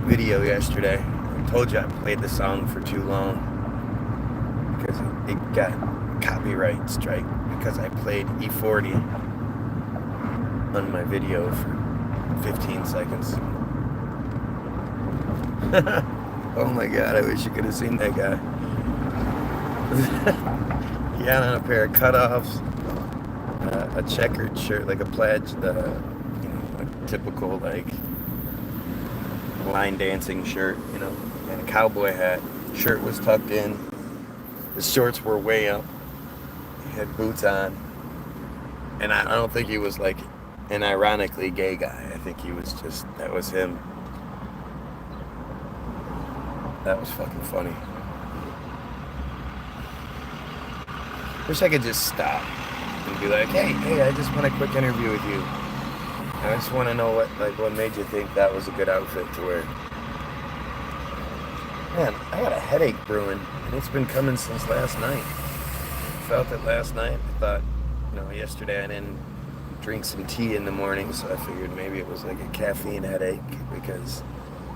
video yesterday. I told you I played the song for too long because it got copyright strike because I played E40 on my video for 15 seconds. Oh my god, I wish you could have seen that guy. He had on a pair of cutoffs, a checkered shirt, like a plaid, a typical like line dancing shirt, and a cowboy hat. Shirt was tucked in. His shorts were way up. He had boots on. And I don't think he was like an ironically gay guy. I think he was just, that was him. That was fucking funny. Wish I could just stop and be like, hey, I just want a quick interview with you. I just want to know what made you think that was a good outfit to wear. Man, I got a headache brewing, and it's been coming since last night. I felt it last night. I thought, yesterday I didn't drink some tea in the morning, so I figured maybe it was like a caffeine headache, because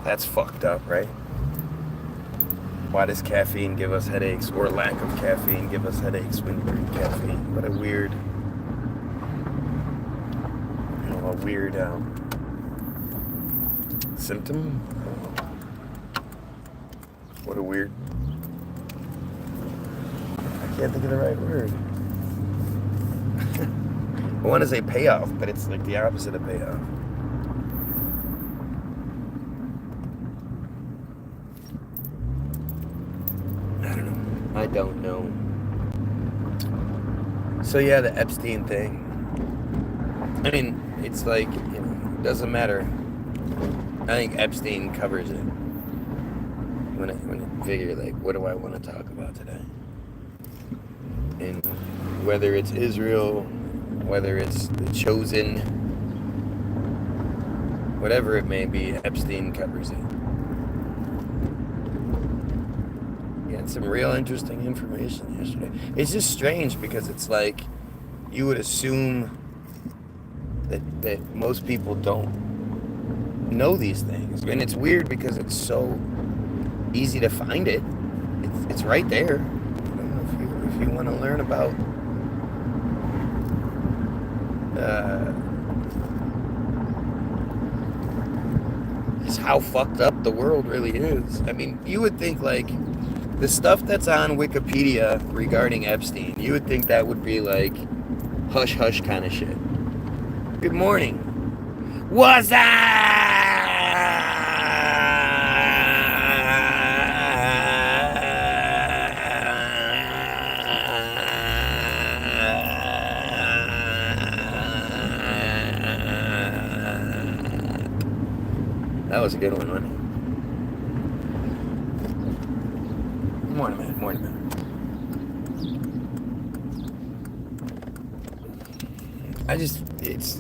that's fucked up, right? Why does caffeine give us headaches, or lack of caffeine give us headaches when you drink caffeine? What a weird, symptom? What a weird, I can't think of the right word. I want to say payoff, but it's like the opposite of payoff. I don't know. So yeah, the Epstein thing. I mean, it's like, it doesn't matter. I think Epstein covers it. When I figure, like, what do I want to talk about today? And whether it's Israel, whether it's the chosen, whatever it may be, Epstein covers it. Some real interesting information yesterday. It's just strange because it's like you would assume that most people don't know these things, and it's weird because it's so easy to find it. It's right there. If you want to learn about just how fucked up the world really is. I mean, you would think like the stuff that's on Wikipedia regarding Epstein, you would think that would be like hush-hush kind of shit. Good morning. What's up? That was a good one, wasn't it? Morning, man.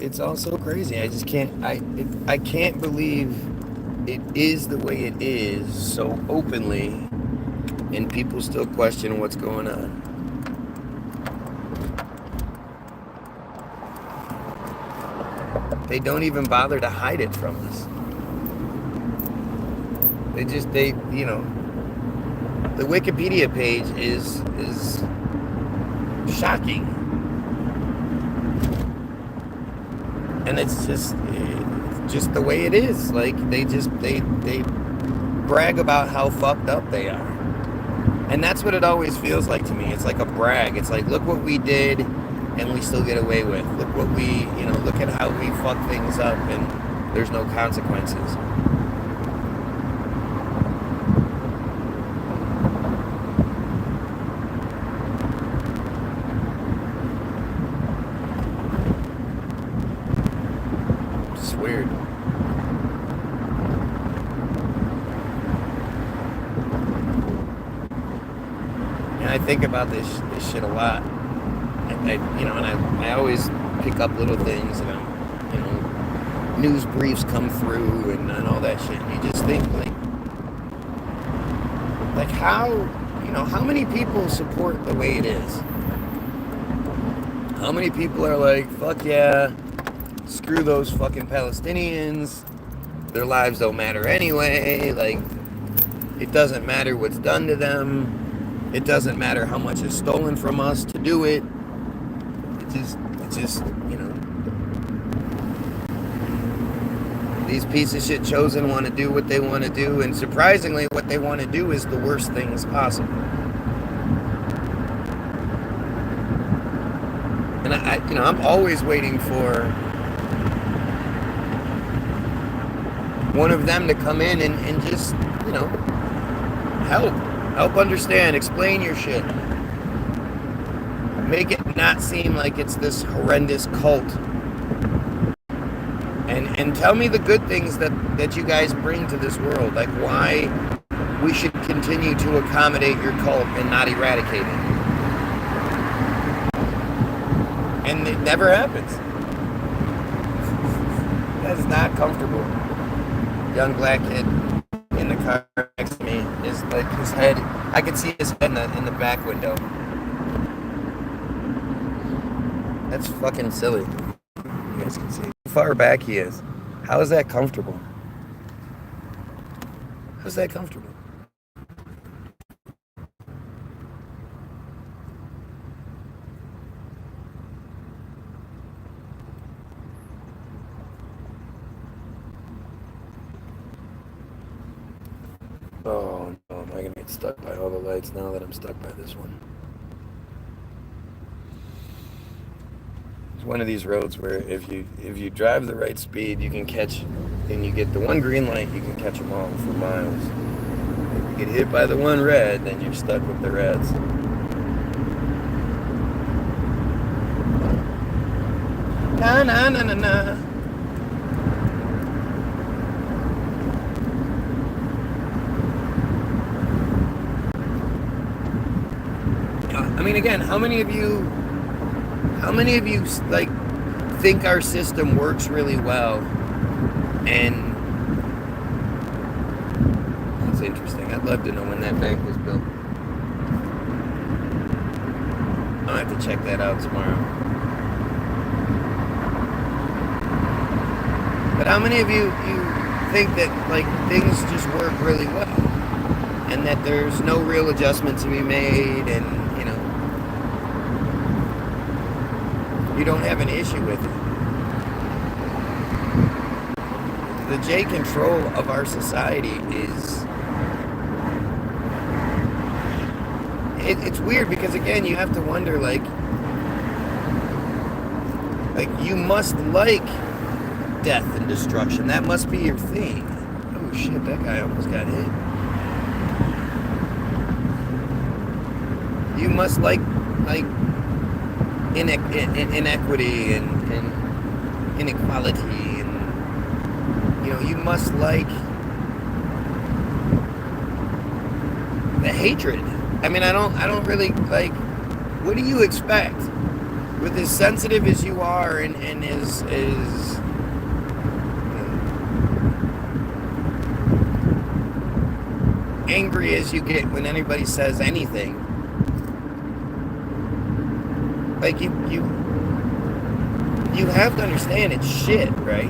It's all so crazy. I just can't, I can't believe it is the way it is so openly, and people still question what's going on. They don't even bother to hide it from us. The Wikipedia page is shocking, and it's just the way it is. Like they brag about how fucked up they are, and that's what it always feels like to me. It's like a brag. It's like, look what we did, and we still get away with. Look what we, look at how we fuck things up, and there's no consequences. Weird. And I think about this shit a lot. I always pick up little things, and news briefs come through and all that shit. And you just think like how many people support the way it is? How many people are like, fuck yeah, screw those fucking Palestinians, their lives don't matter anyway. Like, it doesn't matter what's done to them. It doesn't matter how much is stolen from us to do it. It just, you know, these pieces of shit chosen want to do what they want to do, and surprisingly, what they want to do is the worst things possible. And I'm always waiting for one of them to come in and just, you know, help understand, explain your shit. Make it not seem like it's this horrendous cult. And tell me the good things that you guys bring to this world. Like why we should continue to accommodate your cult and not eradicate it. And it never happens. That is not comfortable. Young black kid in the car next to me is like his head. I could see his head in the back window. That's fucking silly. You guys can see how far back he is. How is that comfortable? How's that comfortable? Oh no, am I gonna get stuck by all the lights now that I'm stuck by this one? It's one of these roads where if you drive the right speed, you can catch, and you get the one green light, you can catch them all for miles. If you get hit by the one red, then you're stuck with the reds. Na na na na na. I mean, again, how many of you like think our system works really well? And that's interesting. I'd love to know when that bank was built. I'll have to check that out tomorrow. But how many of you think that like things just work really well, and that there's no real adjustment to be made, and you know, you don't have an issue with it? The J control of our society is, it's weird because again you have to wonder like you must like death and destruction. That must be your thing. Oh shit, that guy almost got hit. You must like inequity and inequality, and you know, you must like the hatred. I mean, I don't really like. What do you expect with as sensitive as you are and as angry as you get when anybody says anything? Like you have to understand it's shit, right?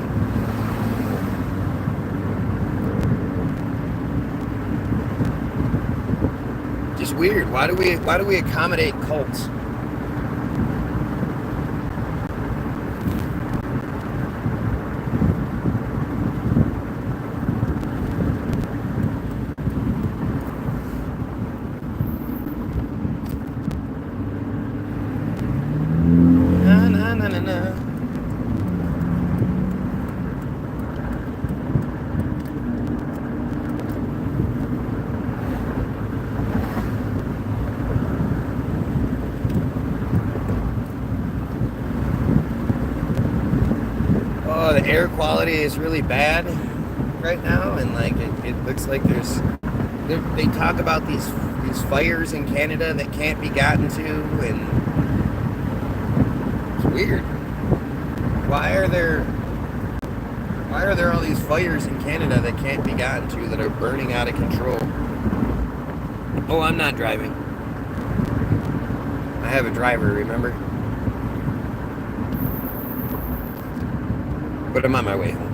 Just weird. Why do we accommodate cults? The air quality is really bad right now, and like it looks like they talk about these fires in Canada that can't be gotten to, and it's weird. Why are there all these fires in Canada that can't be gotten to, that are burning out of control? Oh, I'm not driving. I have a driver, remember? But I'm on my way home.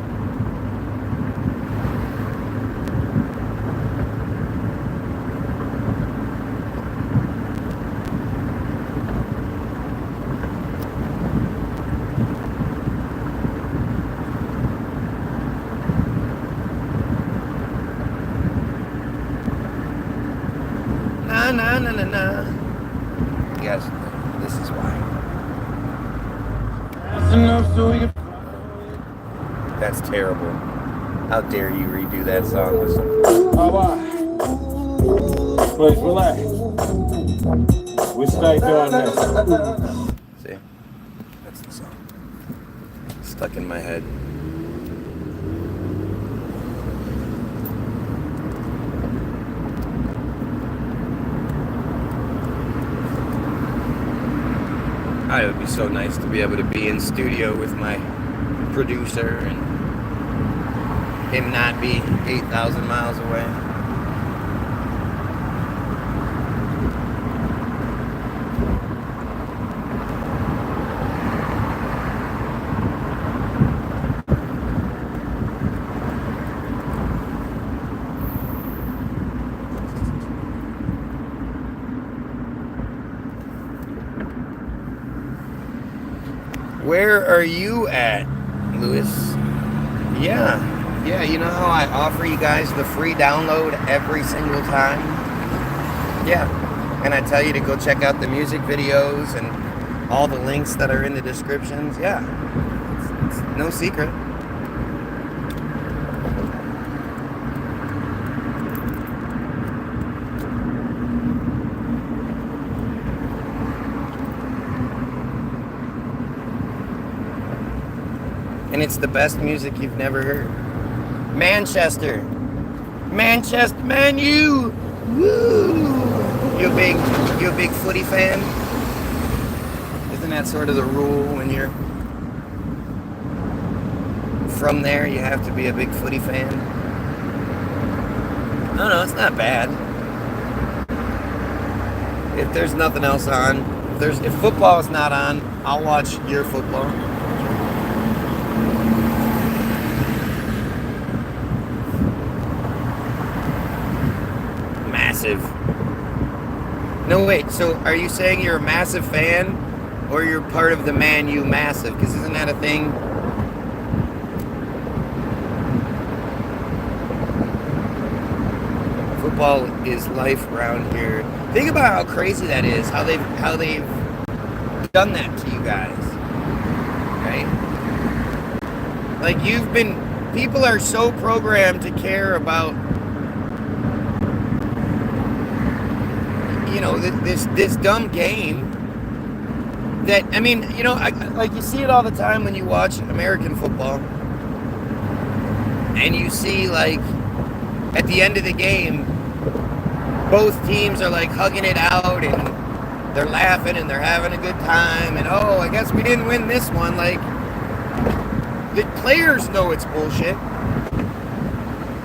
na na na na. Yes, this is why. That's terrible. How dare you redo that song? Listen. Please relax. We stay doing this. See? That's the song. Stuck in my head. It would be so nice to be able to be in studio with my producer and him not be 8,000 miles away. Where are you at, Lewis? Yeah, you know how I offer you guys the free download every single time? Yeah, and I tell you to go check out the music videos and all the links that are in the descriptions. Yeah, it's no secret. And it's the best music you've never heard. Manchester, Man U. Woo! You a big footy fan? Isn't that sort of the rule when you're from there? You have to be a big footy fan. No, it's not bad. If there's nothing else on, if football is not on, I'll watch your football. No, wait, so are you saying you're a massive fan or you're part of the Man U massive? Because isn't that a thing? Football is life around here. Think about how crazy that is, how they've done that to you guys, right? Like people are so programmed to care about, you know, this dumb game that, I mean, you know, like you see it all the time when you watch American football and you see, like, at the end of the game, both teams are like hugging it out and they're laughing and they're having a good time and, oh, I guess we didn't win this one. Like, the players know it's bullshit.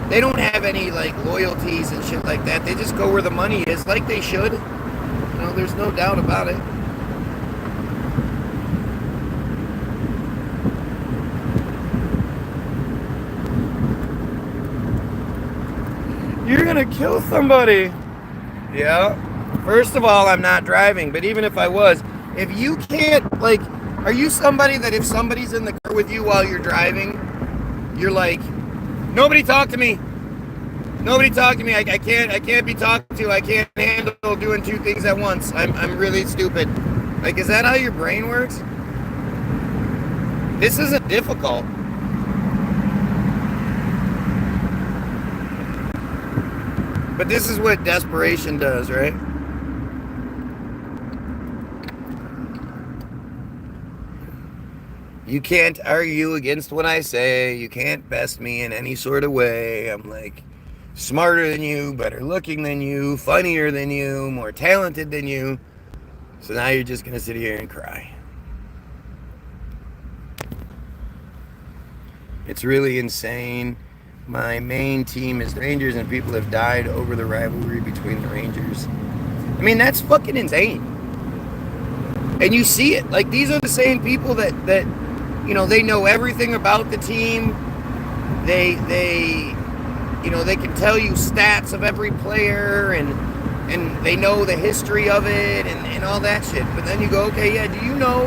They don't have any, like, loyalties and shit like that. They just go where the money is, like they should. You know, there's no doubt about it. You're gonna kill somebody. Yeah. First of all, I'm not driving, but even if I was, if you can't, like, are you somebody that if somebody's in the car with you while you're driving, you're like, nobody talk to me. Nobody talk to me. I can't be talked to. I can't handle doing two things at once. I'm really stupid. Like, is that how your brain works? This isn't difficult. But this is what desperation does, right? You can't argue against what I say. You can't best me in any sort of way. I'm like smarter than you, better looking than you, funnier than you, more talented than you. So now you're just going to sit here and cry. It's really insane. My main team is the Rangers, and people have died over the rivalry between the Rangers. I mean, that's fucking insane. And you see it. Like, these are the same people that you know, they know everything about the team. They you know, they can tell you stats of every player, and they know the history of it and all that shit. But then you go, okay, yeah, do you know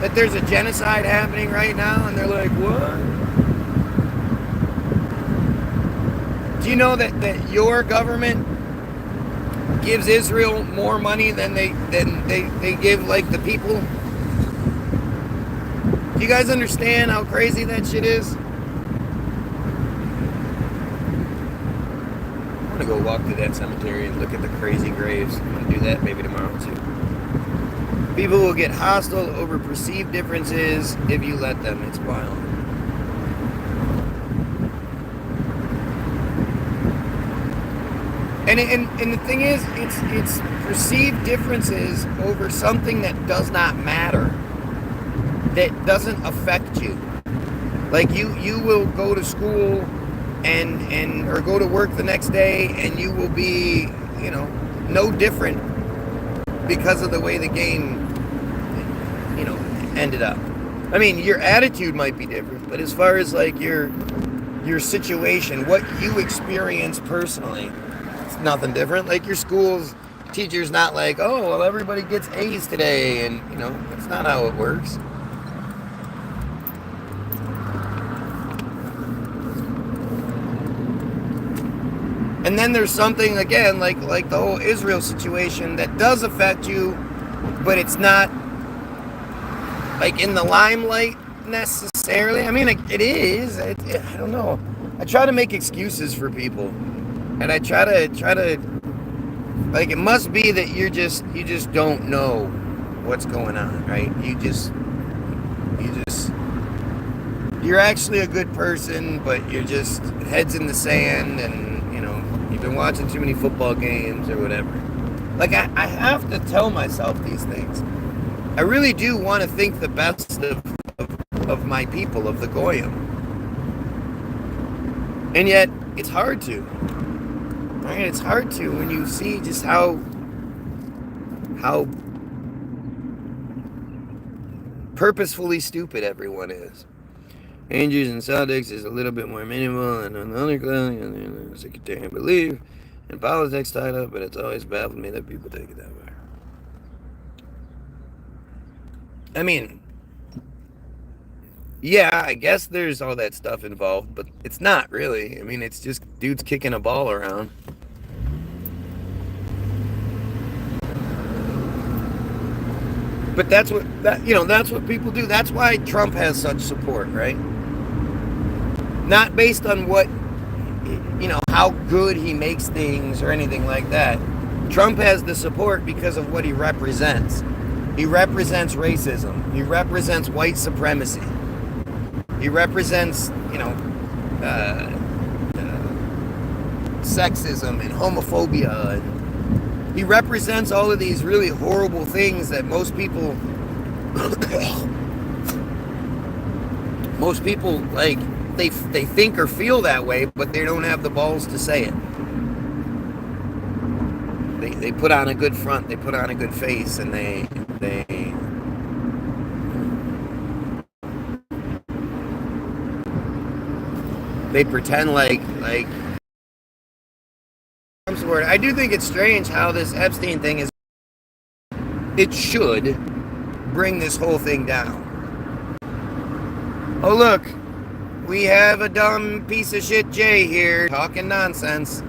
that there's a genocide happening right now? And they're like, what? Do you know that your government gives Israel more money than they give like the people. Do you guys understand how crazy that shit is? I'm gonna go walk to that cemetery and look at the crazy graves. I'm gonna do that maybe tomorrow too. People will get hostile over perceived differences if you let them. It's wild. And the thing is, it's perceived differences over something that does not matter, that doesn't affect you. Like you will go to school and or go to work the next day, and you will be, no different because of the way the game, ended up. I mean, your attitude might be different, but as far as like your situation, what you experience personally, it's nothing different. Like your school's teacher's not like, oh, well, everybody gets A's today, and that's not how it works. And then there's something, again, like the whole Israel situation that does affect you, but it's not like in the limelight necessarily. I mean, it is. I don't know. I try to make excuses for people, and I try to like, it must be that you just don't know what's going on, right? You're actually a good person, but you're just heads in the sand, and you've been watching too many football games or whatever. Like, I have to tell myself these things. I really do want to think the best of my people, of the Goyim. And yet, it's hard to. Right? It's hard to when you see just how purposefully stupid everyone is. Rangers and Celtics is a little bit more minimal, and on the other club, the secretary believe in politics tied up, but it's always baffled me that people take it that way. I mean, yeah, I guess there's all that stuff involved, but it's not really. I mean, it's just dudes kicking a ball around. But that's what people do. That's why Trump has such support, right? Not based on what, how good he makes things or anything like that. Trump has the support because of what he represents. He represents racism. He represents white supremacy. He represents, sexism and homophobia. And he represents all of these really horrible things that most people like, they think or feel that way, but they don't have the balls to say it. They put on a good front, they put on a good face, and they pretend like I do think it's strange how this Epstein thing is. It should bring this whole thing down. Oh, look, we have a dumb piece of shit Jay here talking nonsense.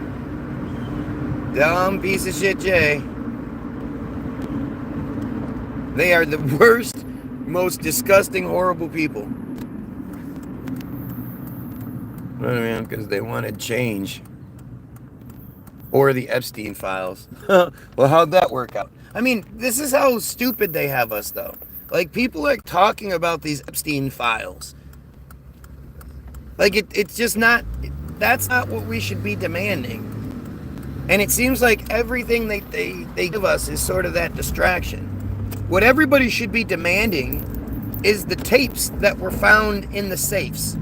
Dumb piece of shit Jay. They are the worst, most disgusting, horrible people. I mean, because they wanted change. Or the Epstein files. Well, how'd that work out? I mean, this is how stupid they have us, though. Like, people are talking about these Epstein files. Like, it's just not... That's not what we should be demanding. And it seems like everything they give us is sort of that distraction. What everybody should be demanding is the tapes that were found in the safes.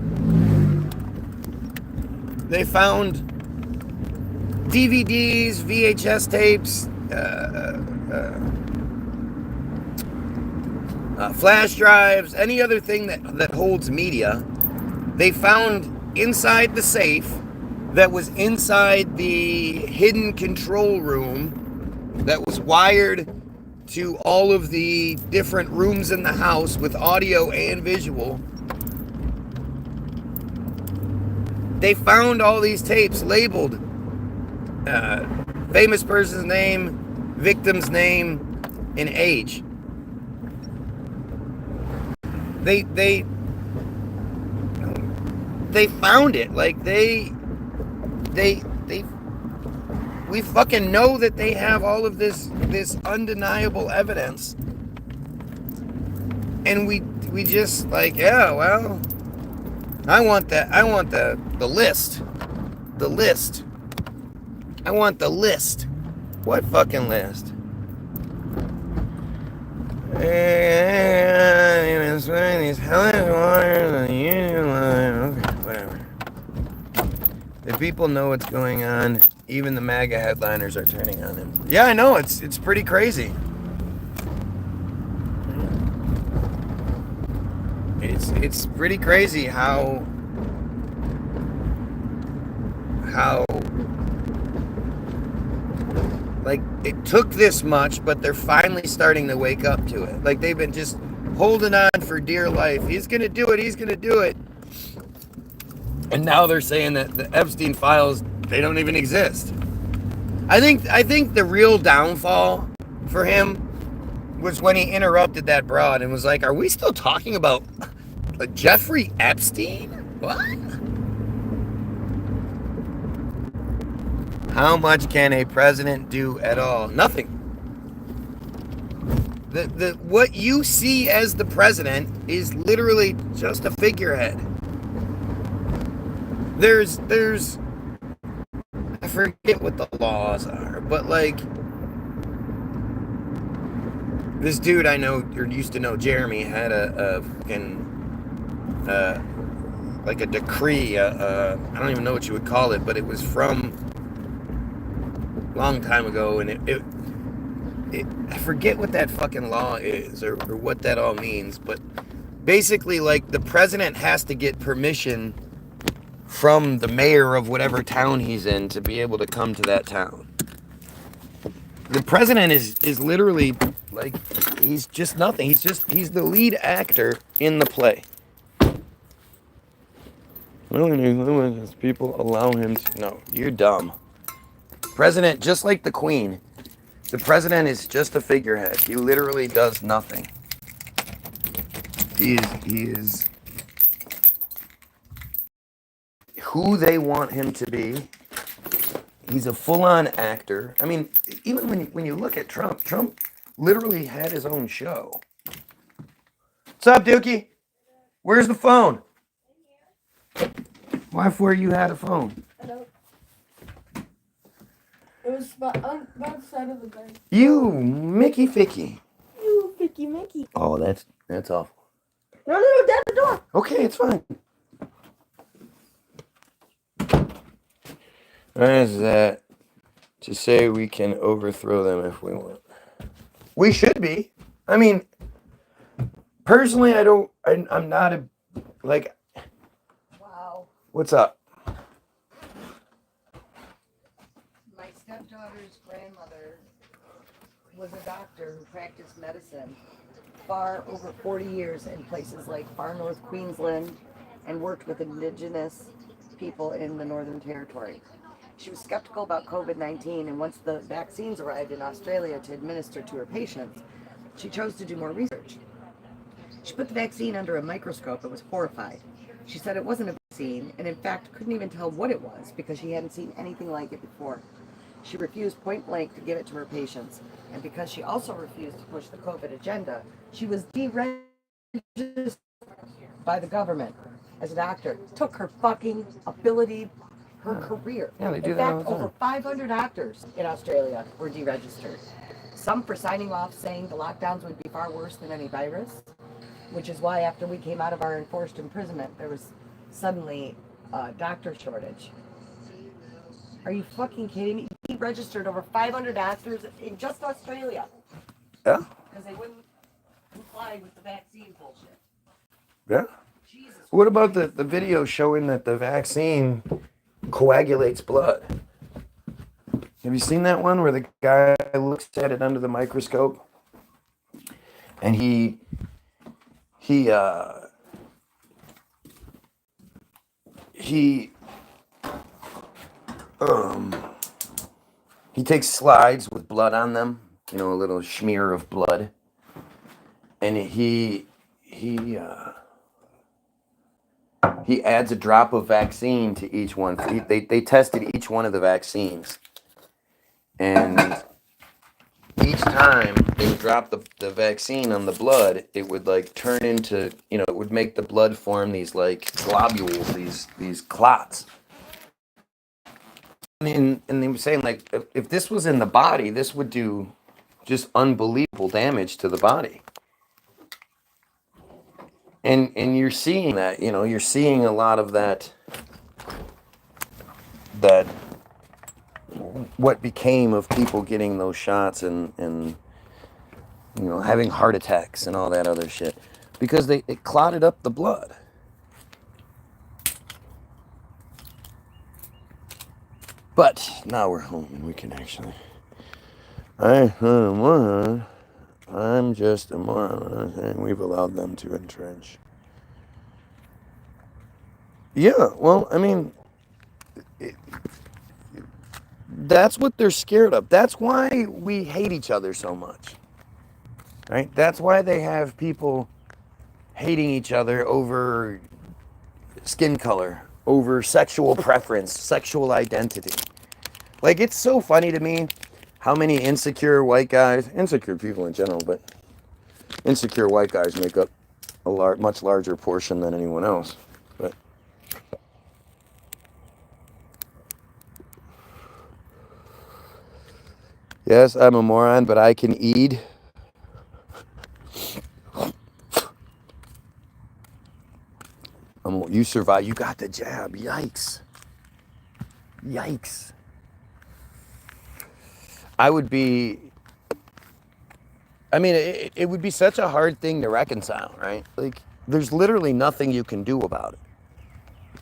They found DVDs, VHS tapes, flash drives, any other thing that holds media. They found inside the safe that was inside the hidden control room that was wired to all of the different rooms in the house with audio and visual. They found all these tapes labeled famous person's name, victim's name, and age. They found it. Like they we fucking know that they have all of this undeniable evidence. And we just like, yeah, well, I want the list. The list. I want the list. What fucking list? Okay, whatever. The people know what's going on. Even the MAGA headliners are turning on him. Yeah, I know. It's pretty crazy. It's pretty crazy how like it took this much, but they're finally starting to wake up to it. Like they've been just holding on for dear life. He's gonna do it. He's gonna do it. And now they're saying that the Epstein files, they don't even exist. I think the real downfall for him was when he interrupted that broad and was like, "Are we still talking about Jeffrey Epstein? What? How much can a president do at all? Nothing. The what you see as the president is literally just a figurehead. There's I forget what the laws are, but like this dude I know or used to know, Jeremy, had a fucking like a decree. I don't even know what you would call it, but it was from a long time ago, and it I forget what that fucking law is or what that all means, but basically, like, the president has to get permission from the mayor of whatever town he's in to be able to come to that town. The president is literally, like, he's just nothing. He's the lead actor in the play. People allow him to... No, you're dumb. President, just like the Queen, the president is just a figurehead. He literally does nothing. He is who they want him to be. He's a full-on actor. I mean, even when you look at Trump literally had his own show. What's up, Dookie? Where's the phone? Why for you had a phone? Hello. It was on the side of the bed. You Mickey Ficky. You Mickey Mickey. Oh, that's awful. No, down the door. Okay, it's fine. Why is that to say we can overthrow them if we want? We should be. I mean, personally, I'm not a, like... Wow. What's up? My stepdaughter's grandmother was a doctor who practiced medicine far over 40 years in places like far north Queensland and worked with indigenous people in the Northern Territory. She was skeptical about COVID-19, and once the vaccines arrived in Australia to administer to her patients, she chose to do more research. She put the vaccine under a microscope and was horrified. She said it wasn't a vaccine, and in fact couldn't even tell what it was because she hadn't seen anything like it before. She refused point blank to give it to her patients, and because she also refused to push the COVID agenda, she was deregistered by the government as a doctor. Took her fucking ability, her career. Yeah, they do in that fact, all the time. over 500 doctors in Australia were deregistered. Some for signing off saying the lockdowns would be far worse than any virus, which is why after we came out of our enforced imprisonment, there was suddenly a doctor shortage. Are you fucking kidding me? He registered over 500 doctors in just Australia. Yeah. Because they wouldn't comply with the vaccine bullshit. Yeah. Jesus. What about the video showing that the vaccine coagulates blood? Have you seen that one where the guy looks at it under the microscope and he He takes slides with blood on them, you know, a little smear of blood, and he adds a drop of vaccine to each one. They tested each one of the vaccines, and each time they would drop the vaccine on the blood, it would like turn into, you know, it would make the blood form these like globules, these clots. And they were saying like if this was in the body, this would do just unbelievable damage to the body. And you're seeing that, you know, you're seeing a lot of that what became of people getting those shots and you know, having heart attacks and all that other shit because it clotted up the blood. But now we're home and we can actually. I'm just a moron, and we've allowed them to entrench. Yeah, well, I mean, that's what they're scared of. That's why we hate each other so much. Right? That's why they have people hating each other over skin color, over sexual preference, sexual identity. Like, it's so funny to me how many insecure white guys, insecure people in general, but insecure white guys make up a much larger portion than anyone else. But yes, I'm a moron, but I can eat. You survived. You got the jab. Yikes. Yikes. I mean, it would be such a hard thing to reconcile, right? Like, there's literally nothing you can do about it.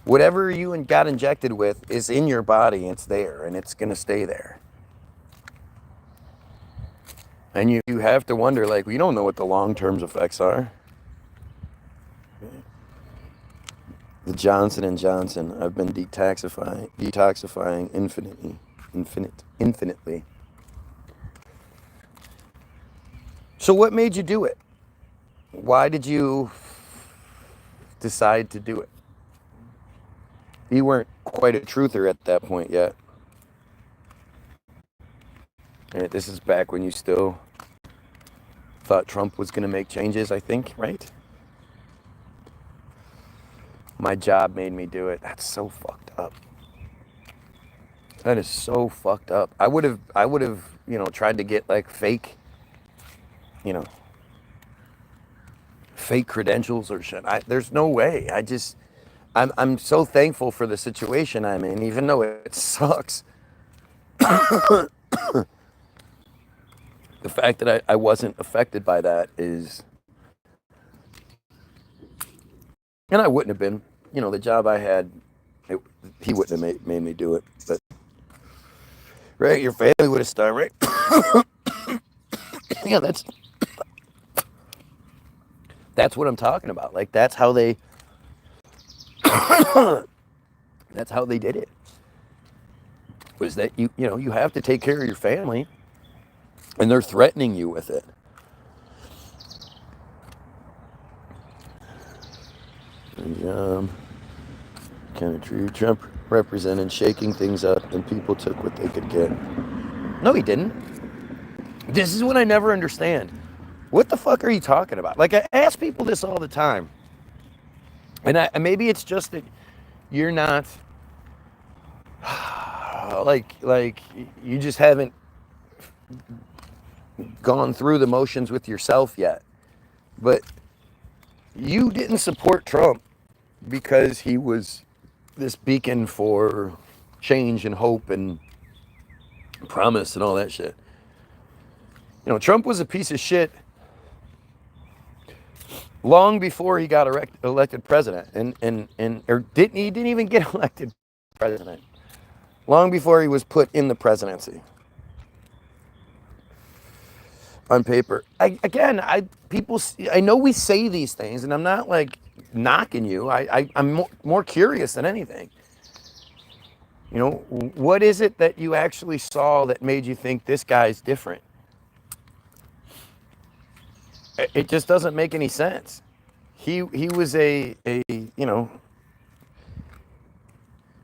Whatever you got injected with is in your body. It's there, and it's going to stay there. And you have to wonder, like, we don't know what the long-term effects are. The Johnson & Johnson, I've been detoxifying infinitely. So what made you do it? Why did you decide to do it? You weren't quite a truther at that point yet. And this is back when you still thought Trump was going to make changes, I think, right? My job made me do it. That's so fucked up. That is so fucked up. I would have, you know, tried to get like fake, you know, fake credentials or shit. There's no way. I'm so thankful for the situation I'm in, even though it sucks. The fact that I wasn't affected by that is, and I wouldn't have been, you know, the job I had, he wouldn't have made me do it, but, right, your family would have started, right? Yeah, that's what I'm talking about. Like, that's how they did it. Was that you know, you have to take care of your family, and they're threatening you with it. And, kind of true. Trump represented shaking things up, and people took what they could get. No, he didn't. This is what I never understand. What the fuck are you talking about? Like, I ask people this all the time. And maybe it's just that you're not, like you just haven't gone through the motions with yourself yet. But you didn't support Trump because he was this beacon for change and hope and promise and all that shit. You know, Trump was a piece of shit long before he got elected president, he didn't even get elected president. Long before he was put in the presidency. On paper, I know we say these things, and I'm not like knocking you. I'm more curious than anything. You know, what is it that you actually saw that made you think this guy's different? It just doesn't make any sense. He was a you know,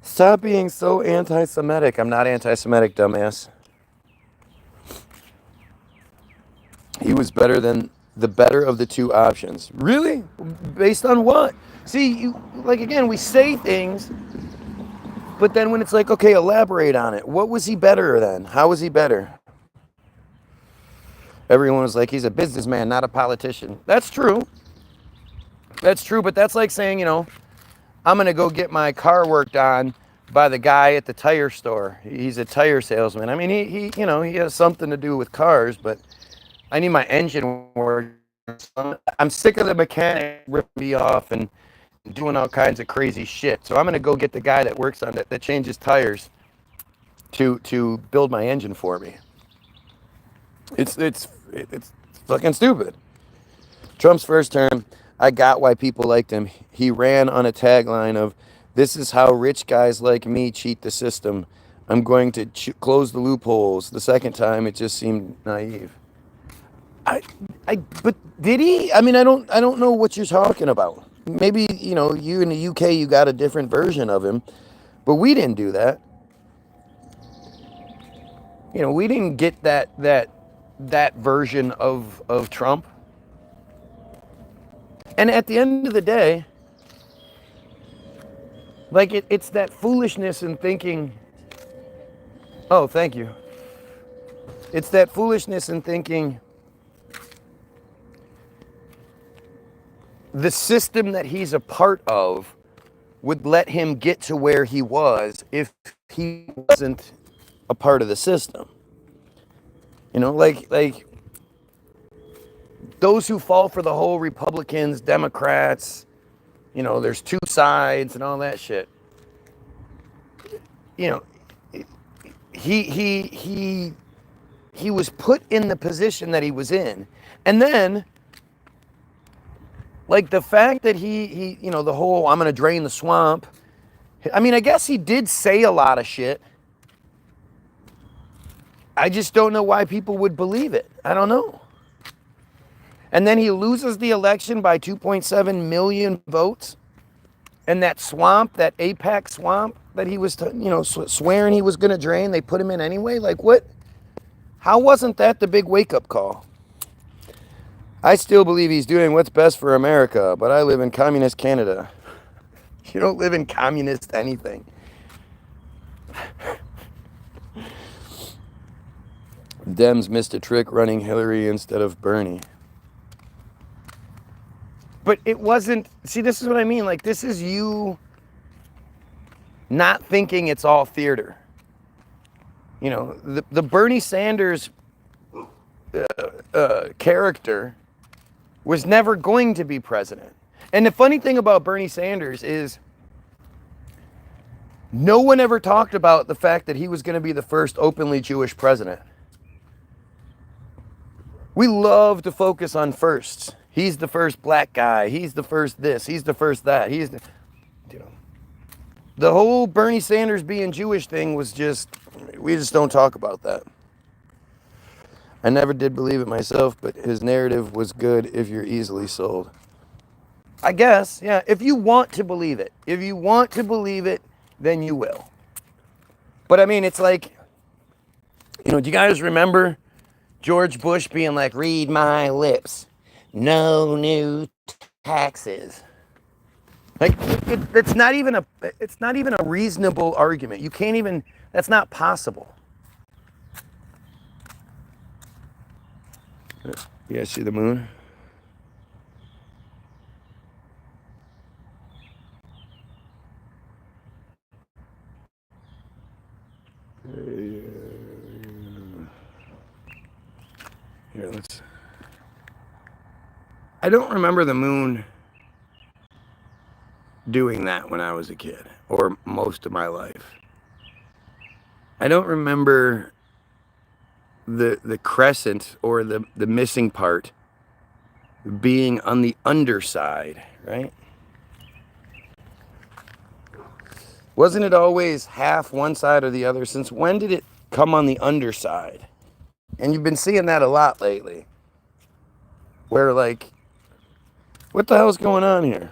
stop being so anti-Semitic. I'm not anti-Semitic, dumbass. He was better than the better of the two options. Really? Based on what? See, you, like, again, we say things, but then when it's like, okay, elaborate on it. What was he better than? How was he better? Everyone was like, he's a businessman, not a politician. That's true. That's true, but that's like saying, you know, I'm going to go get my car worked on by the guy at the tire store. He's a tire salesman. I mean, he you know, he has something to do with cars, but I need my engine worked. I'm sick of the mechanic ripping me off and doing all kinds of crazy shit. So I'm going to go get the guy that works on it, that changes tires to build my engine for me. It's fucking stupid. Trump's first term, I got why people liked him. He ran on a tagline of, "This is how rich guys like me cheat the system. I'm going to close the loopholes." The second time, it just seemed naive. But did he? I mean, I don't know what you're talking about. Maybe, you know, you in the UK, you got a different version of him, but we didn't do that. You know, we didn't get that version of Trump. And at the end of the day, like it's that foolishness in thinking, oh, thank you. It's that foolishness in thinking the system that he's a part of would let him get to where he was if he wasn't a part of the system. You know, like those who fall for the whole Republicans, Democrats, you know, there's two sides and all that shit. You know, he was put in the position that he was in. And then, like, the fact that he you know, the whole, I'm going to drain the swamp. I mean, I guess he did say a lot of shit. I just don't know why people would believe it. I don't know. And then he loses the election by 2.7 million votes. And that swamp, that Apex swamp that he was, you know, swearing he was going to drain, they put him in anyway. Like, what? How wasn't that the big wake-up call? I still believe he's doing what's best for America, but I live in communist Canada. You don't live in communist anything. Dems missed a trick running Hillary instead of Bernie. But it wasn't, see, this is what I mean. Like, this is you not thinking it's all theater. You know, the Bernie Sanders character was never going to be president. And the funny thing about Bernie Sanders is no one ever talked about the fact that he was going to be the first openly Jewish president. We love to focus on firsts. He's the first black guy. He's the first this. He's the first that. He's the, you know, the whole Bernie Sanders being Jewish thing was just, we just don't talk about that. I never did believe it myself, but his narrative was good if you're easily sold. I guess, yeah, if you want to believe it. If you want to believe it, then you will. But I mean, it's like, you know, do you guys remember George Bush being like, read my lips, no new taxes? Like, it's not even a reasonable argument. You can't even, that's not possible. You guys see the moon? Here, let's. I don't remember the moon doing that when I was a kid, or most of my life. I don't remember the crescent or the missing part being on the underside, right? Wasn't it always half one side or the other? Since when did it come on the underside? And you've been seeing that a lot lately. Where, like, what the hell's going on here?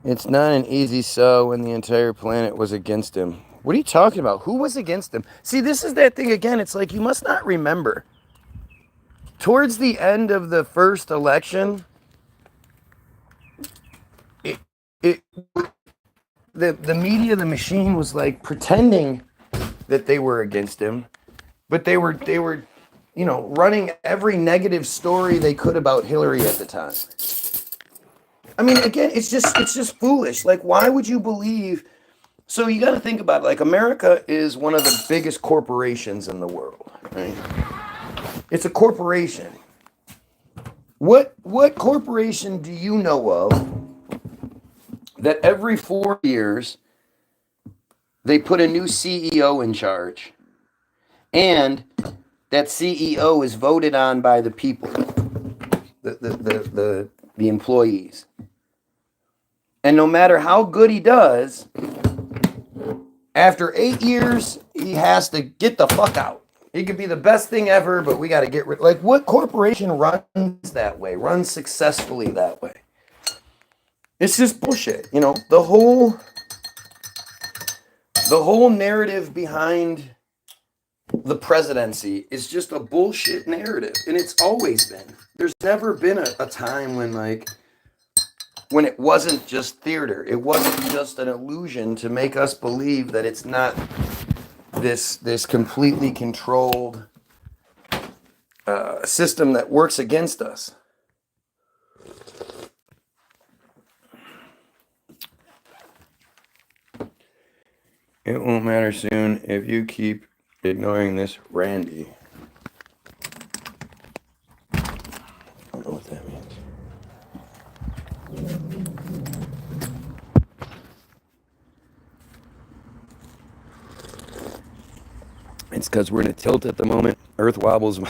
It's not an easy sell when the entire planet was against him. What are you talking about? Who was against him? See, this is that thing again. It's like you must not remember. Towards the end of the first election, the media, the machine was like pretending that they were against him, but they were running every negative story they could about Hillary at the time. I mean, again, it's just foolish. Like, why would you believe? So you got to think about it. Like, America is one of the biggest corporations in the world, right? It's a corporation. What corporation do you know of that every 4 years they put a new CEO in charge, and that CEO is voted on by the people, the employees? And no matter how good he does, after 8 years, he has to get the fuck out. He could be the best thing ever, but we got to get rid. Like, what corporation runs that way? Runs successfully that way? It's just bullshit. You know, the whole narrative behind the presidency is just a bullshit narrative, and it's always been. There's never been a time when it wasn't just theater. It wasn't just an illusion to make us believe that it's not this completely controlled system that works against us. It won't matter soon if you keep ignoring this, Randy. I don't know what that means. It's because we're in a tilt at the moment. Earth wobbles.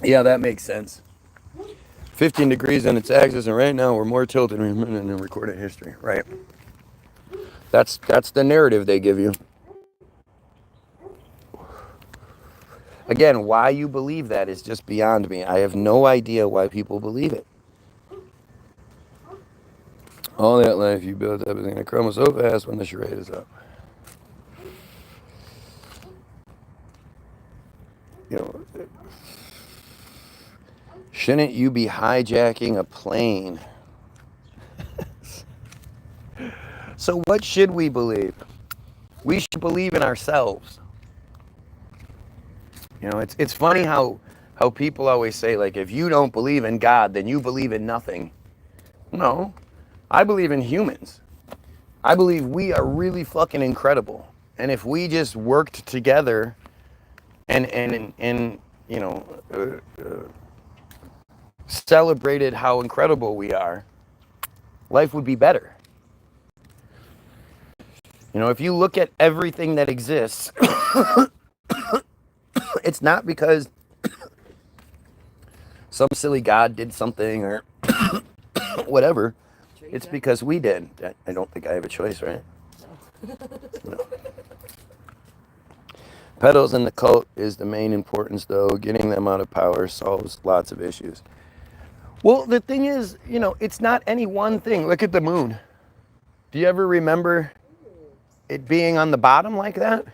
Yeah, that makes sense. 15 degrees on its axis, and right now we're more tilted in recorded history. Right. That's the narrative they give you. Again, why you believe that is just beyond me. I have no idea why people believe it. All that life you built up is going to crumble so fast when the charade is up. You know, shouldn't you be hijacking a plane? So what should we believe? We should believe in ourselves. You know, it's funny how people always say, like, if you don't believe in God, then you believe in nothing. No, I believe in humans. I believe we are really fucking incredible. And if we just worked together and you know, celebrated how incredible we are, life would be better. You know, if you look at everything that exists, it's not because some silly god did something or whatever. It's because we did. I don't think I have a choice, right? No. Pedals in the cult is the main importance, though. Getting them out of power solves lots of issues. Well, the thing is, you know, it's not any one thing. Look at the moon. Do you ever remember it being on the bottom like that?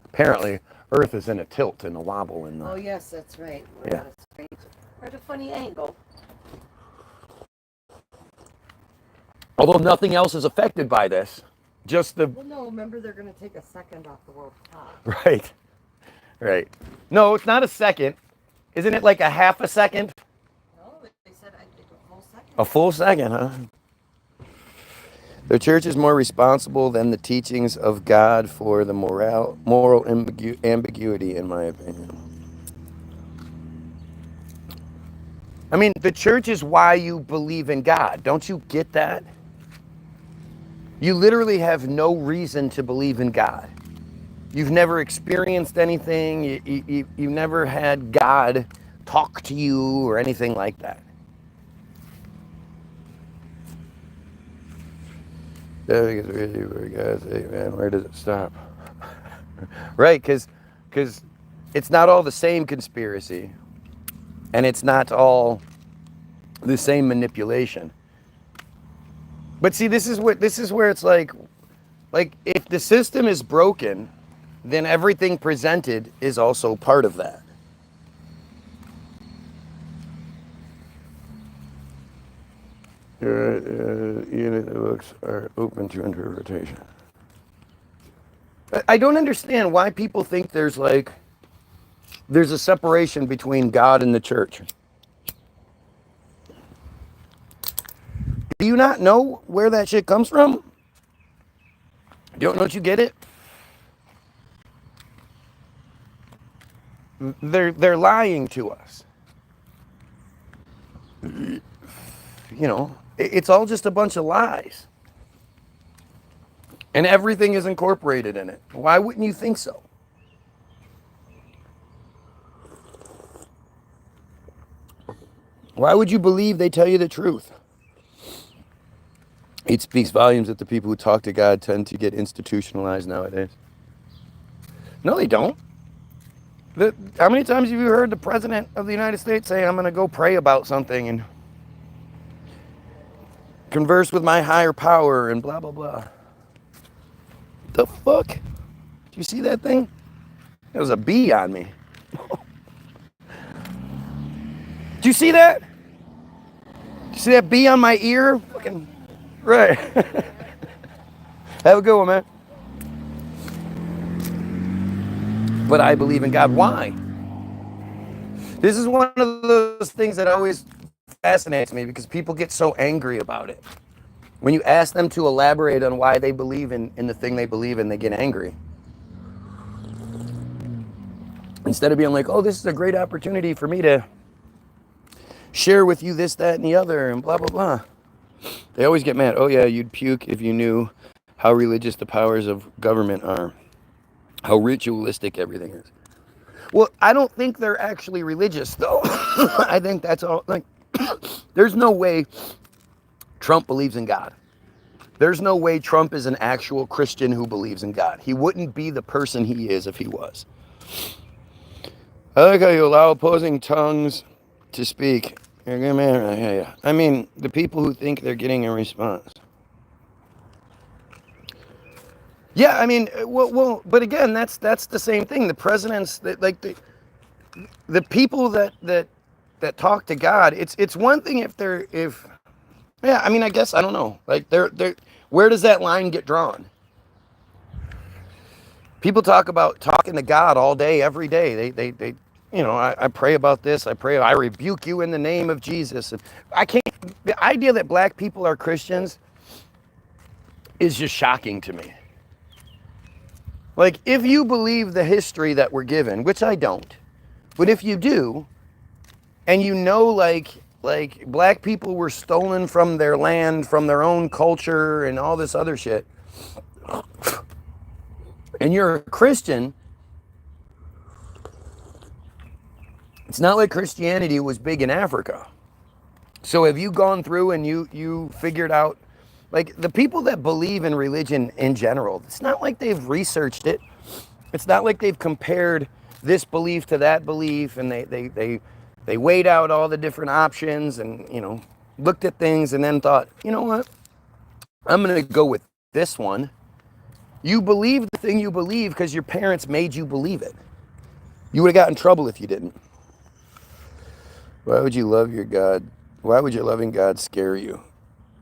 Apparently, Earth is in a tilt and a wobble. In the, Oh, yes, that's right. Yeah. At a funny angle. Although nothing else is affected by this. Just the... Well, no, remember they're going to take a second off the world top. Right. Right. No, it's not a second. Isn't it like a half a second? No, they said I think a full second. A full second, huh? The church is more responsible than the teachings of God for the moral ambiguity, in my opinion. I mean, the church is why you believe in God. Don't you get that? You literally have no reason to believe in God. You've never experienced anything. You've never had God talk to you or anything like that. I think it's really for God's sake, man. Where does it stop? Right, because it's not all the same conspiracy, and it's not all the same manipulation. But see, this is where it's like if the system is broken, then everything presented is also part of that. Even the books are open to interpretation. I don't understand why people think there's a separation between God and the church. Do you not know where that shit comes from? Don't you get it? They're lying to us. You know, it's all just a bunch of lies. And everything is incorporated in it. Why wouldn't you think so? Why would you believe they tell you the truth? It speaks volumes that the people who talk to God tend to get institutionalized nowadays. No, they don't. How many times have you heard the President of the United States say, I'm going to go pray about something and converse with my higher power and blah, blah, blah? The fuck? Did you see that thing? There was a bee on me. Did you see that? Did you see that bee on my ear? Fucking right. Have a good one, man. But I believe in God. Why? This is one of those things that always fascinates me because people get so angry about it. When you ask them to elaborate on why they believe in the thing they believe in, they get angry. Instead of being like, oh, this is a great opportunity for me to share with you this, that, and the other, and blah, blah, blah. They always get mad. Oh, yeah, you'd puke if you knew how religious the powers of government are, how ritualistic everything is. Well, I don't think they're actually religious, though. I think that's all. Like, there's no way Trump believes in God. There's no way Trump is an actual Christian who believes in God. He wouldn't be the person he is if he was. I like how you allow opposing tongues to speak. You're a good man. I mean, the people who think they're getting a response. Yeah, I mean, well, but again, that's the same thing. The presidents, like the people that talk to God. It's one thing if yeah, I mean, I guess I don't know. Like they're where does that line get drawn? People talk about talking to God all day, every day. They you know, I pray about this. I rebuke you in the name of Jesus. And I can't. The idea that black people are Christians is just shocking to me. Like, if you believe the history that we're given, which I don't, but if you do, and you know, like black people were stolen from their land, from their own culture, and all this other shit, and you're a Christian, it's not like Christianity was big in Africa. So have you gone through and you figured out, like, the people that believe in religion in general, it's not like they've researched it. It's not like they've compared this belief to that belief, and they weighed out all the different options and, you know, looked at things and then thought, you know what, I'm going to go with this one. You believe the thing you believe because your parents made you believe it. You would have gotten in trouble if you didn't. Why would you love your God? Why would your loving God scare you?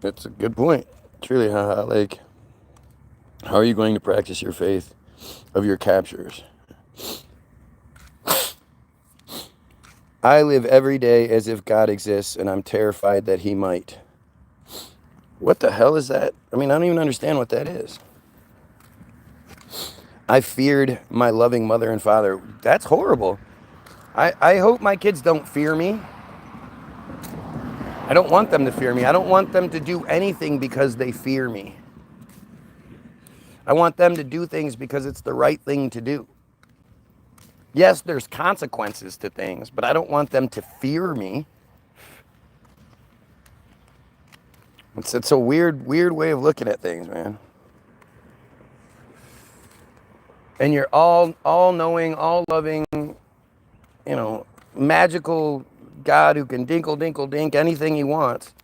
That's a good point. Truly, like, how are you going to practice your faith of your captures? I live every day as if God exists, and I'm terrified that he might. What the hell is that? I mean, I don't even understand what that is. I feared my loving mother and father. That's horrible. I hope my kids don't fear me. I don't want them to fear me. I don't want them to do anything because they fear me. I want them to do things because it's the right thing to do. Yes, there's consequences to things, but I don't want them to fear me. It's a weird way of looking at things, man. And you're all knowing, all loving, magical God who can dinkle, dinkle, dink anything he wants.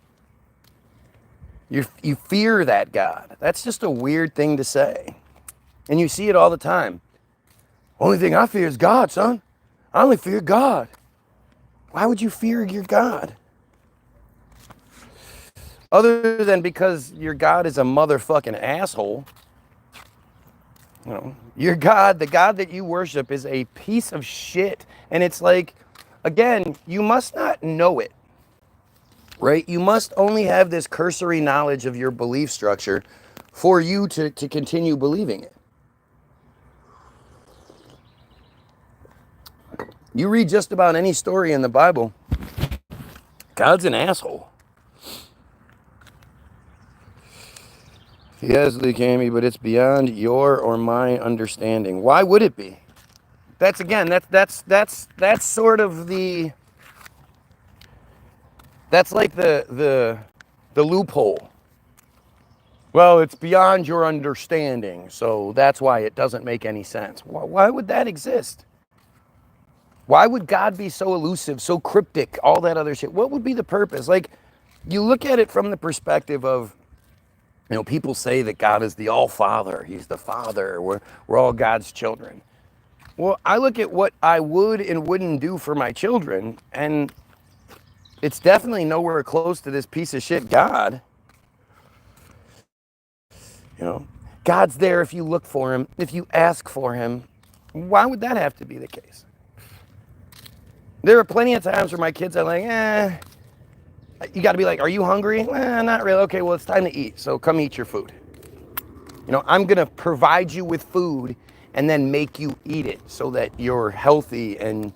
You fear that God. That's just a weird thing to say. And you see it all the time. Only thing I fear is God, son. I only fear God. Why would you fear your God? Other than because your God is a motherfucking asshole. Your God, the God that you worship, is a piece of shit. And it's like, again, you must not know it, right? You must only have this cursory knowledge of your belief structure for you to continue believing it. You read just about any story in the Bible, God's an asshole. Yes, Lee Cammy, but it's beyond your or my understanding. Why would it be? That's sort of the, that's like the loophole. Well, it's beyond your understanding, so that's why it doesn't make any sense. Why would that exist? Why would God be so elusive, so cryptic, all that other shit? What would be the purpose? Like, you look at it from the perspective of, people say that God is the All-Father. He's the Father. We're all God's children. Well, I look at what I would and wouldn't do for my children, and it's definitely nowhere close to this piece of shit God. God's there if you look for him, if you ask for him. Why would that have to be the case? There are plenty of times where my kids are like, you got to be like, are you hungry? Not really. Okay, well, it's time to eat, so come eat your food. I'm going to provide you with food and then make you eat it so that you're healthy and,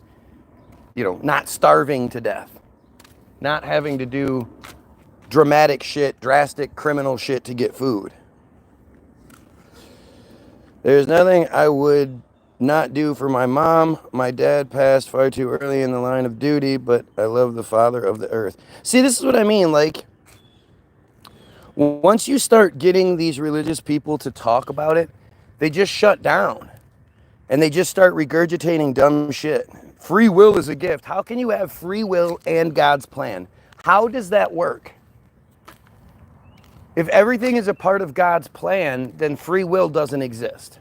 not starving to death. Not having to do dramatic shit, drastic criminal shit to get food. There's nothing I would not do for my mom. My dad passed far too early in the line of duty, but I love the father of the earth. See, this is what I mean. Like, once you start getting these religious people to talk about it, they just shut down. And they just start regurgitating dumb shit. Free will is a gift. How can you have free will and God's plan? How does that work? If everything is a part of God's plan, then free will doesn't exist.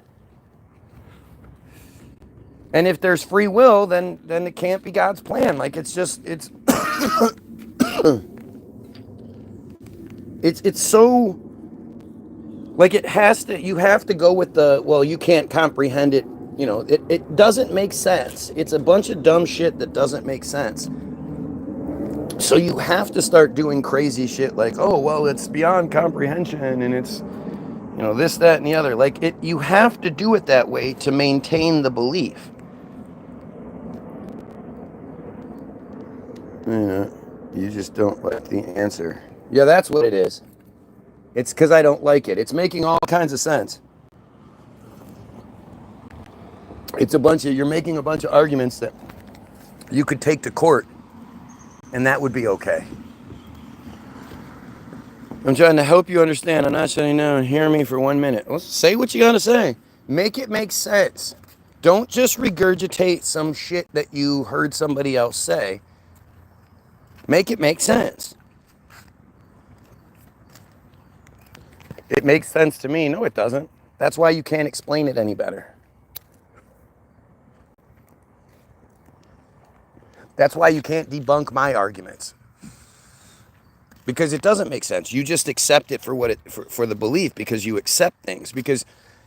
And if there's free will, then it can't be God's plan. Like, it's it's so, like, it has to, you have to go with the, well, you can't comprehend it. It doesn't make sense. It's a bunch of dumb shit that doesn't make sense. So you have to start doing crazy shit like, oh, well, it's beyond comprehension and it's, this, that, and the other. Like, you have to do it that way to maintain the belief. Yeah, you just don't like the answer. Yeah, that's what it is. It's because I don't like it. It's making all kinds of sense. You're making a bunch of arguments that you could take to court, and that would be okay. I'm trying to help you understand. I'm not shutting down. Hear me for 1 minute. Well, say what you gotta say. Make it make sense. Don't just regurgitate some shit that you heard somebody else say. Make it make sense. It makes sense to me. No, it doesn't. That's why you can't explain it any better. That's why you can't debunk my arguments. Because it doesn't make sense. You just accept it for what for the belief, because you accept things. Because,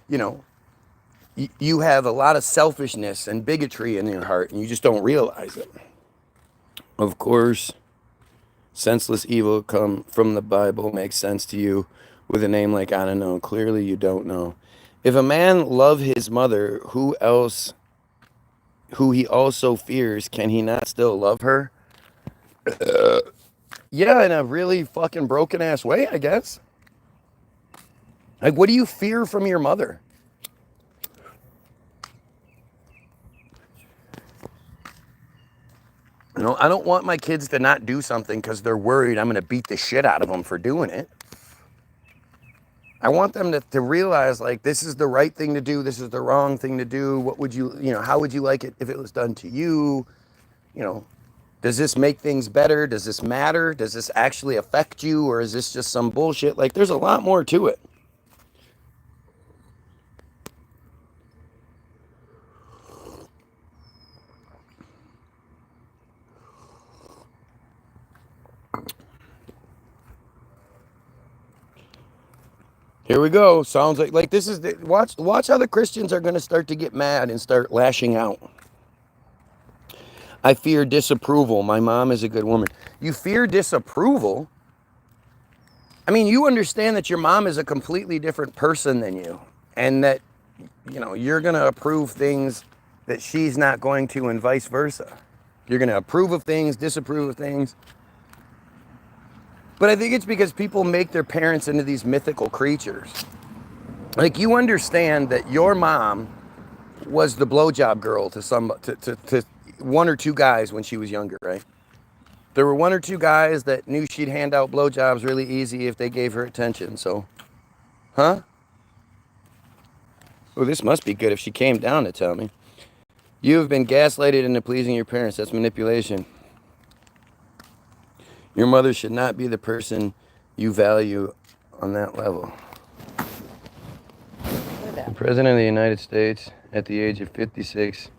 you have a lot of selfishness and bigotry in your heart, and you just don't realize it. Of course, senseless evil come from the Bible makes sense to you with a name like I don't know. Clearly you don't know. If a man love his mother, who he also fears, can he not still love her? Yeah, in a really fucking broken ass way, I guess. Like, what do you fear from your mother? You know, I don't want my kids to not do something because they're worried I'm going to beat the shit out of them for doing it. I want them to realize, like, this is the right thing to do. This is the wrong thing to do. What would you, how would you like it if it was done to you? You know, does this make things better? Does this matter? Does this actually affect you? Or is this just some bullshit? Like, there's a lot more to it. Here we go. Sounds like this is the, watch how the Christians are going to start to get mad and start lashing out. I fear disapproval. My mom is a good woman. You fear disapproval? I mean, you understand that your mom is a completely different person than you, and that, you're going to approve things that she's not going to, and vice versa. You're going to approve of things, disapprove of things. But I think it's because people make their parents into these mythical creatures. Like, you understand that your mom was the blowjob girl to one or two guys when she was younger, right? There were one or two guys that knew she'd hand out blowjobs really easy if they gave her attention. So, huh? Oh, this must be good if she came down to tell me. You have been gaslighted into pleasing your parents. That's manipulation. Your mother should not be the person you value on that level. The President of the United States, at the age of 56,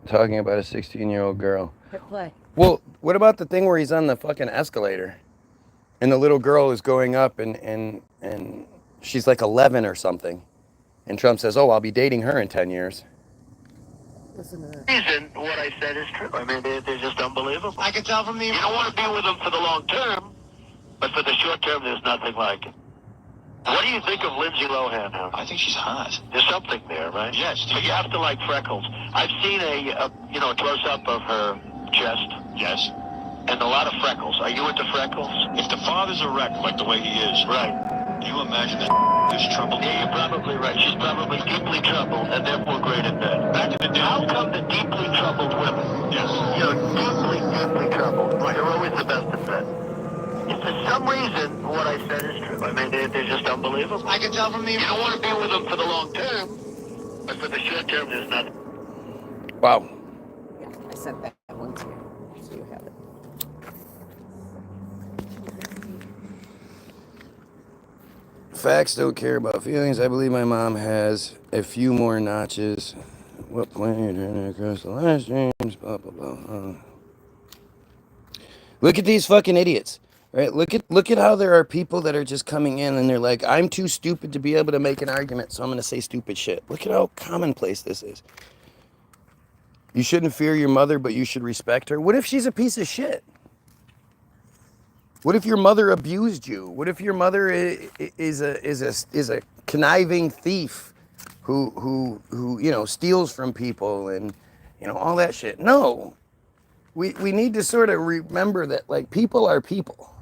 talking about a 16-year-old girl. Hit play. Well, what about the thing where he's on the fucking escalator and the little girl is going up and she's like 11 or something, and Trump says, "Oh, I'll be dating her in 10 years." Listen to that. Reason what I said is true. I mean, they're just unbelievable. I can tell from the... You don't want to be with them for the long term, but for the short term, there's nothing like it. What do you think of Lindsay Lohan now? I think she's hot. There's something there, right? Yes. But you have to like freckles. I've seen a close-up of her chest. Yes. And a lot of freckles. Are you into freckles? If the father's a wreck like the way he is, right? Can you imagine that there's trouble? Yeah, you're probably right. She's probably deeply troubled and therefore great in bed. Back in the day. How come the deeply troubled women? Yes. Deeply troubled. Right. They're always the best in bed. If for some reason what I said is true. I mean, they're just unbelievable. I can tell from the... You don't want to be with them for the long term, but for the short term, there's nothing. Wow. Yeah, I sent that one to you, so you have it. Facts don't care about feelings. I believe my mom has a few more notches. What point are you doing across the last streams? Blah, blah, blah. Look at these fucking idiots, right? Look at how there are people that are just coming in and they're like, I'm too stupid to be able to make an argument, so I'm going to say stupid shit. Look at how commonplace this is. You shouldn't fear your mother, but you should respect her. What if she's a piece of shit? What if your mother abused you? What if your mother is a conniving thief who steals from people and all that shit? No. We need to sort of remember that, like, people are people.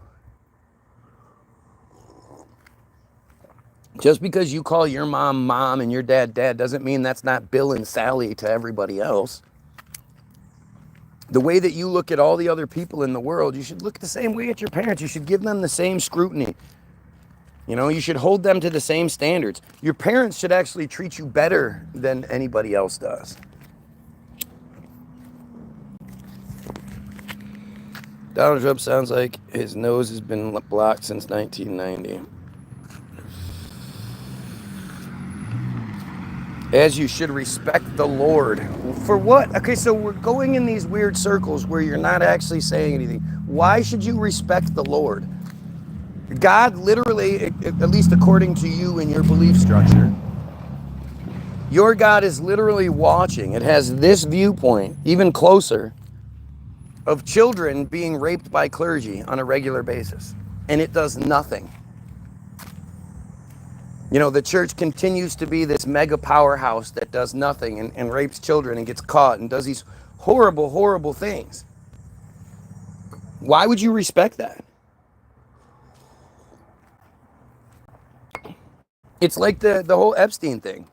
Just because you call your mom mom and your dad dad doesn't mean that's not Bill and Sally to everybody else. The way that you look at all the other people in the world, you should look the same way at your parents. You should give them the same scrutiny. You should hold them to the same standards. Your parents should actually treat you better than anybody else does. Donald Trump sounds like his nose has been blocked since 1990. As you should respect the Lord. For what? Okay, so we're going in these weird circles where you're not actually saying anything. Why should you respect the Lord? God literally, at least according to you and your belief structure, your God is literally watching. It has this viewpoint, even closer, of children being raped by clergy on a regular basis. And it does nothing. The church continues to be this mega powerhouse that does nothing and rapes children and gets caught and does these horrible, horrible things. Why would you respect that? It's like the whole Epstein thing,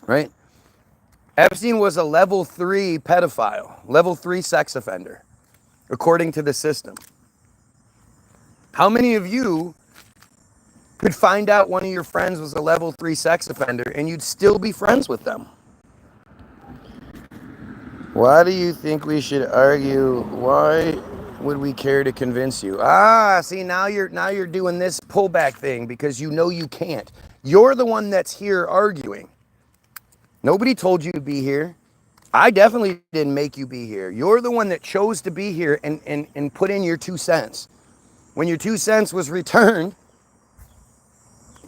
right? Epstein was a level 3 pedophile, level 3 sex offender, according to the system. How many of you could find out one of your friends was a level 3 sex offender and you'd still be friends with them? Why do you think we should argue? Why would we care to convince you? See, now you're doing this pullback thing because you know you can't. You're the one that's here arguing. Nobody told you to be here. I definitely didn't make you be here. You're the one that chose to be here and put in your 2 cents. When your 2 cents was returned,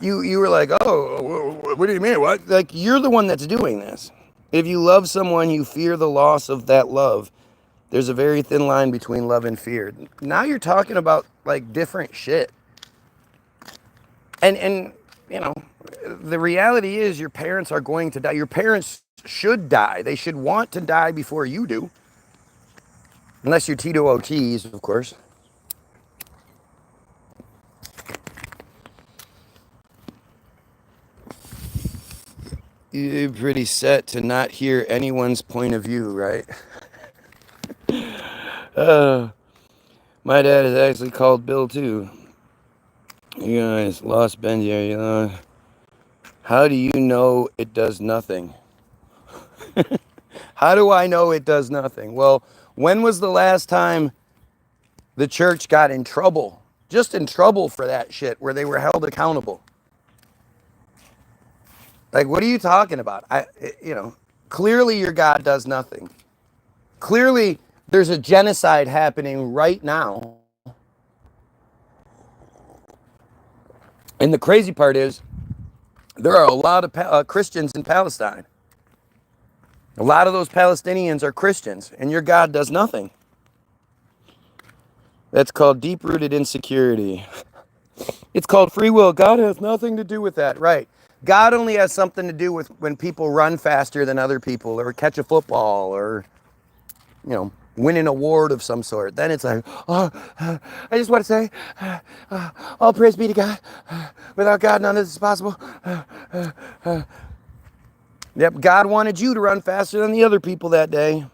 you were like, oh, what do you mean? What? Like, you're the one that's doing this. If you love someone, you fear the loss of that love. There's a very thin line between love and fear. Now you're talking about like different shit. And you know, the reality is your parents are going to die. Your parents should die. They should want to die before you do. Unless you're Tito OTs, of course. You're pretty set to not hear anyone's point of view, right? My dad is actually called Bill too. You guys lost Benji, you know. How do you know it does nothing? How do I know it does nothing? Well, when was the last time the church got in trouble? Just in trouble for that shit, where they were held accountable. Like, what are you talking about? Clearly your God does nothing. Clearly there's a genocide happening right now. And the crazy part is, there are a lot of Christians in Palestine. A lot of those Palestinians are Christians, and your God does nothing. That's called deep-rooted insecurity. It's called free will. God has nothing to do with that, right? God only has something to do with when people run faster than other people, or catch a football, or, you know, win an award of some sort. Then it's like, I just want to say, all praise be to God. Without God, none of this is possible. Yep, God wanted you to run faster than the other people that day.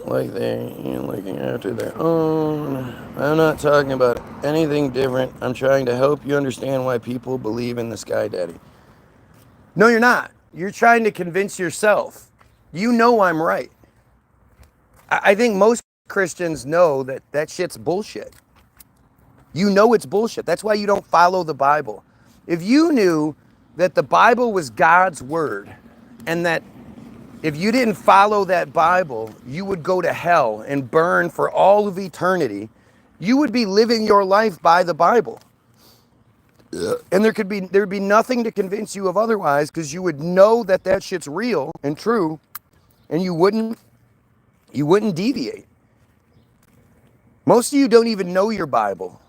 Like they're looking after their own. I'm not talking about anything different. I'm trying to help you understand why people believe in the Sky Daddy. No, you're not. You're trying to convince yourself. You know I'm right. I think most Christians know that that shit's bullshit. You know it's bullshit. That's why you don't follow the Bible. If you knew that the Bible was God's word, and that if you didn't follow that Bible, you would go to hell and burn for all of eternity, you would be living your life by the Bible. And there'd be nothing to convince you of otherwise, because you would know that that shit's real and true, and you wouldn't deviate. Most of you don't even know your Bible.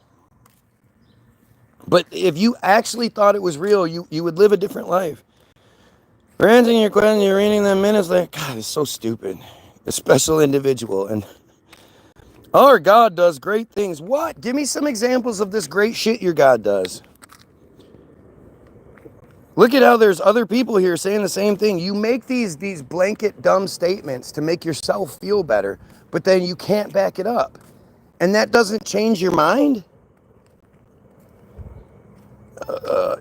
But if you actually thought it was real, you would live a different life. For answering your question, you're reading them minutes like, God, it's so stupid. A special individual. And our God does great things. What? Give me some examples of this great shit your God does. Look at how there's other people here saying the same thing. You make these blanket dumb statements to make yourself feel better, but then you can't back it up. And that doesn't change your mind?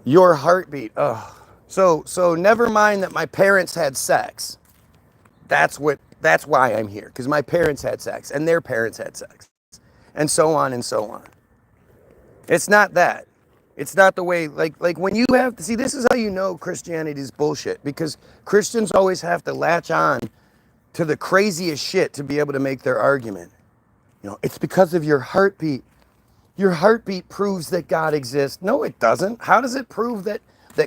Your heartbeat. Oh. So never mind that my parents had sex. That's why I'm here, because my parents had sex and their parents had sex, and so on and so on. It's not that. It's not the way, like when you have to see, this is how you know Christianity is bullshit, because Christians always have to latch on to the craziest shit to be able to make their argument. You know, it's because of your heartbeat. Your heartbeat proves that God exists. No, it doesn't. How does it prove that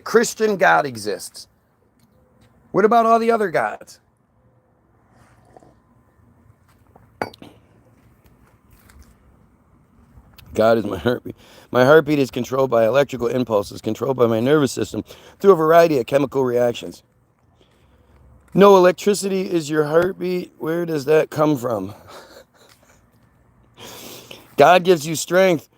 Christian God exists? What about all the other gods? God is my heartbeat. My heartbeat is controlled by electrical impulses, controlled by my nervous system through a variety of chemical reactions. No, electricity is your heartbeat. Where does that come from? God gives you strength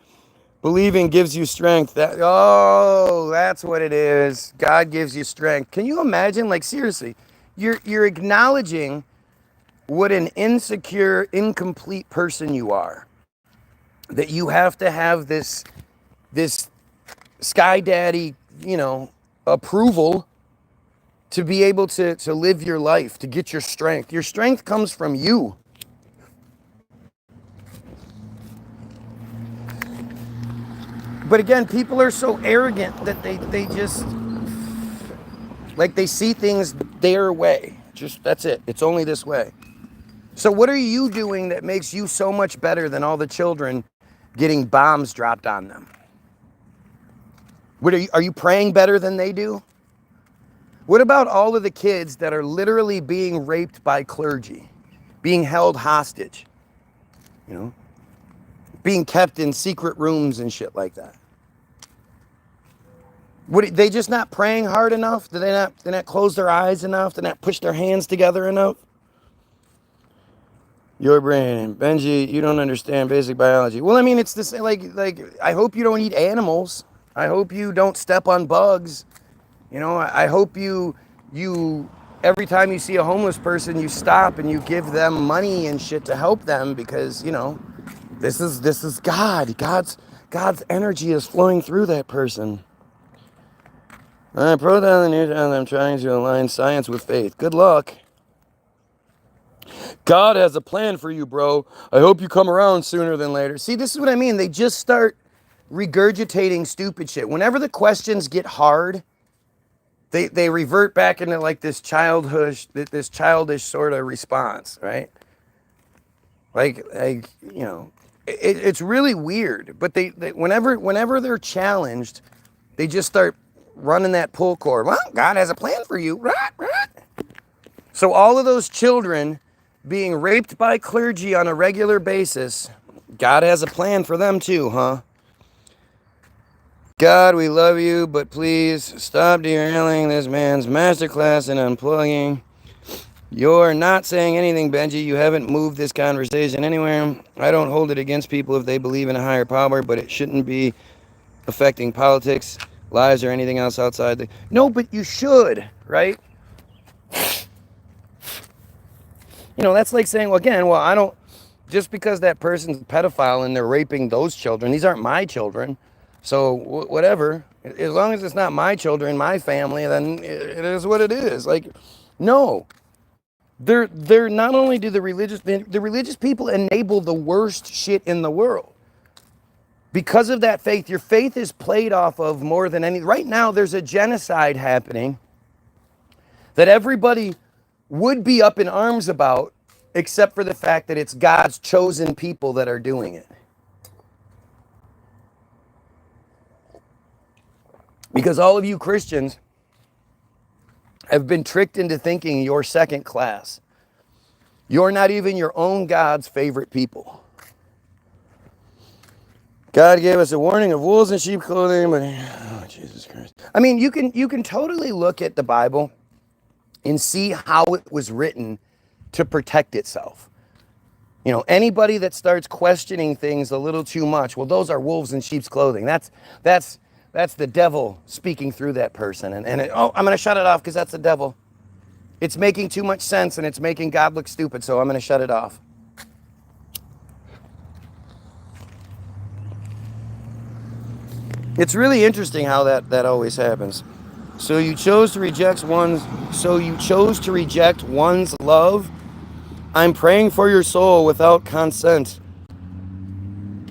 Believing gives you strength. That's what it is. God gives you strength. Can you imagine? Like, seriously, you're acknowledging what an insecure, incomplete person you are. That you have to have this sky daddy, approval to be able to live your life, to get your strength. Your strength comes from you. But again, people are so arrogant that they just, like, they see things their way. Just, that's it. It's only this way. So what are you doing that makes you so much better than all the children getting bombs dropped on them? What are you praying better than they do? What about all of the kids that are literally being raped by clergy, being held hostage, being kept in secret rooms and shit like that? They just not praying hard enough? Do they not close their eyes enough? Do they not push their hands together enough? Your brain, Benji, you don't understand basic biology. Well, I mean, it's this, like, I hope you don't eat animals. I hope you don't step on bugs. I hope you every time you see a homeless person, you stop and you give them money and shit to help them, because, this is God. God's energy is flowing through that person. Proton and neutron, I'm trying to align science with faith. Good luck. God has a plan for you, bro. I hope you come around sooner than later. See, this is what I mean. They just start regurgitating stupid shit. Whenever the questions get hard, they revert back into like this childish sort of response, right? It's really weird. But they whenever they're challenged, they just start running that pull cord. Well, God has a plan for you. So all of those children being raped by clergy on a regular basis, God has a plan for them too, huh? God, we love you, but please stop derailing this man's masterclass and unplugging. You're not saying anything, Benji. You haven't moved this conversation anywhere. I don't hold it against people if they believe in a higher power, but it shouldn't be affecting politics, lives, or anything else outside. No, but you should, right? That's like saying, I don't, just because that person's a pedophile and they're raping those children, these aren't my children. So whatever, as long as it's not my children, my family, then it is what it is. Like, no, they're not only do the religious people enable the worst shit in the world. Because of that faith, your faith is played off of more than any. Right now, there's a genocide happening that everybody would be up in arms about, except for the fact that it's God's chosen people that are doing it. Because all of you Christians have been tricked into thinking you're second class. You're not even your own God's favorite people. God gave us a warning of wolves in sheep clothing, but oh, Jesus Christ. I mean, you can totally look at the Bible and see how it was written to protect itself. Anybody that starts questioning things a little too much, well, those are wolves in sheep's clothing. That's the devil speaking through that person. I'm going to shut it off because that's the devil. It's making too much sense and it's making God look stupid, so I'm going to shut it off. It's really interesting how that always happens. So you chose to reject one's love. I'm praying for your soul without consent.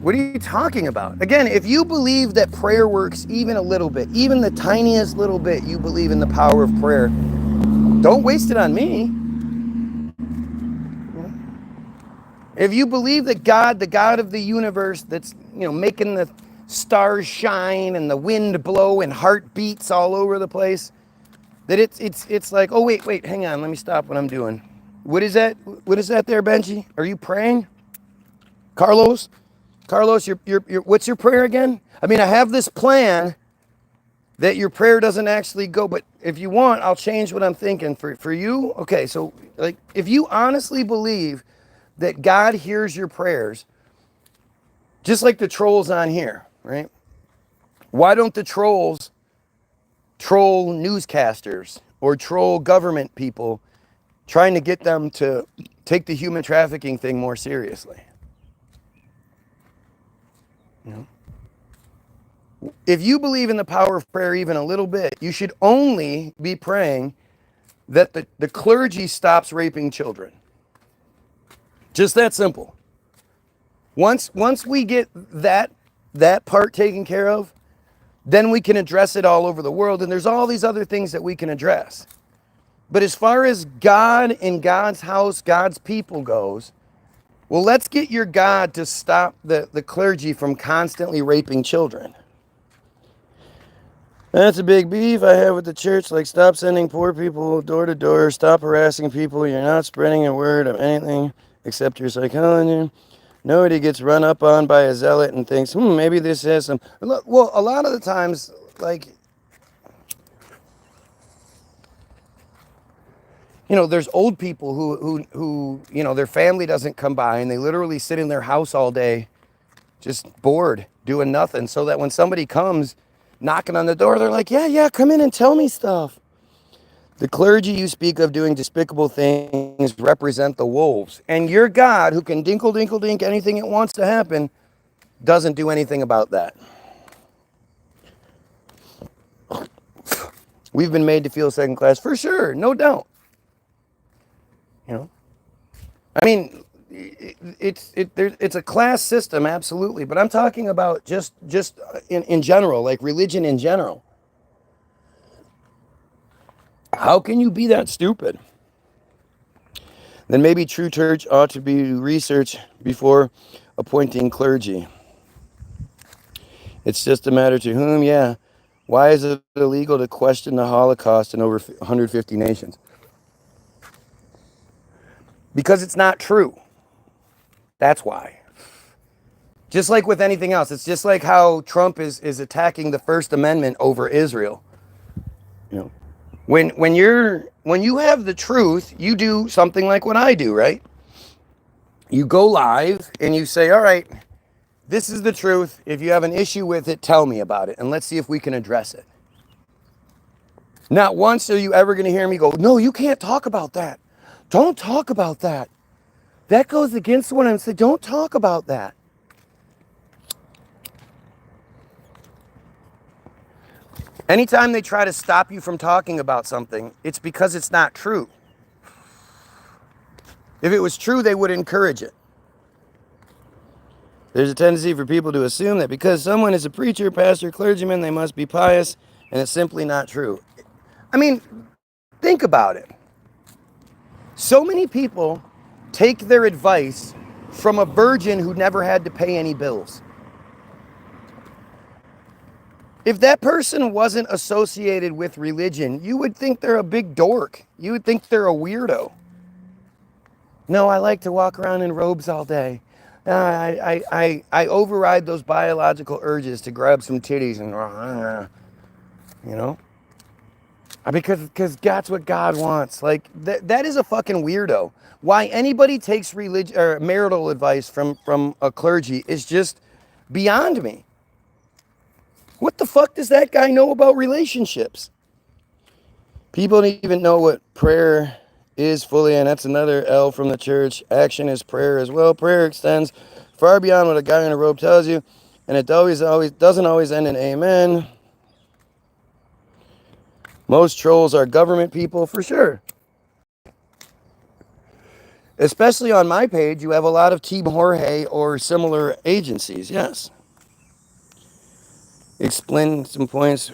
What are you talking about? Again, if you believe that prayer works even a little bit, even the tiniest little bit, you believe in the power of prayer, don't waste it on me. If you believe that God, the God of the universe that's, making the stars shine and the wind blow and heartbeats all over the place, that it's like, oh, wait, hang on, let me stop what I'm doing. What is that there, Benji? Are you praying? Carlos, what's your prayer again? I mean, I have this plan that your prayer doesn't actually go, but if you want, I'll change what I'm thinking for you. Okay, so like, if you honestly believe that God hears your prayers, just like the trolls on here, right? Why don't the trolls troll newscasters or troll government people, trying to get them to take the human trafficking thing more seriously? You know? If you believe in the power of prayer even a little bit, you should only be praying that the clergy stops raping children. Just that simple. Once we get that part taken care of, then we can address it all over the world, and there's all these other things that we can address. But as far as God and God's house, God's people goes, well, let's get your God to stop the clergy from constantly raping children. That's a big beef I have with the church. Like, stop sending poor people door to door. Stop harassing people. You're not spreading a word of anything except your psychology. Nobody gets run up on by a zealot and thinks, maybe this has some... Well, a lot of the times, like, you know, there's old people who you know, their family doesn't come by and they literally sit in their house all day just bored, doing nothing, so that when somebody comes knocking on the door, they're like, yeah, come in and tell me stuff. The clergy you speak of doing despicable things represent the wolves. And your God, who can dinkle, dinkle, dink anything it wants to happen, doesn't do anything about that. We've been made to feel second class, for sure, no doubt. You know? I mean, it's a class system, absolutely. But I'm talking about just in general, like religion in general. How can you be that stupid? Then maybe true church ought to be researched before appointing clergy. It's just a matter to whom, yeah. Why is it illegal to question the Holocaust in over 150 nations? Because it's not true. That's why. Just like with anything else. It's just like how Trump is attacking the First Amendment over Israel. You know, when you have the truth, you do something like what I do, right? You go live and you say, all right, this is the truth. If you have an issue with it, tell me about it, and let's see if we can address it. Not once are you ever going to hear me go, no, you can't talk about that. Don't talk about that. That goes against what I'm saying. Don't talk about that. Anytime they try to stop you from talking about something, it's because it's not true. If it was true, they would encourage it. There's a tendency for people to assume that because someone is a preacher, pastor, clergyman, they must be pious, and it's simply not true. I mean, think about it. So many people take their advice from a virgin who never had to pay any bills. If that person wasn't associated with religion, you would think they're a big dork. You would think they're a weirdo. No, I like to walk around in robes all day. I override those biological urges to grab some titties and, you know, because that's what God wants. Like that is a fucking weirdo. Why anybody takes religion or marital advice from a clergy is just beyond me. What the fuck does that guy know about relationships? People don't even know what prayer is fully, and that's another L from the church. Action is prayer as well. Prayer extends far beyond what a guy in a robe tells you, and it always doesn't always end in amen. Most trolls are government people, for sure. Especially on my page, you have a lot of Team Jorge or similar agencies, yes. Explain some points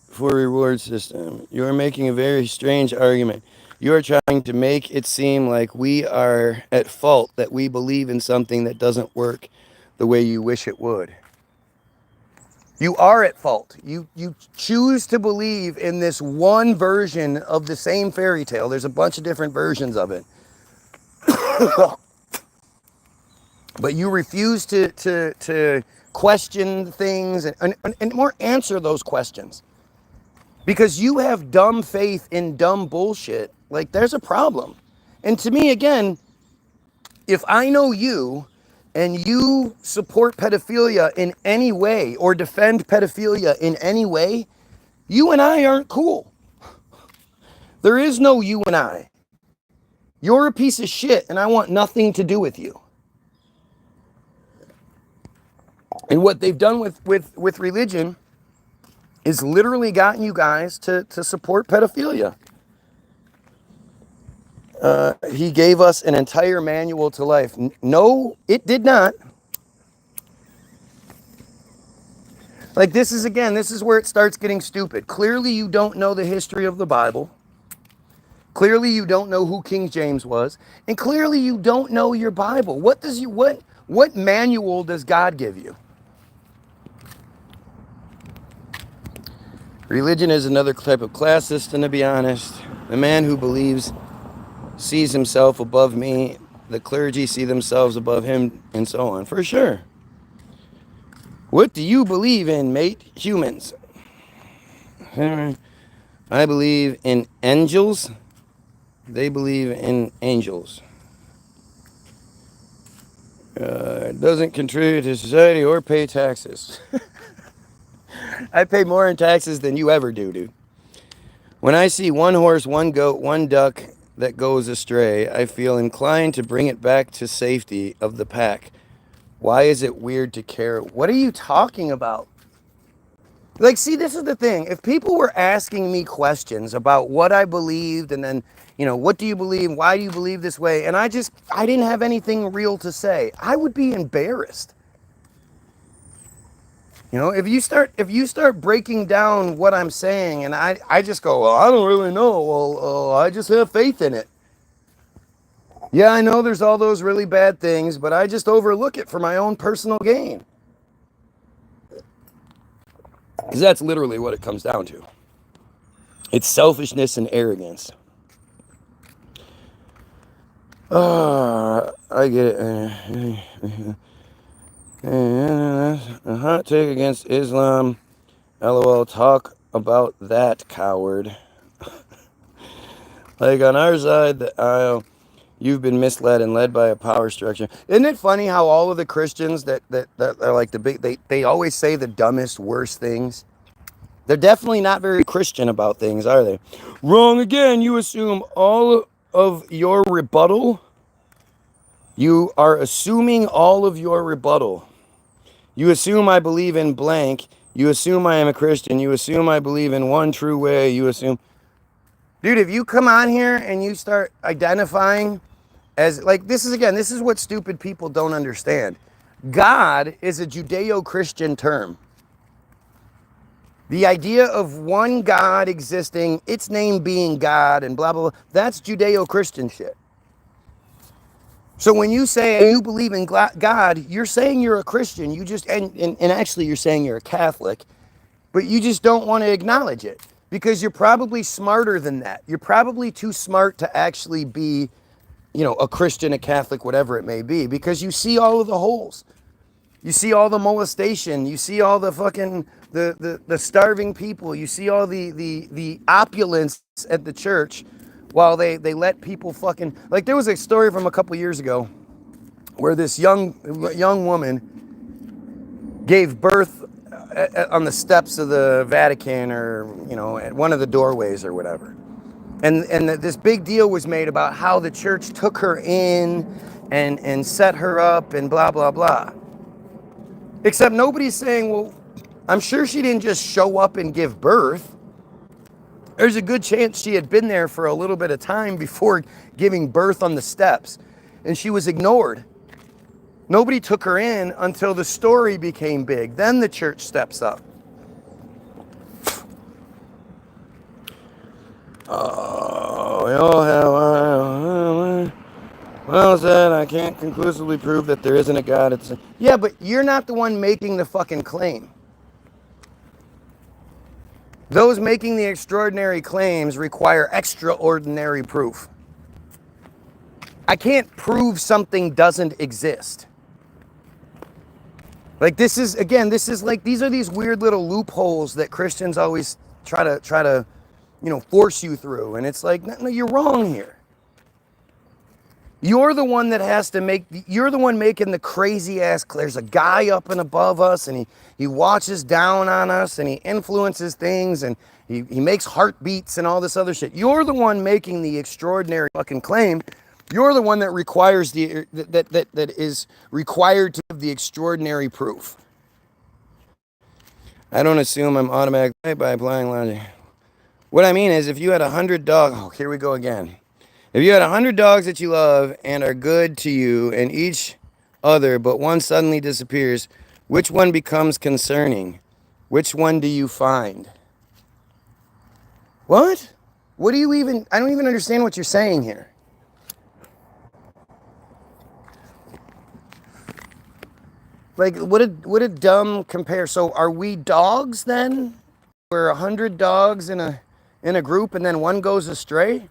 for a reward system. You are making a very strange argument. You are trying to make it seem like we are at fault, that we believe in something that doesn't work the way you wish it would. You are at fault. You choose to believe in this one version of the same fairy tale. There's a bunch of different versions of it. But you refuse to question things and more answer those questions. Because you have dumb faith in dumb bullshit. Like, there's a problem. And to me, again, if I know you and you support pedophilia in any way or defend pedophilia in any way, you and I aren't cool. There is no you and I. You're a piece of shit and I want nothing to do with you. And what they've done with religion is literally gotten you guys to support pedophilia. He gave us an entire manual to life. No, it did not. Like this is where it starts getting stupid. Clearly you don't know the history of the Bible. Clearly you don't know who King James was. And clearly you don't know your Bible. What manual does God give you? Religion is another type of class system, to be honest. The man who believes sees himself above me. The clergy see themselves above him, and so on. For sure. What do you believe in, mate? Humans. I believe in angels. They believe in angels. Doesn't contribute to society or pay taxes. I pay more in taxes than you ever do, dude. When I see one horse, one goat, one duck that goes astray, I feel inclined to bring it back to safety of the pack. Why is it weird to care? What are you talking about? Like, see, this is the thing. If people were asking me questions about what I believed and then, what do you believe? Why do you believe this way? And I didn't have anything real to say. I would be embarrassed. If you start breaking down what I'm saying and I just go, well, I don't really know. Well, I just have faith in it. Yeah, I know there's all those really bad things, but I just overlook it for my own personal gain. Because that's literally what it comes down to. It's selfishness and arrogance. I get it. A hot take against Islam. LOL, talk about that, coward. Like on our side, the aisle, you've been misled and led by a power structure. Isn't it funny how all of the Christians that are like the big, they always say the dumbest, worst things? They're definitely not very Christian about things, are they? Wrong again. You assume all of your rebuttal. You are assuming all of your rebuttal. You assume I believe in blank. You assume I am a Christian. You assume I believe in one true way. You assume... Dude, if you come on here and you start identifying as... Like, this is what stupid people don't understand. God is a Judeo-Christian term. The idea of one God existing, its name being God and blah, blah, blah, that's Judeo-Christian shit. So when you say you believe in God, you're saying you're a Christian. You just, and actually you're saying you're a Catholic, but you just don't want to acknowledge it because you're probably smarter than that. You're probably too smart to actually be, a Christian, a Catholic, whatever it may be, because you see all of the holes. You see all the molestation. You see all the fucking, the starving people. You see all the opulence at the church while they let people fucking... Like, there was a story from a couple years ago where this young woman gave birth on the steps of the Vatican or, at one of the doorways or whatever. And this big deal was made about how the church took her in and set her up and blah, blah, blah. Except nobody's saying, well, I'm sure she didn't just show up and give birth. There's a good chance she had been there for a little bit of time before giving birth on the steps. And she was ignored. Nobody took her in until the story became big. Then the church steps up. Oh, we all have... Well said, I can't conclusively prove that there isn't a God. Yeah, but you're not the one making the fucking claim. Those making the extraordinary claims require extraordinary proof. I can't prove something doesn't exist. Like these are these weird little loopholes that Christians always try to, force you through. And it's like, no, you're wrong here. You're the one that has to you're the one making the crazy ass, there's a guy up and above us and he watches down on us and he influences things and he makes heartbeats and all this other shit. You're the one making the extraordinary fucking claim. You're the one that requires that is required to give the extraordinary proof. I don't assume I'm automatic by applying logic. What I mean is if you had 100 dogs, oh, here we go again. If you had 100 dogs that you love and are good to you and each other, but one suddenly disappears, which one becomes concerning? Which one do you find? What? What do you even, I don't even understand what you're saying here. Like, what a dumb compare. So are we dogs then? We're 100 dogs in a group and then one goes astray?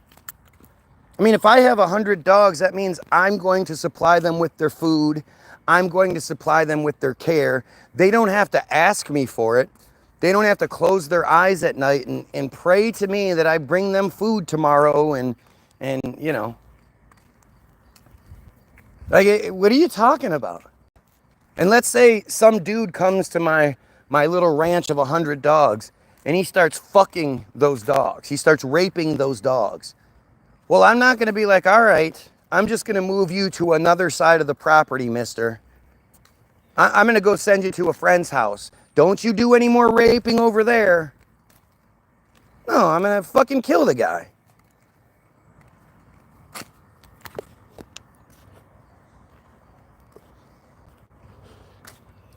I mean, if I have 100 dogs, that means I'm going to supply them with their food. I'm going to supply them with their care. They don't have to ask me for it. They don't have to close their eyes at night and pray to me that I bring them food tomorrow and you know. Like, what are you talking about? And let's say some dude comes to my little ranch of 100 dogs and he starts fucking those dogs. He starts raping those dogs. Well, I'm not going to be like, all right, I'm just going to move you to another side of the property, mister. I'm going to go send you to a friend's house. Don't you do any more raping over there. No, I'm going to fucking kill the guy.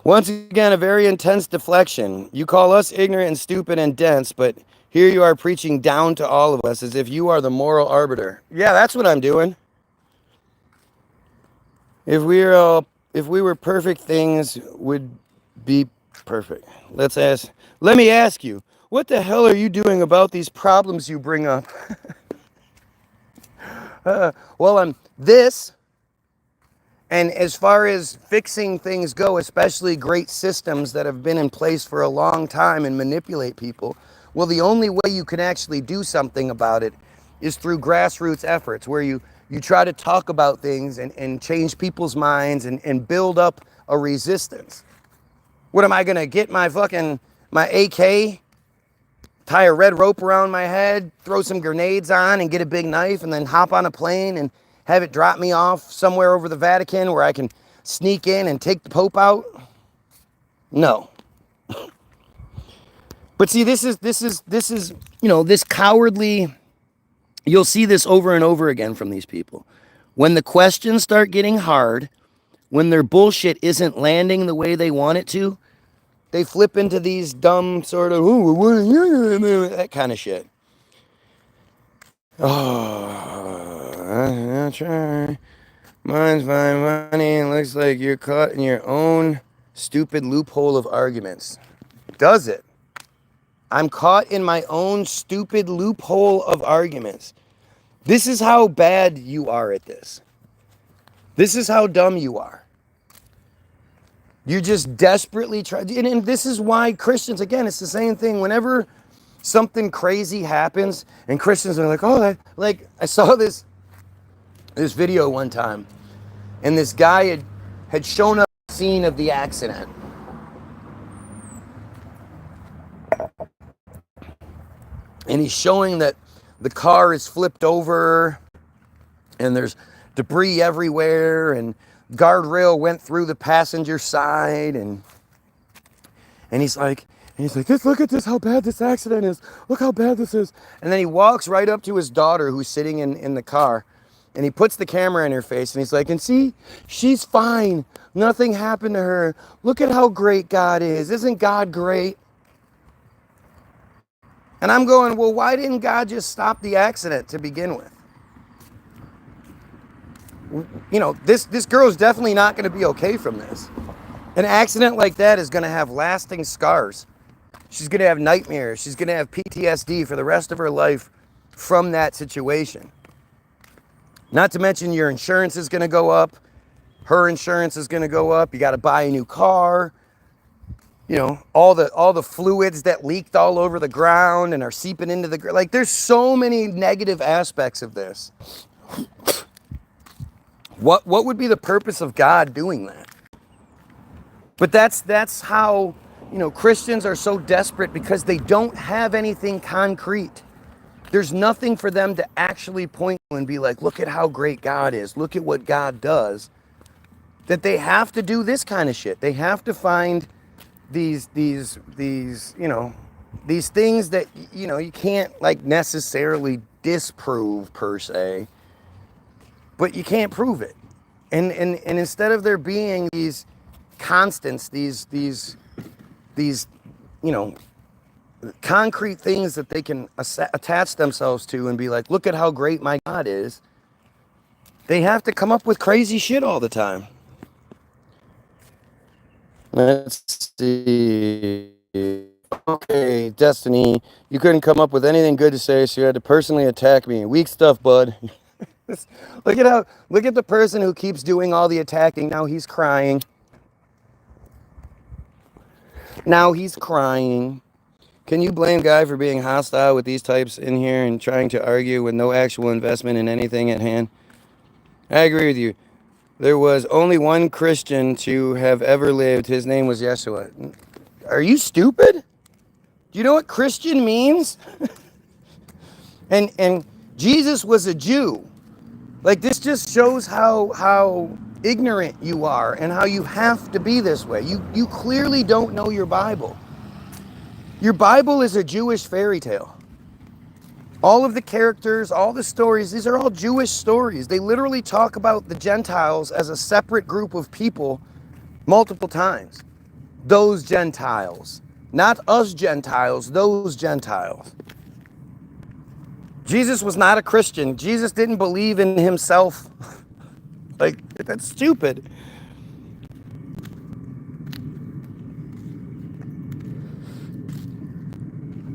Once again, a very intense deflection. You call us ignorant and stupid and dense, but here you are preaching down to all of us as if you are the moral arbiter. Yeah, that's what I'm doing. If we were perfect, things would be perfect. Let me ask you, what the hell are you doing about these problems you bring up? Well, I'm this. And as far as fixing things go, especially great systems that have been in place for a long time and manipulate people, well, the only way you can actually do something about it is through grassroots efforts where you try to talk about things and change people's minds and build up a resistance. What am I going to get my AK, tie a red rope around my head, throw some grenades on and get a big knife and then hop on a plane and have it drop me off somewhere over the Vatican where I can sneak in and take the Pope out? No. But see, this is, you know, this cowardly, you'll see this over and over again from these people. When the questions start getting hard, when their bullshit isn't landing the way they want it to, they flip into these dumb sort of, that kind of shit. I'll try. Mine's fine, money. It looks like you're caught in your own stupid loophole of arguments. Does it? I'm caught in my own stupid loophole of arguments. This is how bad you are at this. This is how dumb you are. You just desperately try. And this is why Christians, again, it's the same thing. Whenever something crazy happens and Christians are like, oh, like I saw this video one time and this guy had shown up at the scene of the accident. And he's showing that the car is flipped over and there's debris everywhere and guardrail went through the passenger side and he's like, look at this, how bad this accident is. Look how bad this is. And then he walks right up to his daughter who's sitting in the car and he puts the camera in her face and he's like, and see, she's fine. Nothing happened to her. Look at how great God is. Isn't God great? And I'm going, well, why didn't God just stop the accident to begin with? You know, this girl's definitely not going to be okay from this. An accident like that is going to have lasting scars. She's going to have nightmares. She's going to have PTSD for the rest of her life from that situation. Not to mention your insurance is going to go up. Her insurance is going to go up. You got to buy a new car. You know, all the fluids that leaked all over the ground and are seeping into the ground. Like, there's so many negative aspects of this. What would be the purpose of God doing that? But that's how, Christians are so desperate because they don't have anything concrete. There's nothing for them to actually point to and be like, look at how great God is. Look at what God does. That they have to do this kind of shit. They have to find these things that, you can't like necessarily disprove per se, but you can't prove it. And instead of there being these constants, these concrete things that they can attach themselves to and be like, look at how great my God is, they have to come up with crazy shit all the time. Let's see. Okay, Destiny, you couldn't come up with anything good to say, so you had to personally attack me. Weak stuff, bud. Look at the person who keeps doing all the attacking. Now he's crying. Can you blame Guy for being hostile with these types in here and trying to argue with no actual investment in anything at hand? I agree with you. There was only one Christian to have ever lived. His name was Yeshua. Are you stupid? Do you know what Christian means? And Jesus was a Jew. Like, this just shows how ignorant you are and how you have to be this way. You clearly don't know your Bible. Your Bible is a Jewish fairy tale. All of the characters, all the stories, these are all Jewish stories. They literally talk about the Gentiles as a separate group of people multiple times. Those Gentiles. Not us Gentiles, those Gentiles. Jesus was not a Christian. Jesus didn't believe in himself. Like, that's stupid.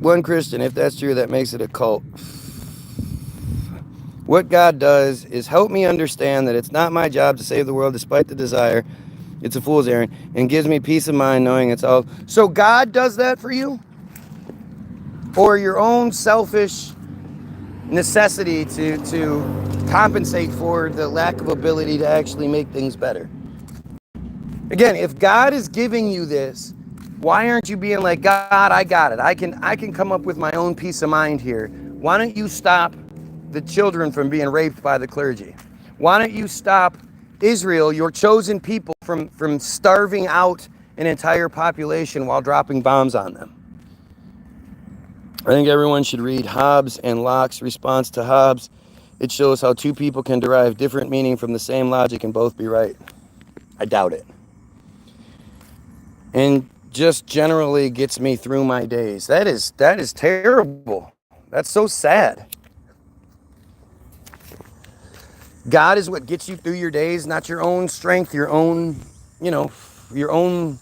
One Christian, if that's true, that makes it a cult. What God does is help me understand that it's not my job to save the world despite the desire. It's a fool's errand, and gives me peace of mind knowing it's all. So God does that for you? Or your own selfish necessity to compensate for the lack of ability to actually make things better? Again, if God is giving you this, why aren't you being like, God, I got it. I can come up with my own peace of mind here. Why don't you stop the children from being raped by the clergy? Why don't you stop Israel, your chosen people, from starving out an entire population while dropping bombs on them? I think everyone should read Hobbes and Locke's response to Hobbes. It shows how two people can derive different meaning from the same logic and both be right. I doubt it. And just generally gets me through my days. That is terrible. That's so sad. God is what gets you through your days, not your own strength, your own, your own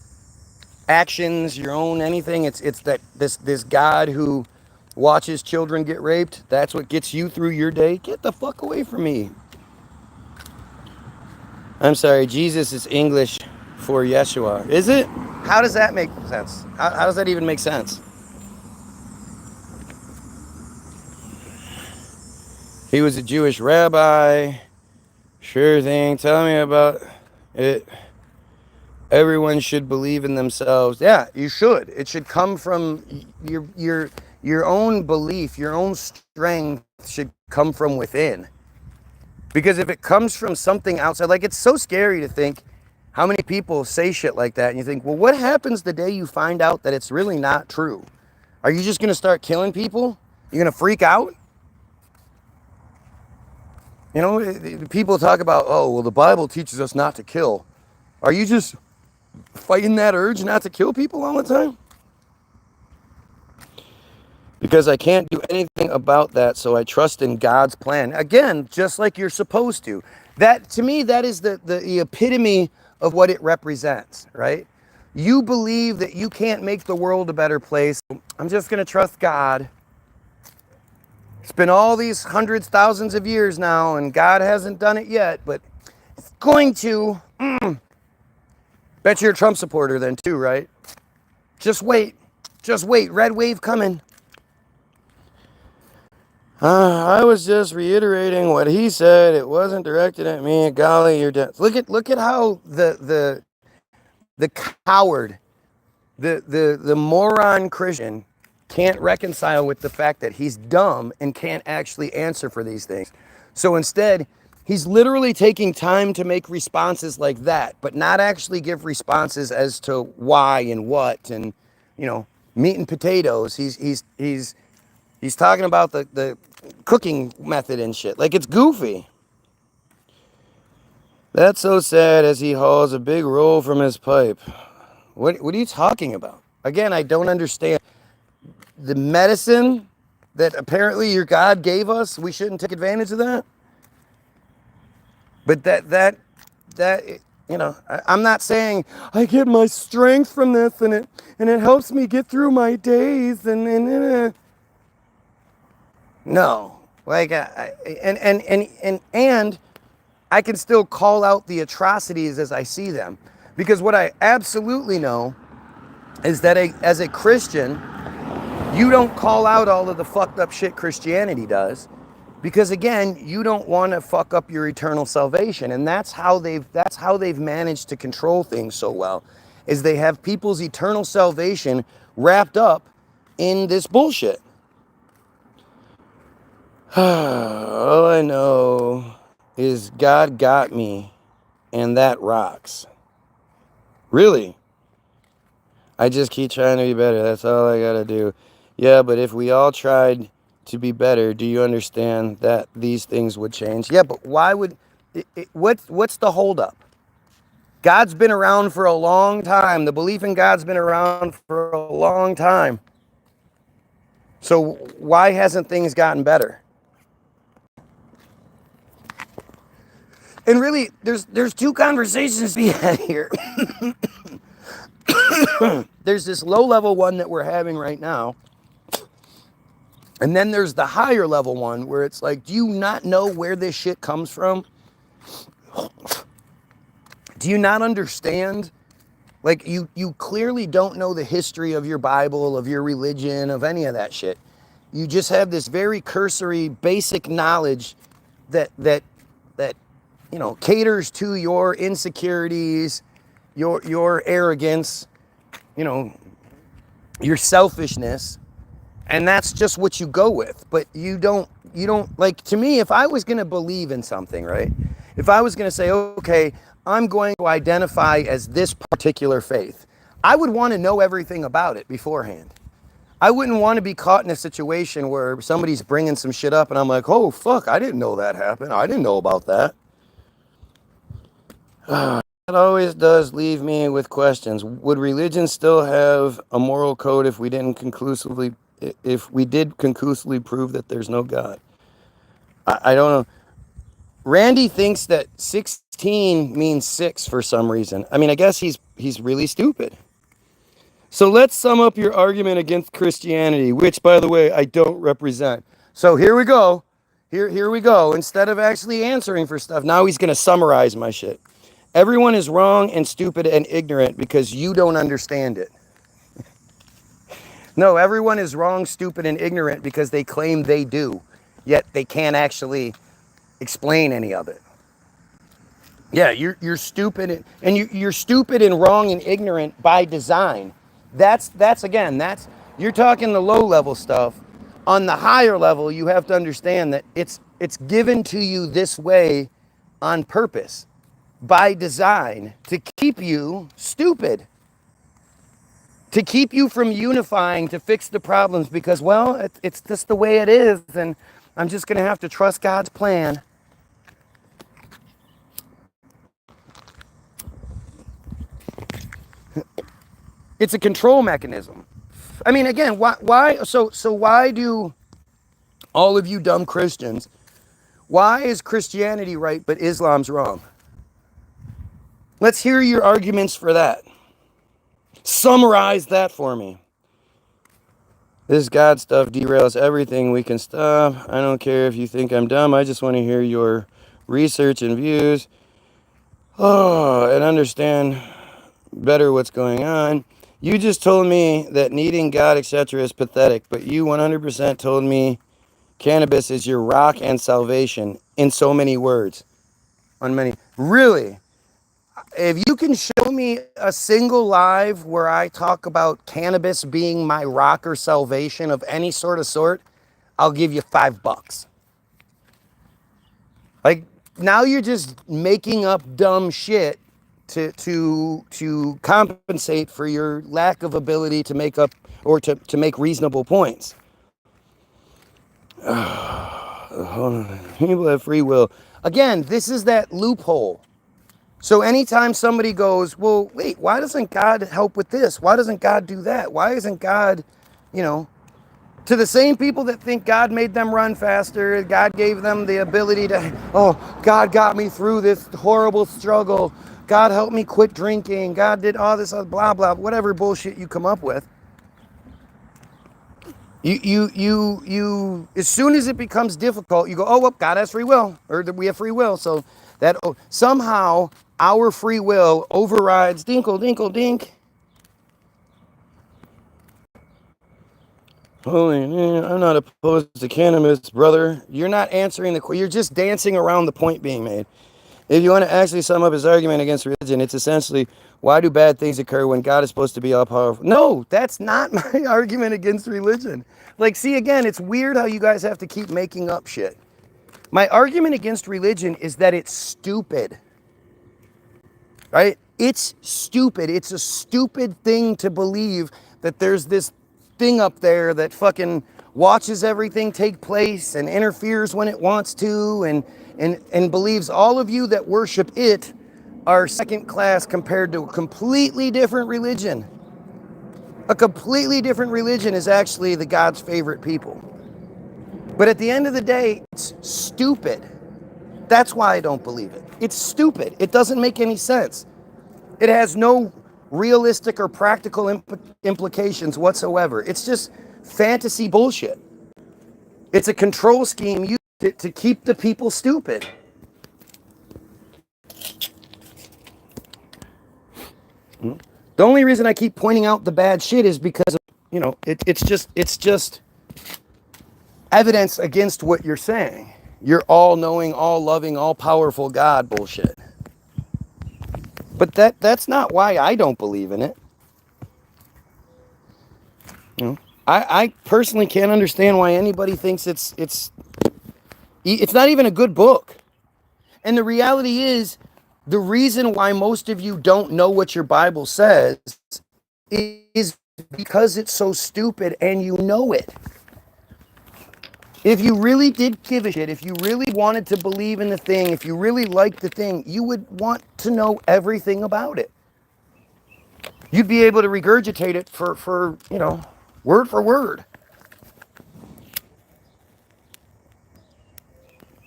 actions, your own anything. It's that this God who watches children get raped, that's what gets you through your day. Get the fuck away from me. I'm sorry, Jesus is English for Yeshua. Is it? How does that make sense? How does that even make sense? He was a Jewish rabbi. Sure thing. Tell me about it. Everyone should believe in themselves. Yeah, you should. It should come from your own belief, your own strength should come from within. Because if it comes from something outside, like, it's so scary to think how many people say shit like that, and you think, well, what happens the day you find out that it's really not true? Are you just going to start killing people? You're going to freak out? People talk about, oh, well, the Bible teaches us not to kill. Are you just fighting that urge not to kill people all the time? Because I can't do anything about that, so I trust in God's plan. Again, just like you're supposed to. That, to me, that is the epitome of what it represents, right? You believe that you can't make the world a better place. I'm just going to trust God. It's been all these hundreds, thousands of years now, and God hasn't done it yet, but it's going to. Bet you're a Trump supporter then too, right? Just wait. Just wait. Red wave coming. I was just reiterating what he said. It wasn't directed at me. Golly, you're dead. Look at how the coward, the moron Christian can't reconcile with the fact that he's dumb and can't actually answer for these things. So instead, he's literally taking time to make responses like that, but not actually give responses as to why and what and, meat and potatoes. He's talking about the cooking method and shit. Like, it's goofy. That's so sad as he hauls a big roll from his pipe. What are you talking about? Again, I don't understand. The medicine that apparently your God gave us, we shouldn't take advantage of that. But I'm not saying I get my strength from this and it helps me get through my days and no, like and I can still call out the atrocities as I see them, because what I absolutely know is that as a Christian, you don't call out all of the fucked up shit Christianity does, because again, you don't want to fuck up your eternal salvation, and that's how they've managed to control things so well, is they have people's eternal salvation wrapped up in this bullshit. All I know is God got me, and that rocks. Really? I just keep trying to be better. That's all I gotta do. Yeah, but if we all tried to be better, do you understand that these things would change? Yeah, but why would... what's the holdup? God's been around for a long time. The belief in God's been around for a long time. So why hasn't things gotten better? And really, there's two conversations to be had here. There's this low-level one that we're having right now. And then there's the higher level one where it's like, do you not know where this shit comes from? Do you not understand? Like, you clearly don't know the history of your Bible, of your religion, of any of that shit. You just have this very cursory, basic knowledge that caters to your insecurities, your arrogance, your selfishness, and that's just what you go with. But you don't, like, to me, if I was going to believe in something, right? If I was going to say, okay, I'm going to identify as this particular faith, I would want to know everything about it beforehand. I wouldn't want to be caught in a situation where somebody's bringing some shit up and I'm like, oh, fuck, I didn't know that happened. I didn't know about that. It always does leave me with questions. Would religion still have a moral code if we did conclusively prove that there's no God? I don't know. Randy thinks that 16 means 6 for some reason. I mean, I guess he's really stupid. So let's sum up your argument against Christianity, which, by the way, I don't represent. So here we go. Here we go. Instead of actually answering for stuff, now he's going to summarize my shit. Everyone is wrong and stupid and ignorant because you don't understand it. No, everyone is wrong, stupid, and ignorant because they claim they do, yet they can't actually explain any of it. Yeah, you're stupid, and you're stupid and wrong and ignorant by design. That's you're talking the low level stuff. On the higher level, you have to understand that it's given to you this way on purpose, by design, to keep you stupid, to keep you from unifying, to fix the problems, because, well, it's just the way it is, and I'm just going to have to trust God's plan. It's a control mechanism. I mean, again, why? So why do all of you dumb Christians? Why is Christianity right but Islam's wrong? Let's hear your arguments for that. Summarize that for me. This God stuff derails everything we can stop. I don't care if you think I'm dumb. I just want to hear your research and views. Oh, and understand better what's going on. You just told me that needing God, etc. is pathetic, but you 100% told me Cannabis is your rock and salvation in so many words. On many. Really? If you can show me a single live where I talk about cannabis being my rock or salvation of any sort, I'll give you $5. Like, now you're just making up dumb shit to compensate for your lack of ability to make up or to make reasonable points. People have free will. Again, this is that loophole. So anytime somebody goes, well, wait, why doesn't God help with this? Why doesn't God do that? Why isn't God, you know, to the same people that think God made them run faster, God gave them the ability to, oh, God got me through this horrible struggle. God helped me quit drinking. God did all this blah, blah, whatever bullshit you come up with. You, as soon as it becomes difficult, you go, oh, well, God has free will, or we have free will. So that somehow our free will overrides dinkle, dinkle, dink. Holy man, I'm not opposed to cannabis, brother. You're not answering you're just dancing around the point being made. If you want to actually sum up his argument against religion, it's essentially, why do bad things occur when God is supposed to be all powerful? No, that's not my argument against religion. Like, see, again, it's weird how you guys have to keep making up shit. My argument against religion is that it's stupid. Right? It's stupid. It's a stupid thing to believe that there's this thing up there that fucking watches everything take place and interferes when it wants to and believes all of you that worship it are second class compared to a completely different religion. A completely different religion is actually the God's favorite people. But at the end of the day, it's stupid. That's why I don't believe it. It's stupid. It doesn't make any sense. It has no realistic or practical implications whatsoever. It's just fantasy bullshit. It's a control scheme used to keep the people stupid. The only reason I keep pointing out the bad shit is because of, you know, it's just evidence against what you're saying. You're all-knowing, all-loving, all-powerful God bullshit. But that's not why I don't believe in it. You know, I personally can't understand why anybody thinks it's not even a good book. And the reality is, the reason why most of you don't know what your Bible says is because it's so stupid and you know it. If you really did give a shit, if you really wanted to believe in the thing, if you really liked the thing, you would want to know everything about it. You'd be able to regurgitate it for you know, word for word.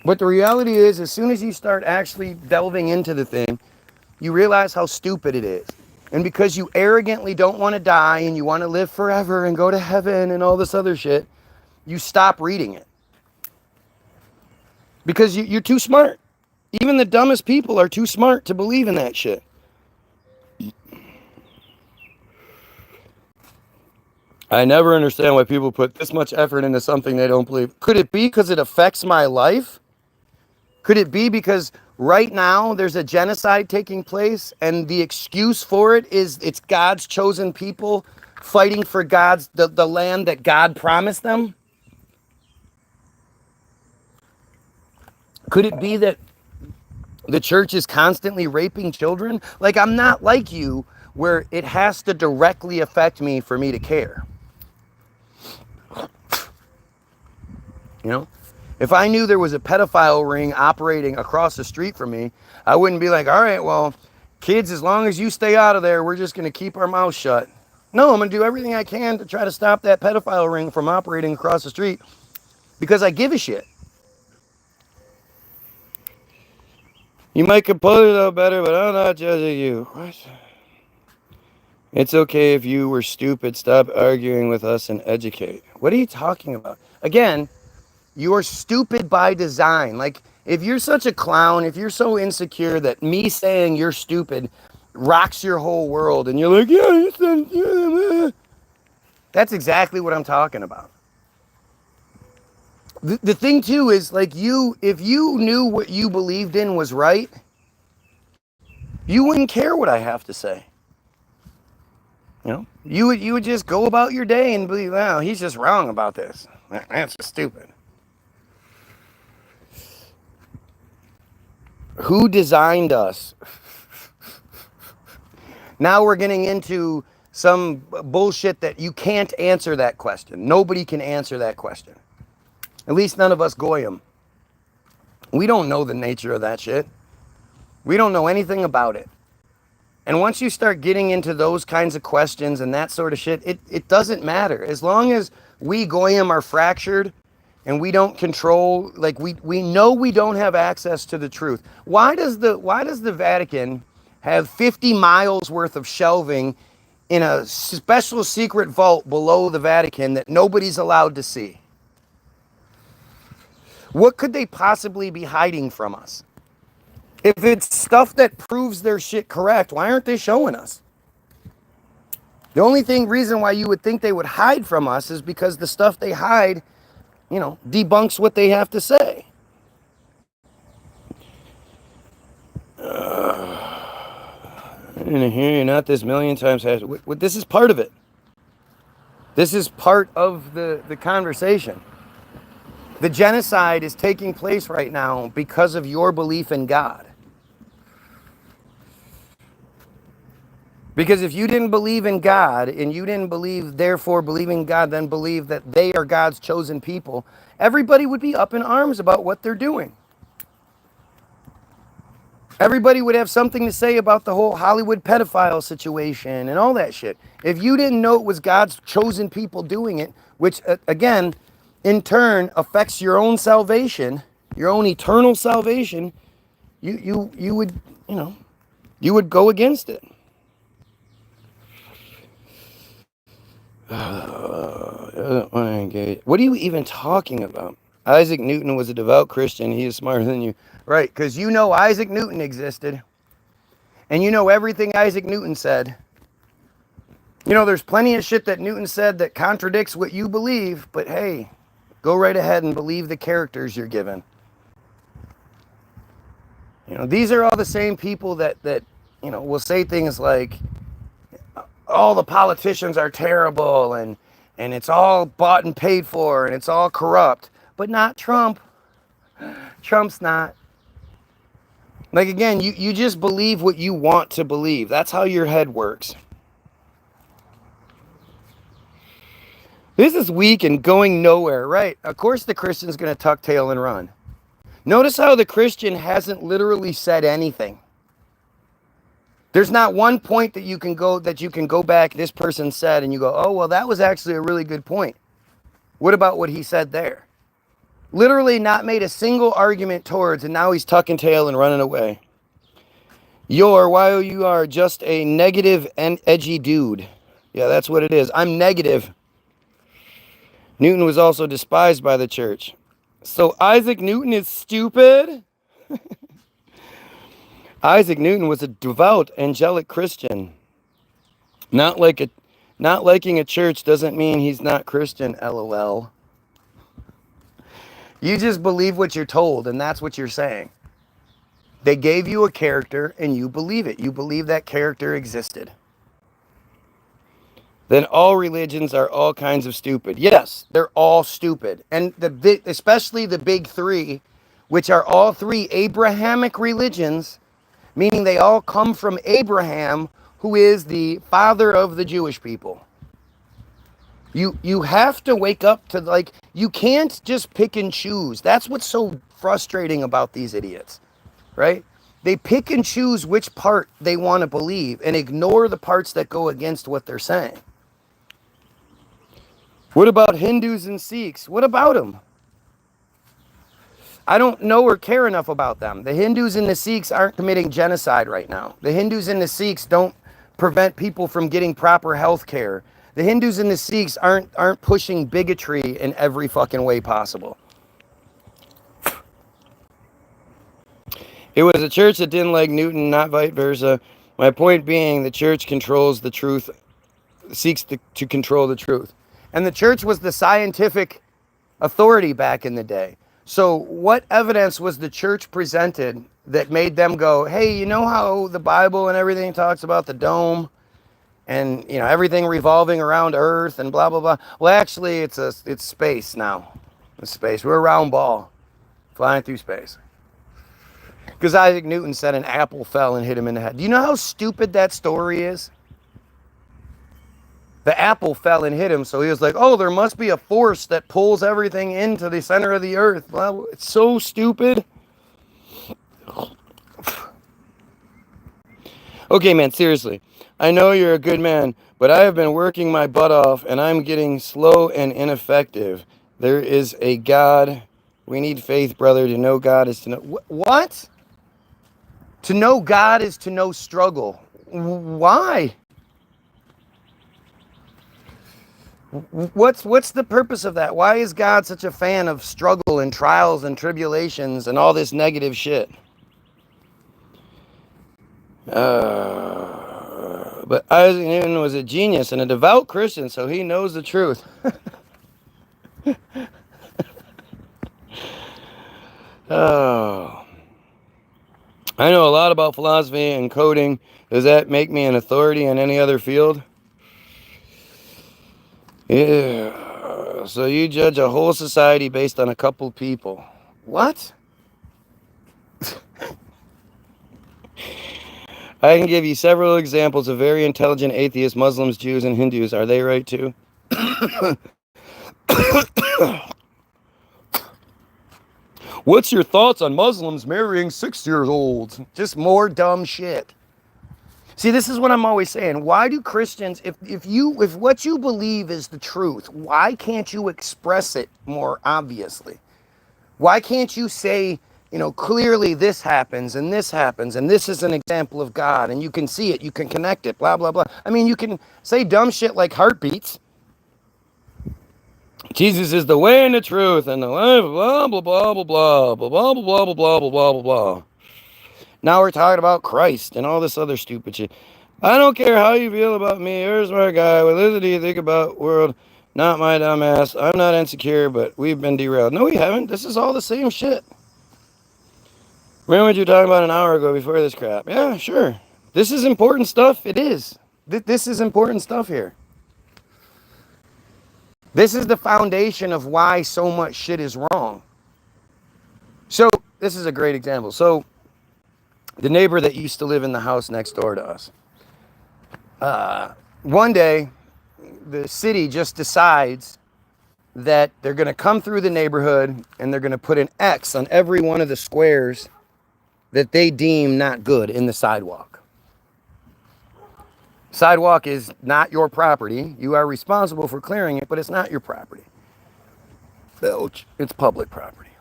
But the reality is, as soon as you start actually delving into the thing, you realize how stupid it is. And because you arrogantly don't want to die and you want to live forever and go to heaven and all this other shit, you stop reading it. Because you're too smart. Even the dumbest people are too smart to believe in that shit. I never understand why people put this much effort into something they don't believe. Could it be because it affects my life? Could it be because right now there's a genocide taking place and the excuse for it is it's God's chosen people fighting for the land that God promised them? Could it be that the church is constantly raping children? Like, I'm not like you where it has to directly affect me for me to care. You know? If I knew there was a pedophile ring operating across the street from me, I wouldn't be like, all right, well, kids, as long as you stay out of there, we're just going to keep our mouths shut. No, I'm going to do everything I can to try to stop that pedophile ring from operating across the street because I give a shit. You might compose it out better, but I'm not judging you. What? It's okay if you were stupid. Stop arguing with us and educate. What are you talking about? Again, you're stupid by design. Like, if you're such a clown, if you're so insecure that me saying you're stupid rocks your whole world and you're like, yeah, that's exactly what I'm talking about. The thing too is like if you knew what you believed in was right, you wouldn't care what I have to say. You know, you would just go about your day and believe, wow, he's just wrong about this. That's just stupid. Who designed us? Now we're getting into some bullshit that you can't answer that question. Nobody can answer that question. At least none of us goyim. We don't know the nature of that shit. We don't know anything about it. And once you start getting into those kinds of questions and that sort of shit, it doesn't matter. As long as we goyim are fractured and we don't control, like we know we don't have access to the truth. Why does the Vatican have 50 miles worth of shelving in a special secret vault below the Vatican that nobody's allowed to see? What could they possibly be hiding from us? If it's stuff that proves their shit correct, why aren't they showing us? The only reason why you would think they would hide from us is because the stuff they hide, debunks what they have to say. I'm gonna hear you not this million times. This is part of it. This is part of the conversation. The genocide is taking place right now because of your belief in God. Because if you didn't believe in God and you didn't believe, therefore believing God, then believe that they are God's chosen people, everybody would be up in arms about what they're doing. Everybody would have something to say about the whole Hollywood pedophile situation and all that shit. If you didn't know it was God's chosen people doing it, which again, in turn affects your own salvation, your own eternal salvation, you would go against it. What are you even talking about? Isaac Newton was a devout Christian. He is smarter than you. Right, because you know Isaac Newton existed. And you know everything Isaac Newton said. You know, there's plenty of shit that Newton said that contradicts what you believe. But hey, go right ahead and believe the characters you're given. You know, these are all the same people that will say things like, all the politicians are terrible and it's all bought and paid for and it's all corrupt, but not Trump. Trump's not. Like, again, you just believe what you want to believe. That's how your head works. This is weak and going nowhere, right? Of course the Christian's going to tuck tail and run. Notice how the Christian hasn't literally said anything. There's not one point that you can go back, this person said, and you go, oh, well, that was actually a really good point. What about what he said there? Literally not made a single argument towards, and now he's tucking tail and running away. While you are just a negative and edgy dude. Yeah, that's what it is. I'm negative. Newton was also despised by the church. So Isaac Newton is stupid? Isaac Newton was a devout, angelic Christian. Not liking a church doesn't mean he's not Christian, LOL. You just believe what you're told, and that's what you're saying. They gave you a character, and you believe it. You believe that character existed. Then all religions are all kinds of stupid. Yes, they're all stupid. And especially the big three, which are all three Abrahamic religions, meaning they all come from Abraham, who is the father of the Jewish people. You have to wake up to, you can't just pick and choose. That's what's so frustrating about these idiots, right? They pick and choose which part they want to believe and ignore the parts that go against what they're saying. What about Hindus and Sikhs? What about them? I don't know or care enough about them. The Hindus and the Sikhs aren't committing genocide right now. The Hindus and the Sikhs don't prevent people from getting proper health care. The Hindus and the Sikhs aren't pushing bigotry in every fucking way possible. It was a church that didn't like Newton, not vice versa. My point being, the church controls the truth, seeks to control the truth. And the church was the scientific authority back in the day. So what evidence was the church presented that made them go, hey, you know how the Bible and everything talks about the dome and, you know, everything revolving around Earth and blah, blah, blah. Well, actually, it's space now. It's space. We're a round ball flying through space. Because Isaac Newton said an apple fell and hit him in the head. Do you know how stupid that story is? The apple fell and hit him, so he was like, oh, there must be a force that pulls everything into the center of the earth. Well, it's so stupid. Okay, man, seriously. I know you're a good man, but I have been working my butt off, and I'm getting slow and ineffective. There is a God. We need faith, brother. To know God is to know... What? To know God is to know struggle. Why? What's the purpose of that? Why is God such a fan of struggle and trials and tribulations and all this negative shit? But Isaac Newton was a genius and a devout Christian, so he knows the truth. Oh, I know a lot about philosophy and coding. Does that make me an authority in any other field? Yeah. So you judge a whole society based on a couple people. What? I can give you several examples of very intelligent atheists, Muslims, Jews, and Hindus. Are they right too? What's your thoughts on Muslims marrying 6-year-olds? Just more dumb shit. See, this is what I'm always saying. Why do Christians, if what you believe is the truth, why can't you express it more obviously? Why can't you say, you know, clearly this happens and this happens and this is an example of God and you can see it, you can connect it, blah, blah, blah. I mean, you can say dumb shit like heartbeats. Jesus is the way and the truth and the life, blah, blah, blah, blah, blah, blah, blah, blah, blah, blah, blah, blah, blah, blah. Now we're talking about Christ and all this other stupid shit. I don't care how you feel about me. You're a smart guy. What do you think about world? Not my dumb ass. I'm not insecure, but we've been derailed. No, we haven't. This is all the same shit. Remember what you were talking about an hour ago before this crap? Yeah, sure. This is important stuff. It is. This is important stuff here. This is the foundation of why so much shit is wrong. So, this is a great example. So, the neighbor that used to live in the house next door to us. One day, the city just decides that they're going to come through the neighborhood and they're going to put an X on every one of the squares that they deem not good in the sidewalk. Sidewalk is not your property. You are responsible for clearing it, but it's not your property. It's public property.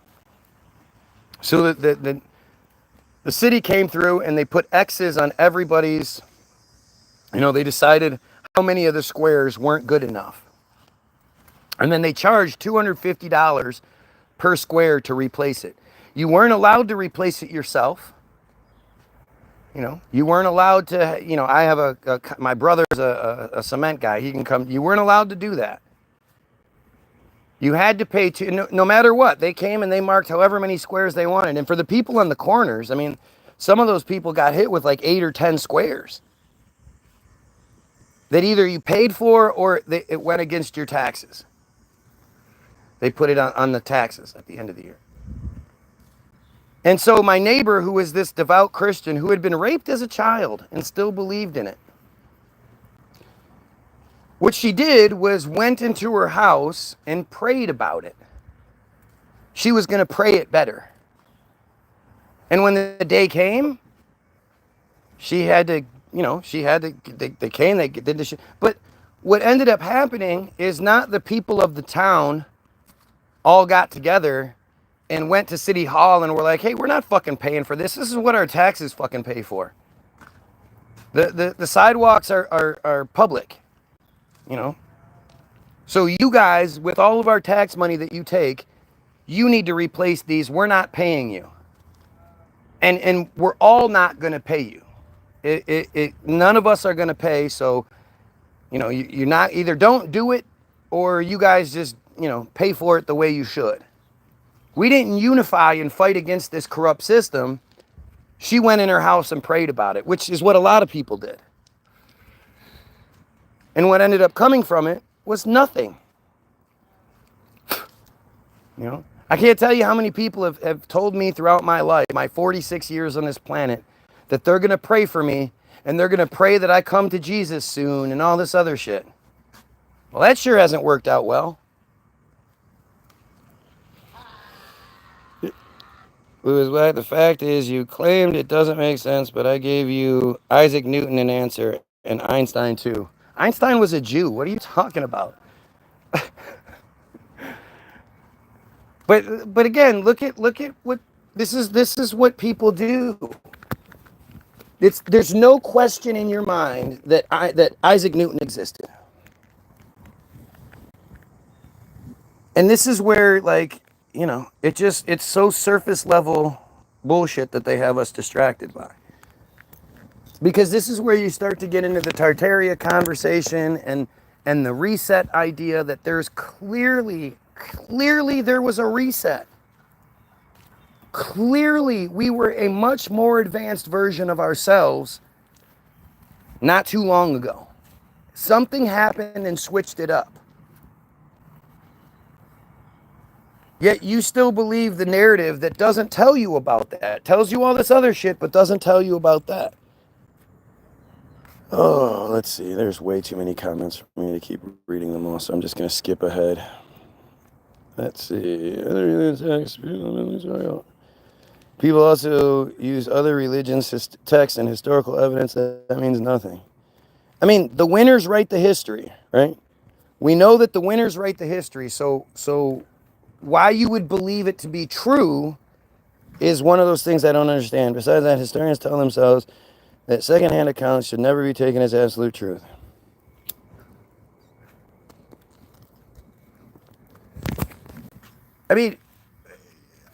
So the city came through and they put X's on everybody's, you know, they decided how many of the squares weren't good enough. And then they charged $250 per square to replace it. You weren't allowed to replace it yourself. You know, you weren't allowed to, you know, I have my brother's a cement guy. He can come. You weren't allowed to do that. You had to pay no matter what. They came and they marked however many squares they wanted. And for the people on the corners, I mean, some of those people got hit with like 8 or 10 squares that either you paid for or it went against your taxes. They put it on the taxes at the end of the year. And so my neighbor, who was this devout Christian who had been raped as a child and still believed in it, what she did was went into her house and prayed about it. She was going to pray it better. And when the day came, she had to, you know, they came, they did the shit. But what ended up happening is not the people of the town all got together and went to City Hall and were like, hey, we're not fucking paying for this. This is what our taxes fucking pay for. The sidewalks are public, you know. So you guys, with all of our tax money that you take, you need to replace these. We're not paying you. And we're all not going to pay you. None of us are going to pay. So, you know, you're not, either don't do it or you guys just, pay for it the way you should. We didn't unify and fight against this corrupt system. She went in her house and prayed about it, which is what a lot of people did. And what ended up coming from it was nothing. I can't tell you how many people have told me throughout my life, my 46 years on this planet, that they're going to pray for me and they're going to pray that I come to Jesus soon and all this other shit. Well, that sure hasn't worked out well. The fact is, you claimed it doesn't make sense, but I gave you Isaac Newton an answer and Einstein too. Einstein was a Jew. What are you talking about? But again, look at what this is what people do. There's no question in your mind that Isaac Newton existed. And this is where, like, it's so surface level bullshit that they have us distracted by. Because this is where you start to get into the Tartaria conversation and the reset idea that there's clearly there was a reset. Clearly we were a much more advanced version of ourselves not too long ago. Something happened and switched it up. Yet you still believe the narrative that doesn't tell you about that. Tells you all this other shit, but doesn't tell you about that. Oh, let's see. There's way too many comments for me to keep reading them all, so I'm just going to skip ahead. Let's see. People also use other religions' texts and historical evidence. That means nothing. I mean, the winners write the history, right? We know that the winners write the history, so why you would believe it to be true is one of those things I don't understand. Besides that, historians tell themselves that secondhand accounts should never be taken as absolute truth. I mean,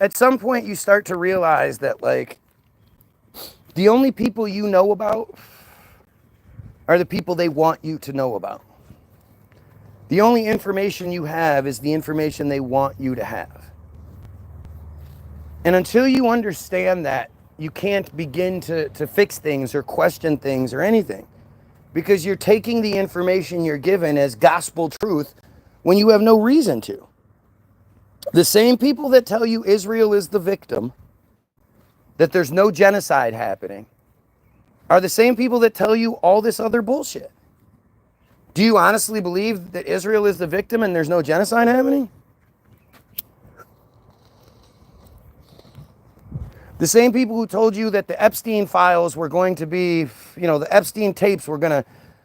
at some point you start to realize that, like, the only people you know about are the people they want you to know about. The only information you have is the information they want you to have. And until you understand that, you can't begin to fix things or question things or anything. Because you're taking the information you're given as gospel truth when you have no reason to. The same people that tell you Israel is the victim, that there's no genocide happening, are the same people that tell you all this other bullshit. Do you honestly believe that Israel is the victim and there's no genocide happening? The same people who told you that the Epstein files were going to be, the Epstein tapes were gonna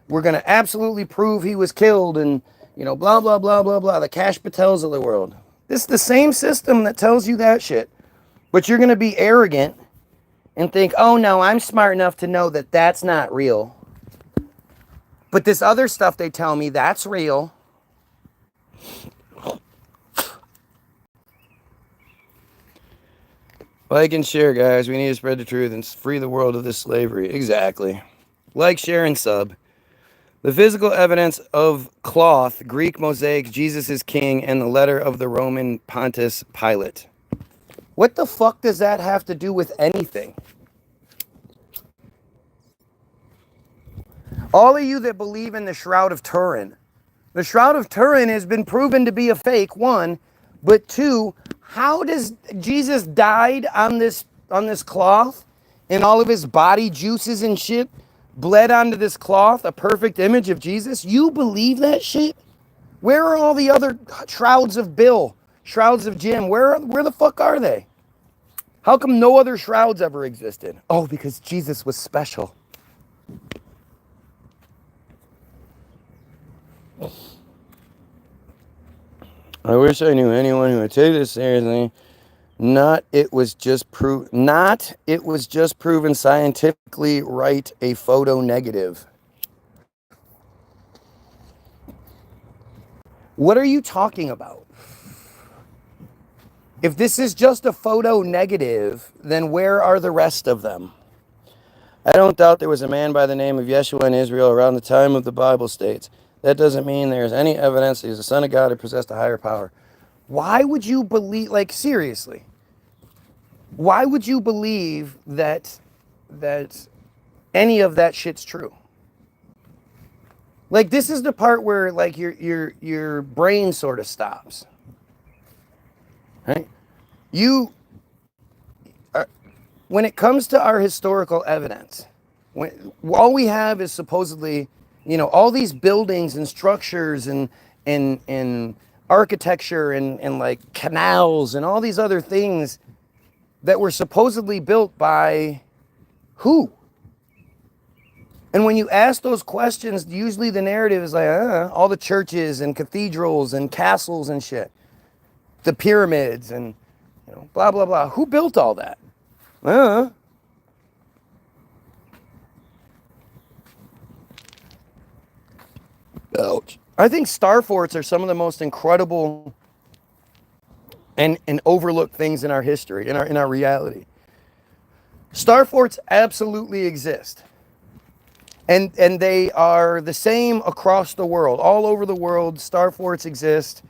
absolutely prove he was killed and, blah, blah, blah, blah, blah, the Cash Patels of the world. This is the same system that tells you that shit. But you're going to be arrogant and think, oh no, I'm smart enough to know that that's not real. But this other stuff they tell me, that's real. Like and share, guys. We need to spread the truth and free the world of this slavery. Exactly. Like, share, and sub. The physical evidence of cloth, Greek mosaics, Jesus is king, and the letter of the Roman Pontius Pilate. What the fuck does that have to do with anything? All of you that believe in the Shroud of Turin, the Shroud of Turin has been proven to be a fake, one, but two, how does Jesus died on this cloth and all of his body juices and shit bled onto this cloth, a perfect image of Jesus? You believe that shit? Where are all the other shrouds of Bill, shrouds of Jim? Where the fuck are they? How come no other shrouds ever existed? Oh, because Jesus was special. I wish I knew anyone who would take this seriously. It was just proven scientifically right, a photo negative. What are you talking about? If this is just a photo negative, then where are the rest of them? I don't doubt there was a man by the name of Yeshua in Israel around the time of the Bible states. That doesn't mean there's any evidence that he's the son of God or possessed a higher power. Why would you believe, like, seriously, why would you believe that any of that shit's true? Like, this is the part where, like, your brain sort of stops. Right? When it comes to our historical evidence, all we have is supposedly, all these buildings and structures and architecture and like canals and all these other things that were supposedly built by who? And when you ask those questions, usually the narrative is like, all the churches and cathedrals and castles and shit, the pyramids and blah, blah, blah. Who built all that? Ouch. I think star forts are some of the most incredible and overlooked things in our history, in our reality. Star forts absolutely exist. And they are the same across the world. All over the world, star forts exist,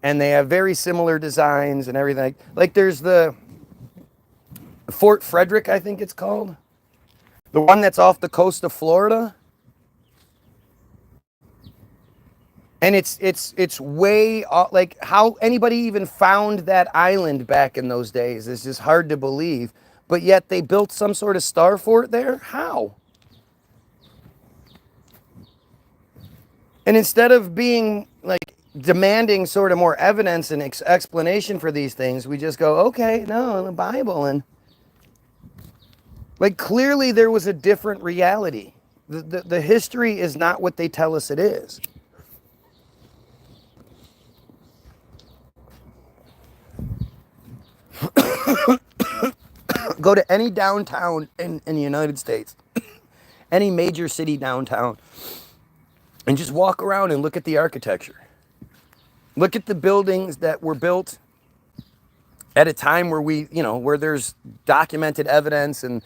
and they have very similar designs and everything. Like there's the Fort Frederick, I think it's called. The one that's off the coast of Florida. And it's way off, like how anybody even found that island back in those days is just hard to believe. But yet they built some sort of star fort there? How? And instead of being like demanding sort of more evidence and explanation for these things, we just go, okay, no, the Bible. And like clearly there was a different reality. The history is not what they tell us it is. Go to any downtown in the United States, any major city downtown, and just walk around and look at the architecture. Look at the buildings that were built at a time where where there's documented evidence and,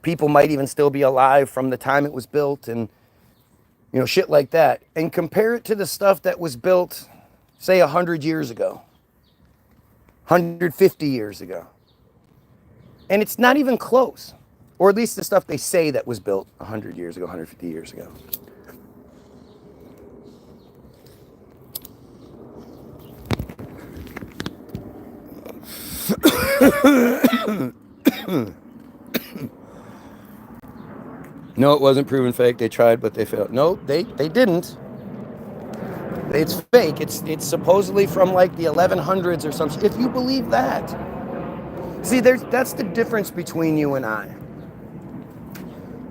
people might even still be alive from the time it was built and, shit like that. And compare it to the stuff that was built, say, 100 years ago, 150 years ago. And it's not even close. Or at least the stuff they say that was built 100 years ago, 150 years ago. No, it wasn't proven fake. They tried, but they failed. No, they didn't. It's fake. It's supposedly from like the 1100s or something. If you believe that. See, that's the difference between you and I.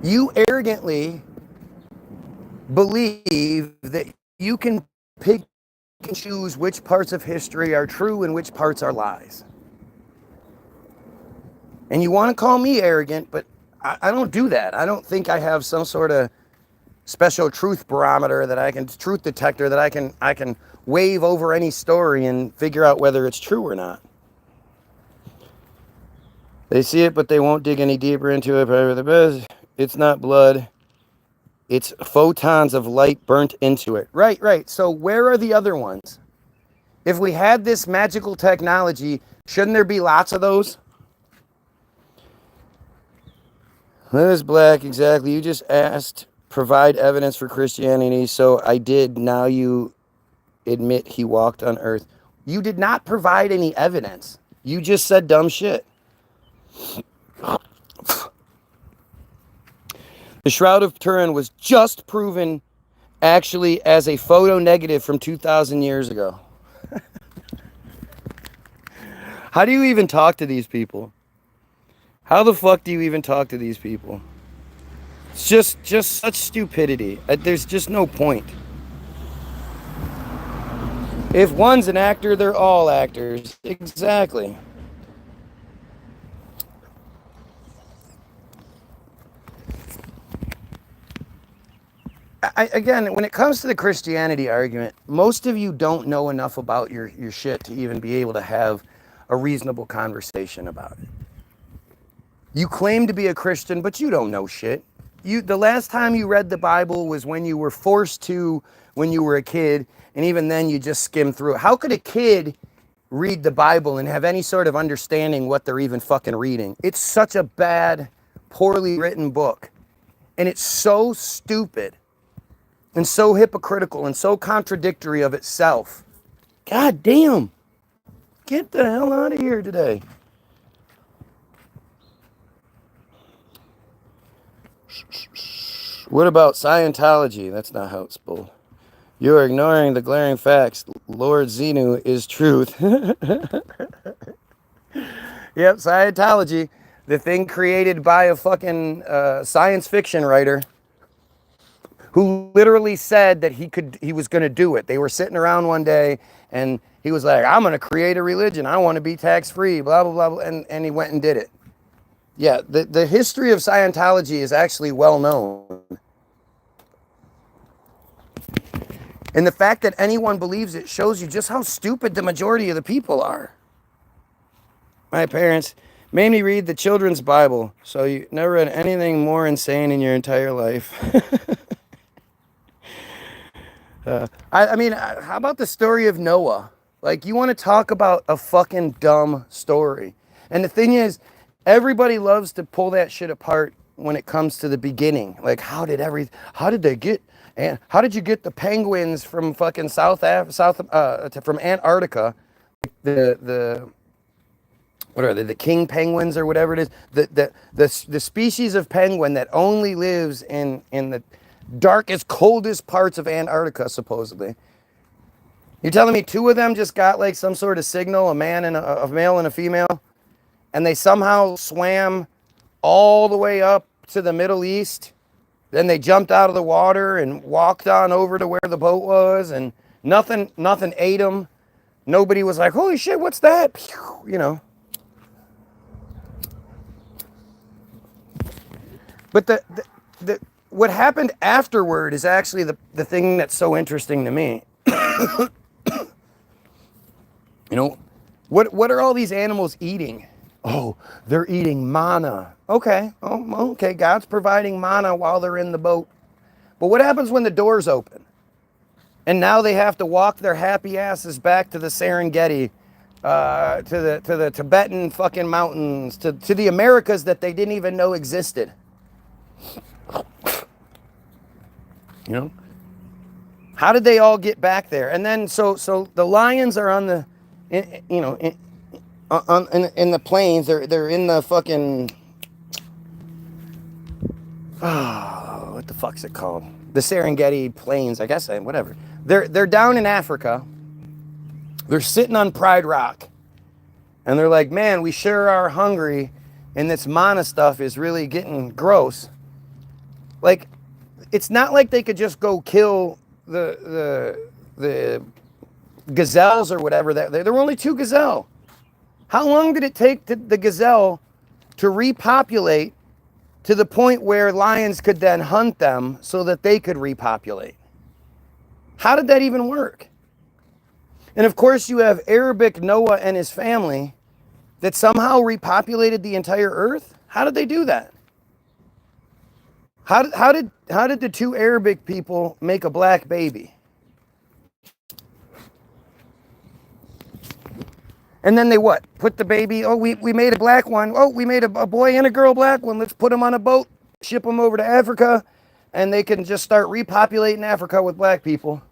You arrogantly believe that you can pick and choose which parts of history are true and which parts are lies. And you want to call me arrogant, but I don't do that. I don't think I have some sort of special truth barometer truth detector that I can wave over any story and figure out whether it's true or not. They see it, but they won't dig any deeper into it. It's not blood. It's photons of light burnt into it. Right. So where are the other ones? If we had this magical technology, shouldn't there be lots of those? That is black, exactly. You just asked, provide evidence for Christianity, so I did. Now you admit he walked on earth. You did not provide any evidence. You just said dumb shit. The Shroud of Turin was just proven actually as a photo negative from 2,000 years ago. How do you even talk to these people? How the fuck do you even talk to these people? It's just such stupidity. There's just no point. If one's an actor, they're all actors. Exactly. Again, when it comes to the Christianity argument, most of you don't know enough about your shit to even be able to have a reasonable conversation about it. You claim to be a Christian, but you don't know shit. the last time you read the Bible was when you were forced to when you were a kid, and even then you just skimmed through it. How could a kid read the Bible and have any sort of understanding what they're even fucking reading? It's such a bad, poorly written book. And it's so stupid and so hypocritical and so contradictory of itself. God damn. Get the hell out of here today. What about Scientology? That's not how it's spelled. You are ignoring the glaring facts. Lord Xenu is truth. Yep, Scientology. The thing created by a fucking science fiction writer who literally said that he was going to do it. They were sitting around one day and he was like, I'm going to create a religion. I want to be tax-free, blah, blah, blah, blah. And he went and did it. Yeah, the history of Scientology is actually well known. And the fact that anyone believes it shows you just how stupid the majority of the people are. My parents made me read the children's Bible, so you never read anything more insane in your entire life. I mean, how about the story of Noah? Like, you want to talk about a fucking dumb story. And the thing is, everybody loves to pull that shit apart when it comes to the beginning. Like, how did you get the penguins from fucking from Antarctica? What are they? The king penguins or whatever it is. The species of penguin that only lives in the darkest, coldest parts of Antarctica, supposedly. You're telling me two of them just got like some sort of signal, a male and a female, and they somehow swam all the way up to the Middle East. Then they jumped out of the water and walked on over to where the boat was, and nothing ate them. Nobody was like, holy shit, what's that? You know. But what happened afterward is actually the thing that's so interesting to me. You know, what are all these animals eating? Oh, they're eating manna. Okay, okay, God's providing manna while they're in the boat. But what happens when the doors open? And now they have to walk their happy asses back to the Serengeti, to the Tibetan fucking mountains, to the Americas that they didn't even know existed. You know, how did they all get back there? And then so the lions are on the, in the plains. They're in the fucking, what the fuck's it called? The Serengeti Plains, I guess. Whatever. They're down in Africa. They're sitting on Pride Rock, and they're like, man, we sure are hungry, and this manna stuff is really getting gross. Like, it's not like they could just go kill the gazelles or whatever. There were only 2 gazelle. How long did it take the gazelle to repopulate to the point where lions could then hunt them so that they could repopulate? How did that even work? And of course you have Arabic Noah and his family that somehow repopulated the entire earth. How did they do that? How did the 2 Arabic people make a black baby? And then they what? Put the baby, oh, we made a black one. Oh, we made a boy and a girl black one. Let's put them on a boat, ship them over to Africa, and they can just start repopulating Africa with black people.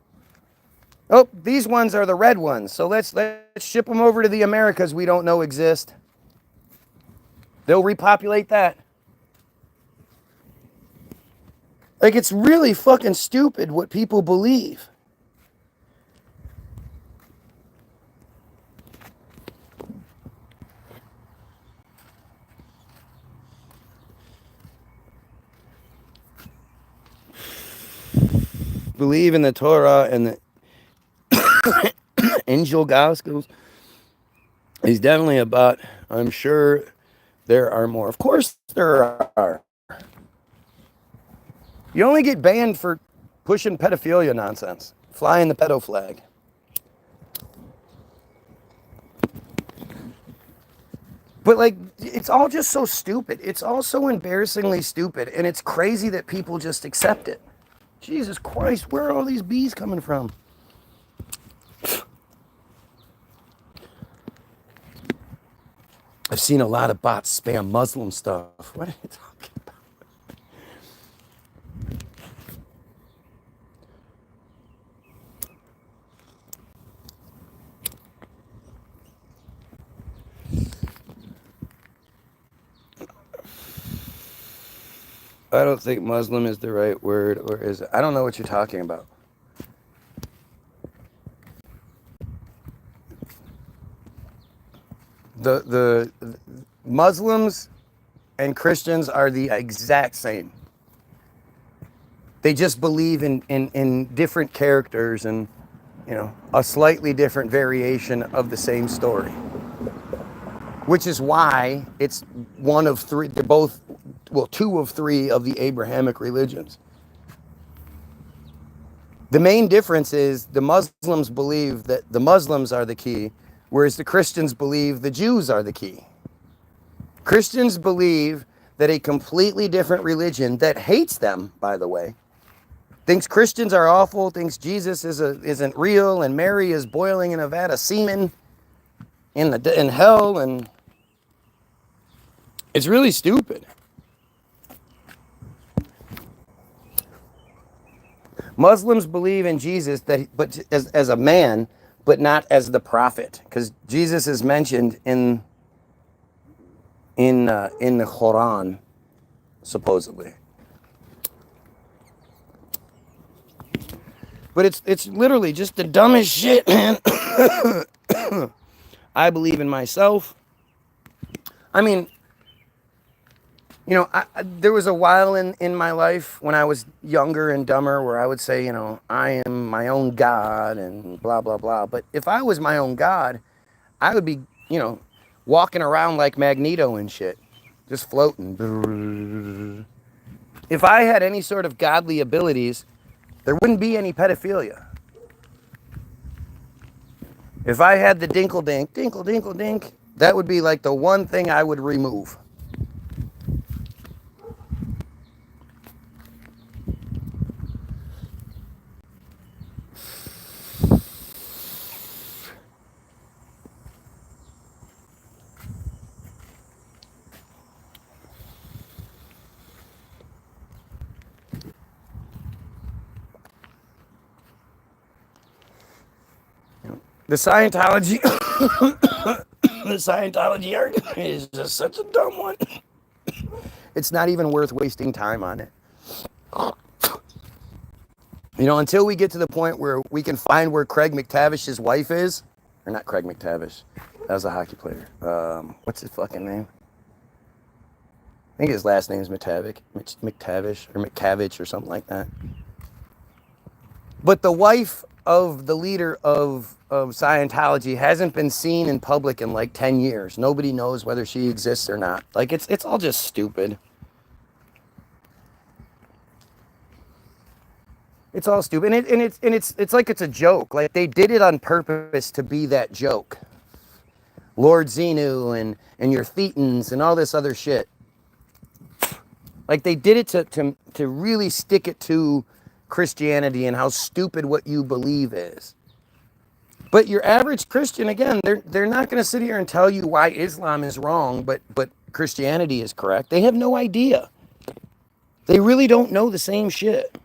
Oh, these ones are the red ones. So let's ship them over to the Americas we don't know exist. They'll repopulate that. Like, it's really fucking stupid what people believe. Believe in the Torah and the angel Gospels. He's definitely about, I'm sure there are more. Of course there are. You only get banned for pushing pedophilia nonsense, flying the pedo flag. But like, it's all just so stupid. It's all so embarrassingly stupid, and it's crazy that people just accept it. Jesus Christ, where are all these bees coming from? I've seen a lot of bots spam Muslim stuff. What are you talking about? I don't think Muslim is the right word, or is it? I don't know what you're talking about. The Muslims and Christians are the exact same. They just believe in different characters and, you know, a slightly different variation of the same story. Which is why it's one of three, they're both, well, two of three of the Abrahamic religions. The main difference is the Muslims believe that the Muslims are the key, whereas the Christians believe the Jews are the key. Christians believe that a completely different religion that hates them, by the way, thinks Christians are awful, thinks Jesus isn't real, and Mary is boiling in a vat of semen in hell, and it's really stupid. Muslims believe in Jesus, but as a man, but not as the prophet, because Jesus is mentioned in the Quran, supposedly. But it's literally just the dumbest shit, man. I believe in myself. I mean, you know, there was a while in my life when I was younger and dumber where I would say, you know, I am my own God and blah, blah, blah. But if I was my own God, I would be, you know, walking around like Magneto and shit, just floating. If I had any sort of godly abilities, there wouldn't be any pedophilia. If I had the dinkle dink, that would be like the one thing I would remove. The Scientology, the Scientology argument is just such a dumb one. It's not even worth wasting time on it. You know, until we get to the point where we can find where Craig McTavish's wife is, or not Craig McTavish, that was a hockey player. What's his fucking name? I think his last name is McTavish or McCavich or something like that. But the wife of the leader of Scientology hasn't been seen in public in like 10 years. Nobody knows whether she exists or not. Like, it's all just stupid. It's all stupid. And it's like it's a joke. Like, they did it on purpose to be that joke. Lord Xenu and your Thetans and all this other shit. Like, they did it to really stick it to Christianity and how stupid what you believe is. But your average Christian, again, they're not going to sit here and tell you why Islam is wrong, but Christianity is correct. They have no idea. They really don't know the same shit.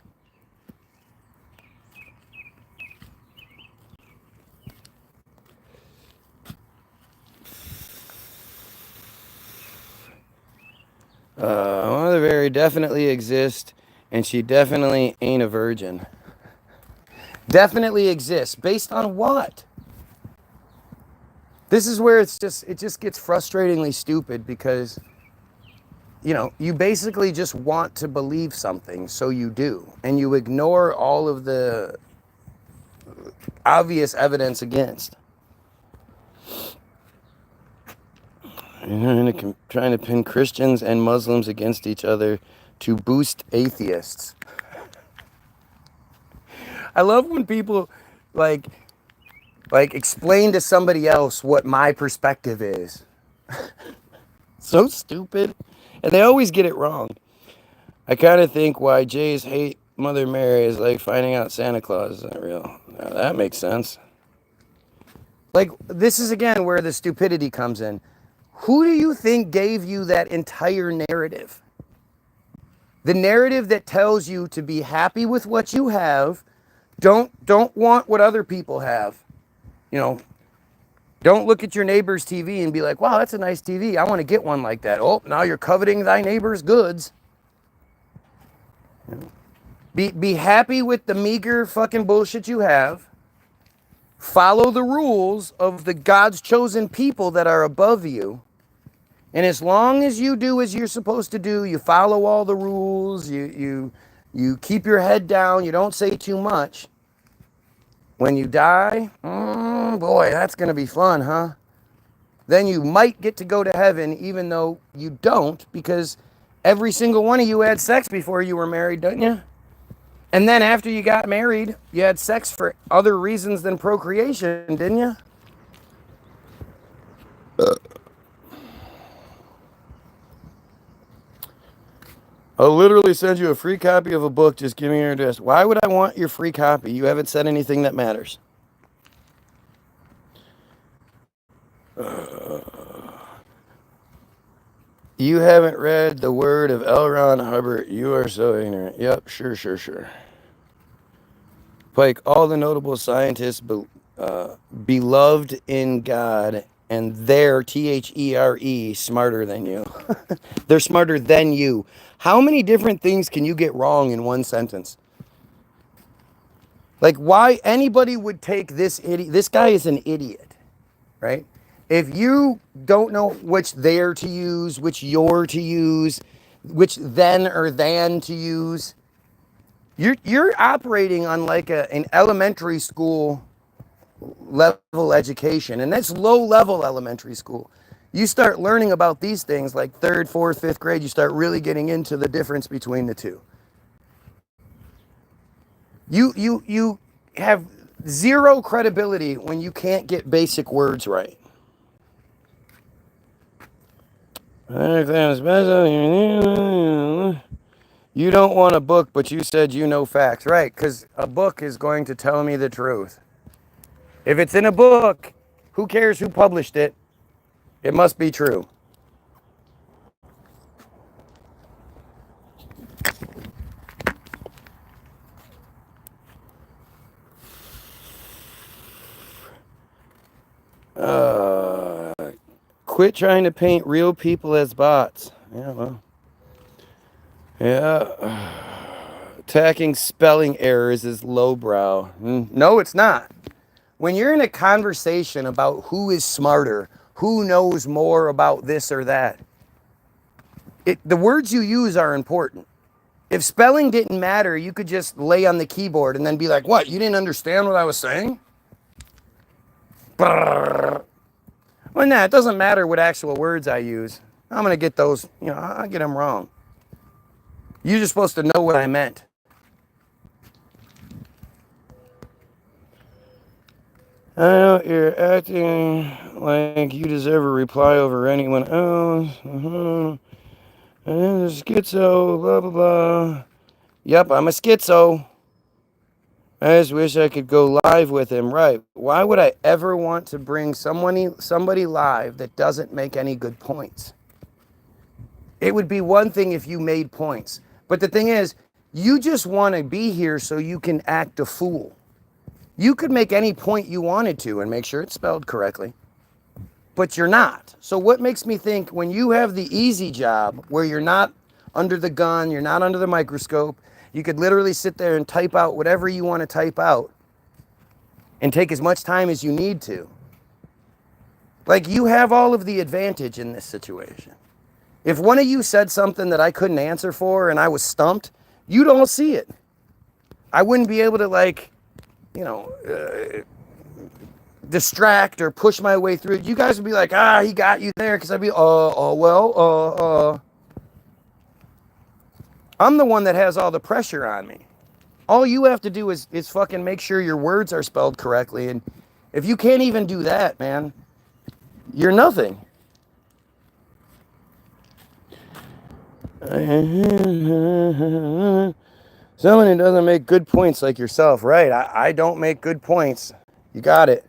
Mother Mary definitely exists, and she definitely ain't a virgin. Definitely exists. Based on what? This is where it just gets frustratingly stupid because, you know, you basically just want to believe something, so you do. And you ignore all of the obvious evidence against. Trying to pin Christians and Muslims against each other to boost atheists. I love when people like explain to somebody else what my perspective is. So stupid. And they always get it wrong. I kind of think why Jays hate Mother Mary is like finding out Santa Claus isn't real. Now, that makes sense. Like, this is again where the stupidity comes in. Who do you think gave you that entire narrative? The narrative that tells you to be happy with what you have, don't want what other people have. You know, don't look at your neighbor's TV and be like, wow, that's a nice TV. I want to get one like that. Oh, now you're coveting thy neighbor's goods. Be happy with the meager fucking bullshit you have. Follow the rules of the God's chosen people that are above you. And as long as you do as you're supposed to do, you follow all the rules, you keep your head down, you don't say too much. When you die, boy, that's going to be fun, huh? Then you might get to go to heaven even though you don't, because every single one of you had sex before you were married, don't you? And then after you got married, you had sex for other reasons than procreation, didn't you? I'll literally send you a free copy of a book. Just give me your address. Why would I want your free copy? You haven't said anything that matters. You haven't read the word of L. Ron Hubbard. You are so ignorant. Yep, sure. Pike, all the notable scientists beloved in God, and they're, THERE, smarter than you. They're smarter than you. How many different things can you get wrong in one sentence? Like, why anybody would take this idiot? This guy is an idiot, right? If you don't know which there to use, which your to use, which then or than to use, you're operating on like an elementary school level education, and that's low level elementary school. You start learning about these things like 3rd, 4th, 5th grade, you start really getting into the difference between the two. You have zero credibility when you can't get basic words right. You don't want a book, but you said you know facts. Right, because a book is going to tell me the truth. If it's in a book, who cares who published it? It must be true. Quit trying to paint real people as bots. Yeah, well. Yeah. Attacking spelling errors is lowbrow. No, it's not. When you're in a conversation about who is smarter, who knows more about this or that, the words you use are important. If spelling didn't matter, you could just lay on the keyboard and then be like, what, you didn't understand what I was saying? Brrr. Well, nah, it doesn't matter what actual words I use. I'm going to get those, I'll get them wrong. You're just supposed to know what I meant. I know you're acting like you deserve a reply over anyone else. Schizo, blah, blah, blah. Yep, I'm a schizo. I just wish I could go live with him. Right. Why would I ever want to bring somebody live that doesn't make any good points? It would be one thing if you made points. But the thing is, you just want to be here so you can act a fool. You could make any point you wanted to and make sure it's spelled correctly. But you're not. So what makes me think when you have the easy job where you're not under the gun, you're not under the microscope, you could literally sit there and type out whatever you want to type out and take as much time as you need to. Like, you have all of the advantage in this situation. If one of you said something that I couldn't answer for and I was stumped, you don't see it. I wouldn't be able to, distract or push my way through it. You guys would be like, he got you there, because I'd be, I'm the one that has all the pressure on me. All you have to do is fucking make sure your words are spelled correctly. And if you can't even do that, man, you're nothing. Someone who doesn't make good points like yourself. Right. I don't make good points. You got it.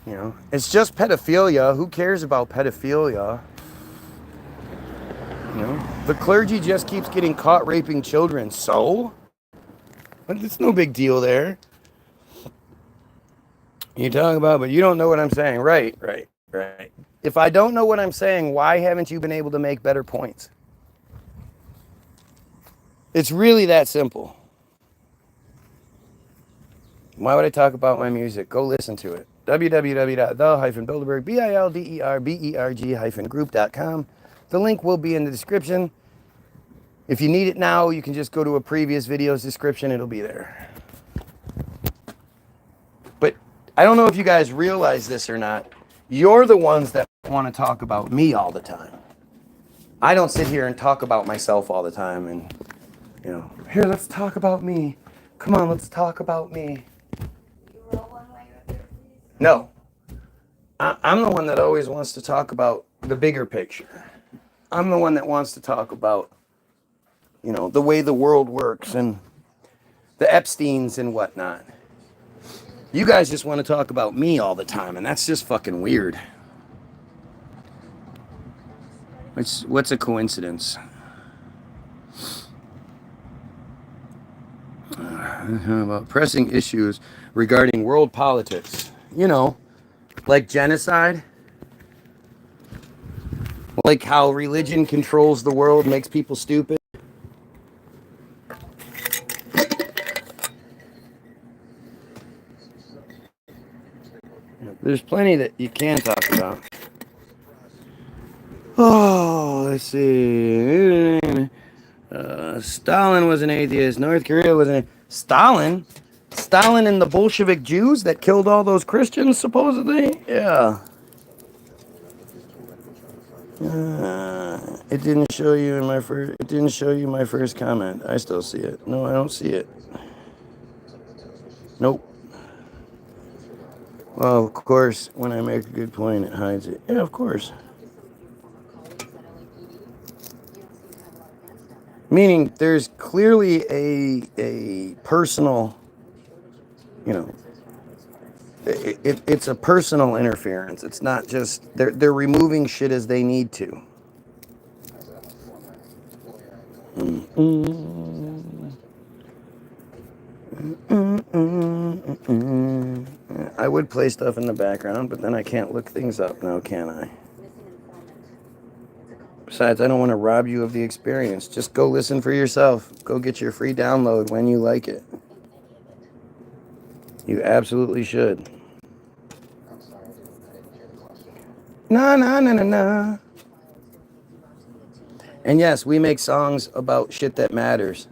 You know, it's just pedophilia. Who cares about pedophilia? You know, the clergy just keeps getting caught raping children. So? It's no big deal there. You talk about, but you don't know what I'm saying. Right. If I don't know what I'm saying, why haven't you been able to make better points? It's really that simple. Why would I talk about my music? Go listen to it. www.the-bilderberg-group.com. The link will be in the description. If you need it now, you can just go to a previous video's description. It'll be there. But I don't know if you guys realize this or not. You're the ones that want to talk about me all the time. I don't sit here and talk about myself all the time and, you know, here, let's talk about me. Come on, let's talk about me. No. I'm the one that always wants to talk about the bigger picture. I'm the one that wants to talk about, you know, the way the world works and the Epsteins and whatnot. You guys just want to talk about me all the time, and that's just fucking weird. What's a coincidence? About pressing issues regarding world politics. You know, like genocide. Like how religion controls the world, makes people stupid. There's plenty that you can talk about. Oh, let's see. Stalin was an atheist. North Korea was an Stalin and the Bolshevik Jews that killed all those Christians, supposedly? Yeah. It didn't show you in my first. It didn't show you my first comment. I still see it. No, I don't see it. Nope. Well, of course, when I make a good point, it hides it. Yeah, of course. Meaning, there's clearly a personal, you know, it's a personal interference. It's not just they're removing shit as they need to. I would play stuff in the background, but then I can't look things up now, can I? Besides, I don't want to rob you of the experience. Just go listen for yourself. Go get your free download when you like it. You absolutely should. No. And yes, we make songs about shit that matters.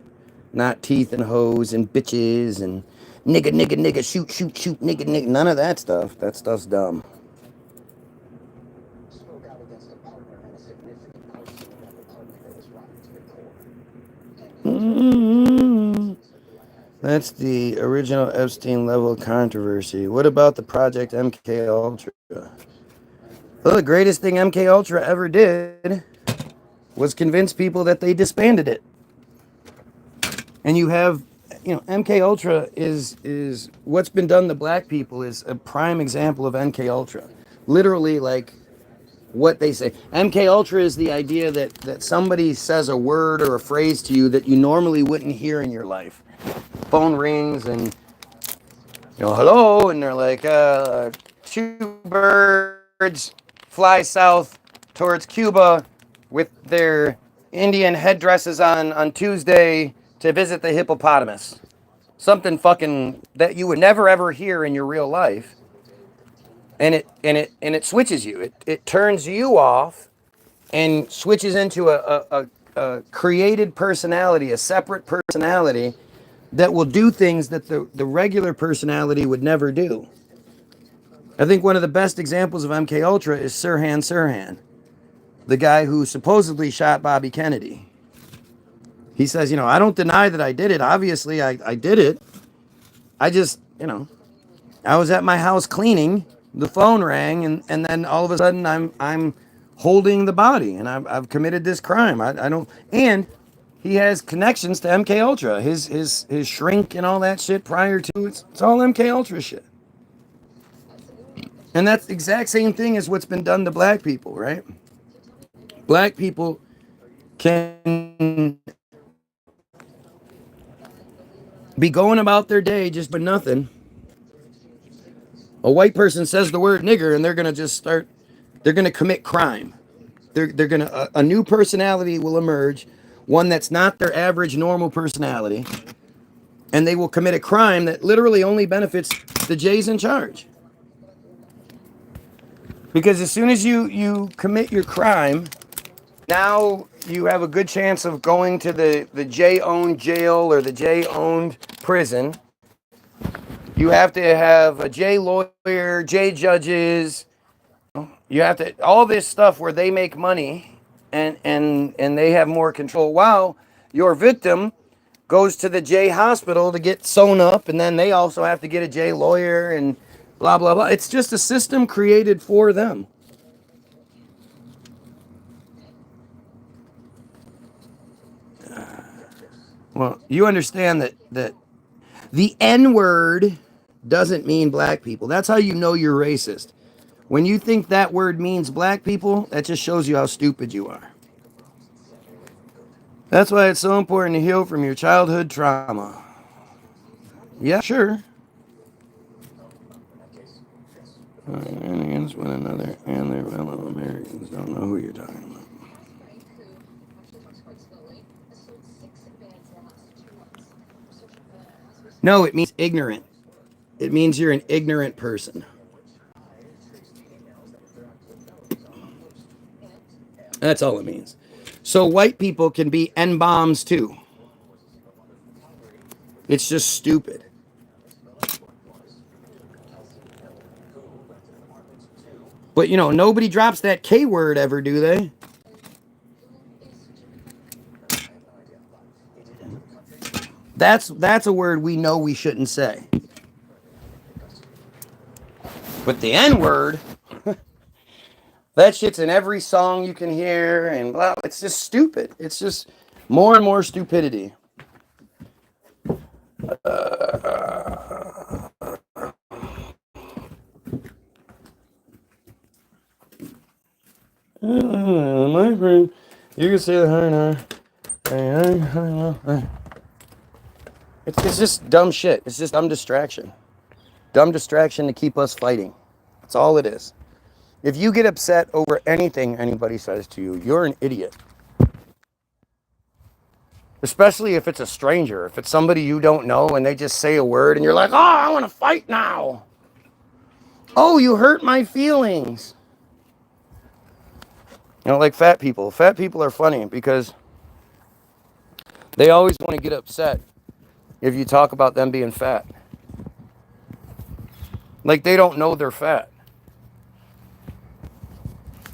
Not teeth and hoes and bitches and nigga, shoot, nigga. None of that stuff. That stuff's dumb. That's the original Epstein level controversy. What about the Project MK Ultra? Well, the greatest thing MK Ultra ever did was convince people that they disbanded it. And you have, you know, MK Ultra is what's been done to black people is a prime example of MK Ultra. Literally, like what they say. MK Ultra is the idea that somebody says a word or a phrase to you that you normally wouldn't hear in your life. Phone rings and, you know, hello, and they're like, 2 birds fly south towards Cuba with their Indian headdresses on Tuesday to visit the hippopotamus. Something fucking that you would never ever hear in your real life. And it switches you. It turns you off and switches into a created personality, a separate personality that will do things that the regular personality would never do. I think one of the best examples of MK Ultra is Sirhan, the guy who supposedly shot Bobby Kennedy. He says, you know, I don't deny that I did it. Obviously, I did it. I just, you know, I was at my house cleaning. The phone rang, and then all of a sudden I'm holding the body, and I've committed this crime. I don't. And he has connections to MK Ultra. His shrink and all that shit prior to it's all MK Ultra shit. And that's the exact same thing as what's been done to black people, right? Black people can be going about their day just but nothing. A white person says the word nigger and they're gonna just start. They're gonna commit crime. They're gonna a new personality will emerge, one that's not their average normal personality, and they will commit a crime that literally only benefits the J's in charge. Because as soon as you commit your crime, now you have a good chance of going to the J-owned jail or the J-owned prison. You have to have a J lawyer, J judges. You have to all this stuff where they make money and they have more control. While your victim goes to the J hospital to get sewn up, and then they also have to get a J lawyer and blah blah blah. It's just a system created for them. Well, you understand that the N word doesn't mean black people. That's how you know you're racist. When you think that word means black people, that just shows you how stupid you are. That's why it's so important to heal from your childhood trauma. Yeah, sure. Against one another and their fellow Americans. Don't know who you're talking about. No, it means ignorant. It means you're an ignorant person. That's all it means. So white people can be N-bombs too. It's just stupid. But you know, nobody drops that K word ever, do they? That's a word we know we shouldn't say. But the N word, that shit's in every song you can hear, and blah. It's just stupid. It's just more and more stupidity. My friend, you can say the high. It's just dumb shit. It's just dumb distraction. Dumb distraction to keep us fighting. That's all it is. If you get upset over anything anybody says to you, you're an idiot. Especially if it's a stranger. If it's somebody you don't know and they just say a word and you're like, oh, I want to fight now. Oh, you hurt my feelings. You know, like fat people. Fat people are funny because they always want to get upset if you talk about them being fat. Like they don't know they're fat.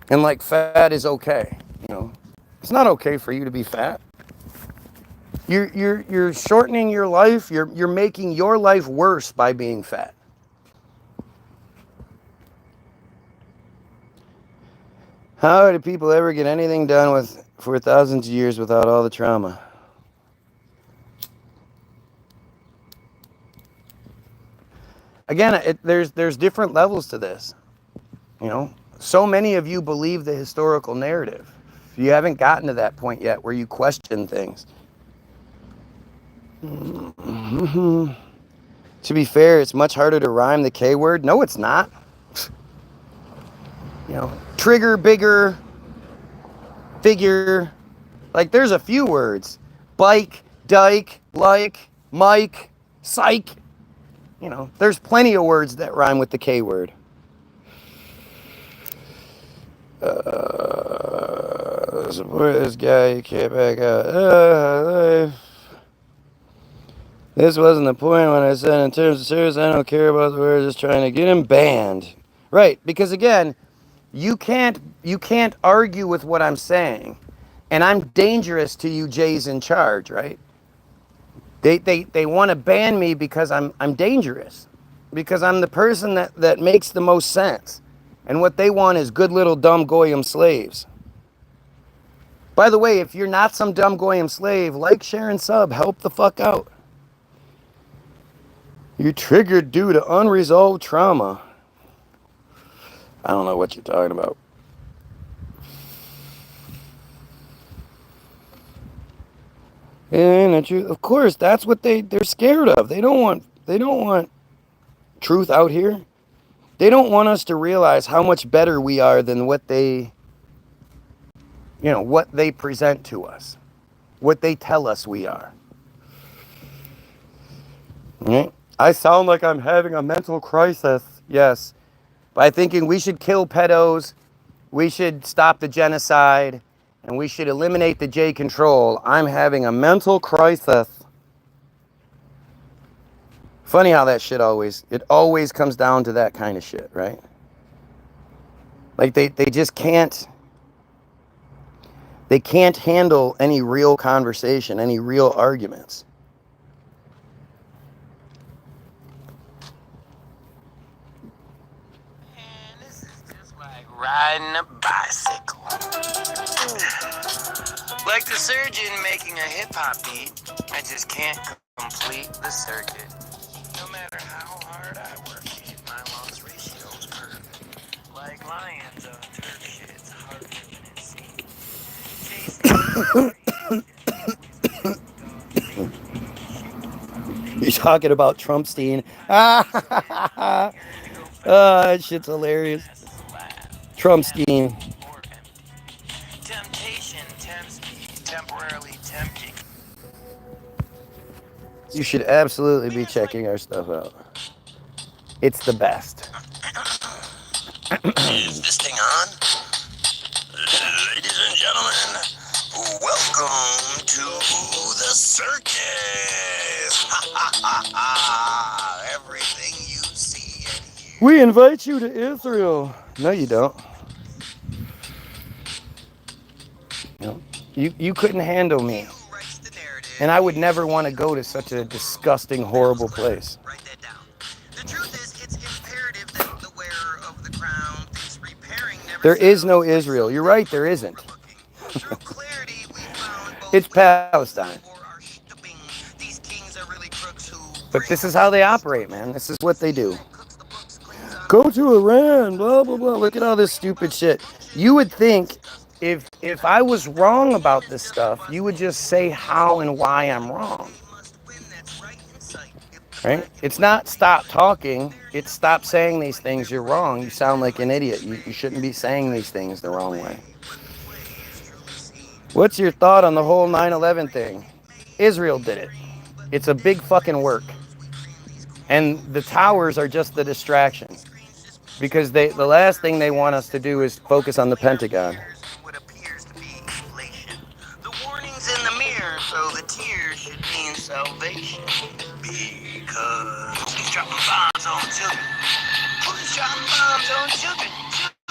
And like fat is okay, you know. It's not okay for you to be fat. You're shortening your life. You're making your life worse by being fat. How do people ever get anything done for thousands of years without all the trauma? Again, there's different levels to this. You know, so many of you believe the historical narrative. You haven't gotten to that point yet where you question things. To be fair, it's much harder to rhyme the K word. No, it's not. You know, trigger, bigger, figure. Like, there's a few words. Bike, dike, like, Mike, psych. You know, there's plenty of words that rhyme with the K word. Support this guy, you can't back out. This wasn't the point when I said in terms of service, I don't care about the words, just trying to get him banned. Right, because again, you can't argue with what I'm saying. And I'm dangerous to you J's in charge, right? They want to ban me because I'm dangerous. because I'm the person that makes the most sense. And what they want is good little dumb goyim slaves. By the way, if you're not some dumb goyim slave, like, share, and sub. Help the fuck out. You're triggered due to unresolved trauma. I don't know what you're talking about. And of course, that's what they're scared of. They don't want truth out here. They don't want us to realize how much better we are than what they present to us, what they tell us we are. Right? I sound like I'm having a mental crisis. Yes. By thinking we should kill pedos, we should stop the genocide, and we should eliminate the J control. I'm having a mental crisis. Funny how that shit always comes down to that kind of shit, right? Like they just can't handle any real conversation, any real arguments. And this is just like riding a bicycle. Like the surgeon making a hip-hop beat, I just can't complete the circuit. No matter how hard I work it, my loss ratio's perfect. Like lions on turf shit, it's harder than it seems. You're talking about Trumpstein. That shit's hilarious. Trumpstein. Temptation tempts me, temporarily tempting. You should absolutely be checking our stuff out. It's the best. Is this thing on? Ladies and gentlemen, welcome to the circus. Everything you see and hear. We invite you to Israel. No, you don't. No. You couldn't handle me. And I would never want to go to such a disgusting, horrible place. Write that down. The truth is, it's imperative that the wearer of the crown thinks repairing never. There is no Israel. You're right, there isn't. It's Palestine. But this is how they operate, man. This is what they do. Go to Iran, blah, blah, blah. Look at all this stupid shit. You would think if I was wrong about this stuff, you would just say how and why I'm wrong. Right? It's not stop talking. It's stop saying these things. You're wrong. You sound like an idiot. You shouldn't be saying these things the wrong way. What's your thought on the whole 9/11 thing? Israel did it. It's a big fucking work. And the towers are just the distraction. Because the last thing they want us to do is focus on the Pentagon. The warning's in the mirror, so the tears should mean salvation. Because who's dropping bombs on children? Who's dropping bombs on children?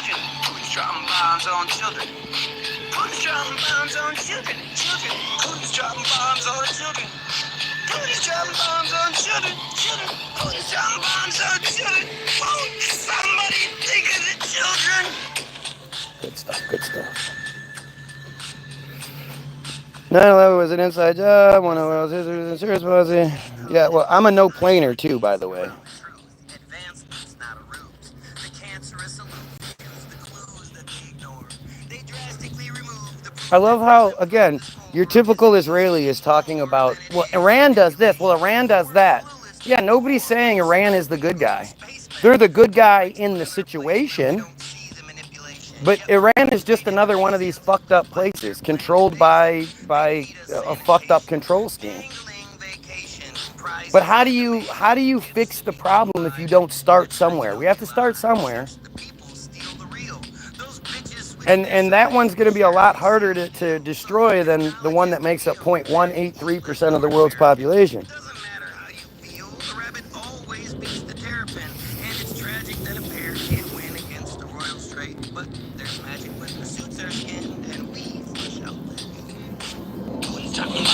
Children. Who's dropping bombs on children? Who's dropping bombs on children? Children. Who's dropping bombs on children? Who's dropping bombs on children? Children. Who's dropping bombs on children? Won't somebody think of the children? Good stuff, good stuff. 9/11 was an inside job. One of those insurance policy. Yeah, well, I'm a no-planer too, by the way. I love how, again, your typical Israeli is talking about, well, Iran does this, well, Iran does that. Yeah, nobody's saying Iran is the good guy. They're the good guy in the situation. But Iran is just another one of these fucked up places, controlled by a fucked up control scheme. But how do you fix the problem if you don't start somewhere? We have to start somewhere. And that one's going to be a lot harder to destroy than the one that makes up 0.183% of the world's population.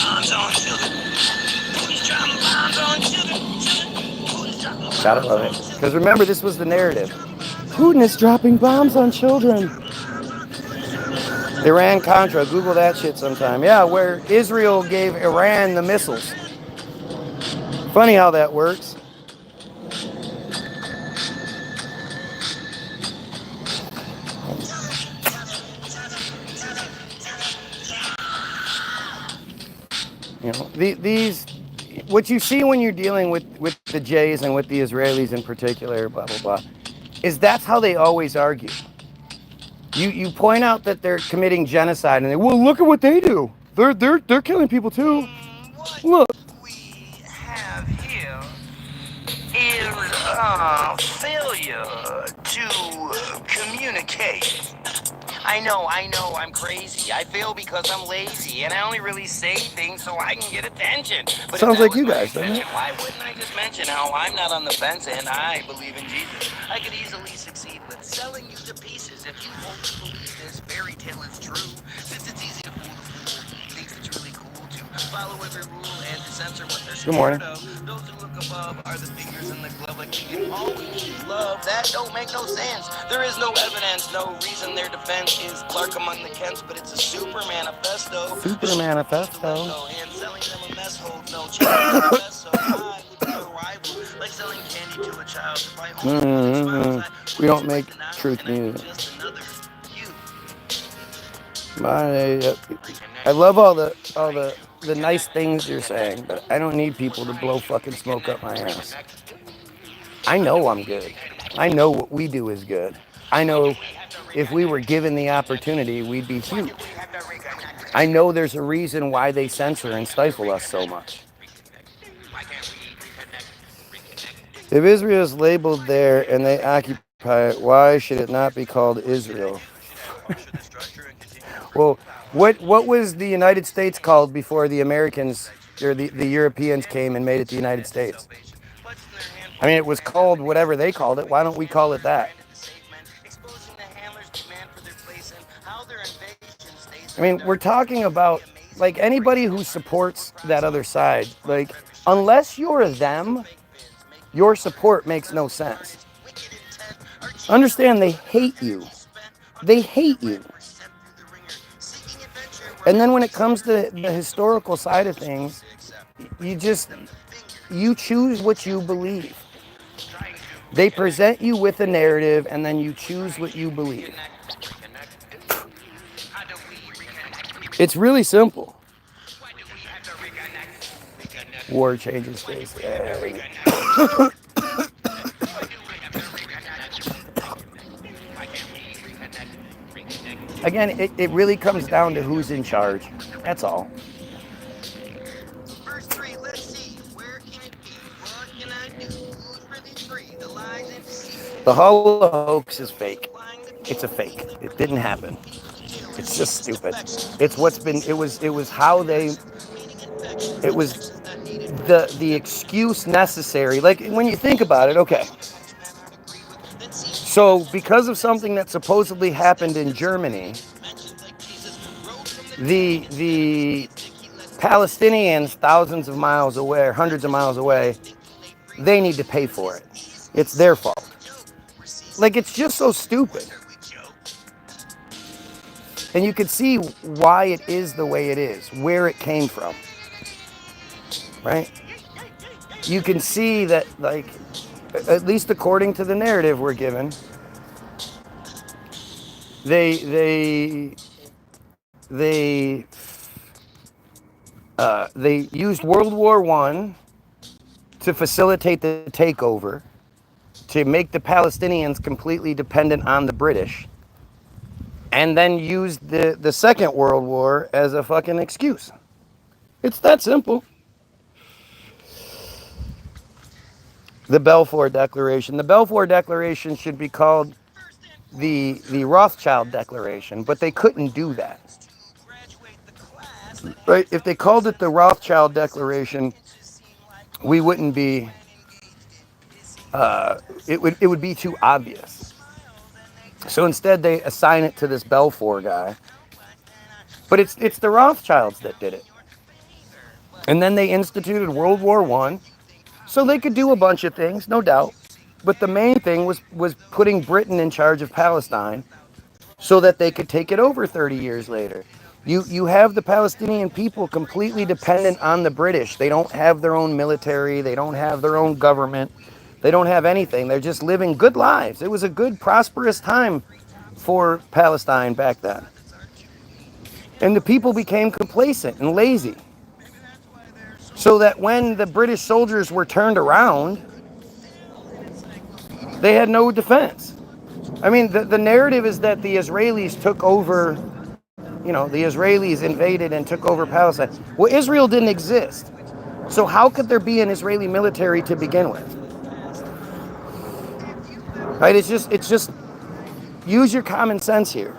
Bombs on children. Who's dropping bombs on children? Who's dropping Gotta love it. Because remember, this was the narrative. Putin is dropping bombs on children. Iran-Contra, Google that shit sometime. Yeah, where Israel gave Iran the missiles. Funny how that works. You know, these, what you see when you're dealing with the Jays and with the Israelis in particular, blah, blah, blah, is that's how they always argue. You point out that they're committing genocide and they, well, look at what they do. They're killing people too. Look. We have here is failure to communicate. I know, I'm crazy. I fail because I'm lazy, and I only really say things so I can get attention. But sounds like you guys, doesn't it? Why wouldn't I just mention how I'm not on the fence and I believe in Jesus? I could easily succeed with selling you to pieces if you only believe this fairy tale is true. Since it's easy to fool the fool, he thinks it's really cool to follow every rule and to censor what they're Good morning. scared of. Those who look above are the figures in the glove like thinking all we need is love. That don't make no sense. There is no evidence, no reason their defense is Clark among the Kents, but it's a super manifesto. Super manifesto. And selling them a mess hold no chance. So I would be a rival, like selling candy to a child. If I hold We don't make truth music. just another you. I love all the nice things you're saying, but I don't need people to blow fucking smoke up my ass. I know I'm good. I know what we do is good. I know if we were given the opportunity, we'd be huge. I know there's a reason why they censor and stifle us so much. If Israel is labeled there and they occupy it, why should it not be called Israel? Well, what was the United States called before the Americans or the Europeans came and made it the United States? I mean, it was called whatever they called it. Why don't we call it that? I mean, we're talking about, like, anybody who supports that other side, like, unless you're them, your support makes no sense. Understand, they hate you. They hate you. And then when it comes to the historical side of things, you choose what you believe. They present you with a narrative, and then you choose what you believe. It's really simple. War changes face. Again, it really comes down to who's in charge. That's all. Verse 3, let's see. Where can it be? What can I do? Who's really free? The lies and deceit. The whole hoax is fake. It's a fake. It didn't happen. It's just stupid. It's what's been, it was how they, it was the excuse necessary. Like, when you think about it, okay. So because of something that supposedly happened in Germany, the Palestinians thousands of miles away, or hundreds of miles away, they need to pay for it. It's their fault. Like, it's just so stupid. And you can see why it is the way it is, where it came from, right? You can see that, like, at least according to the narrative we're given, they used World War I to facilitate the takeover, to make the Palestinians completely dependent on the British, and then used the Second World War as a fucking excuse. It's that simple. The Balfour Declaration. The Balfour Declaration should be called the Rothschild Declaration, but they couldn't do that. Right? If they called it the Rothschild Declaration, we wouldn't be, it would be too obvious. So instead they assign it to this Balfour guy. But it's the Rothschilds that did it. And then they instituted World War I So they could do a bunch of things, no doubt. But the main thing was putting Britain in charge of Palestine so that they could take it over 30 years later. You have the Palestinian people completely dependent on the British. They don't have their own military. They don't have their own government. They don't have anything. They're just living good lives. It was a good, prosperous time for Palestine back then. And the people became complacent and lazy. So that when the British soldiers were turned around, they had no defense. I mean, the narrative is that the Israelis took over, the Israelis invaded and took over Palestine. Well, Israel didn't exist. So how could there be an Israeli military to begin with? Right? It's just use your common sense here.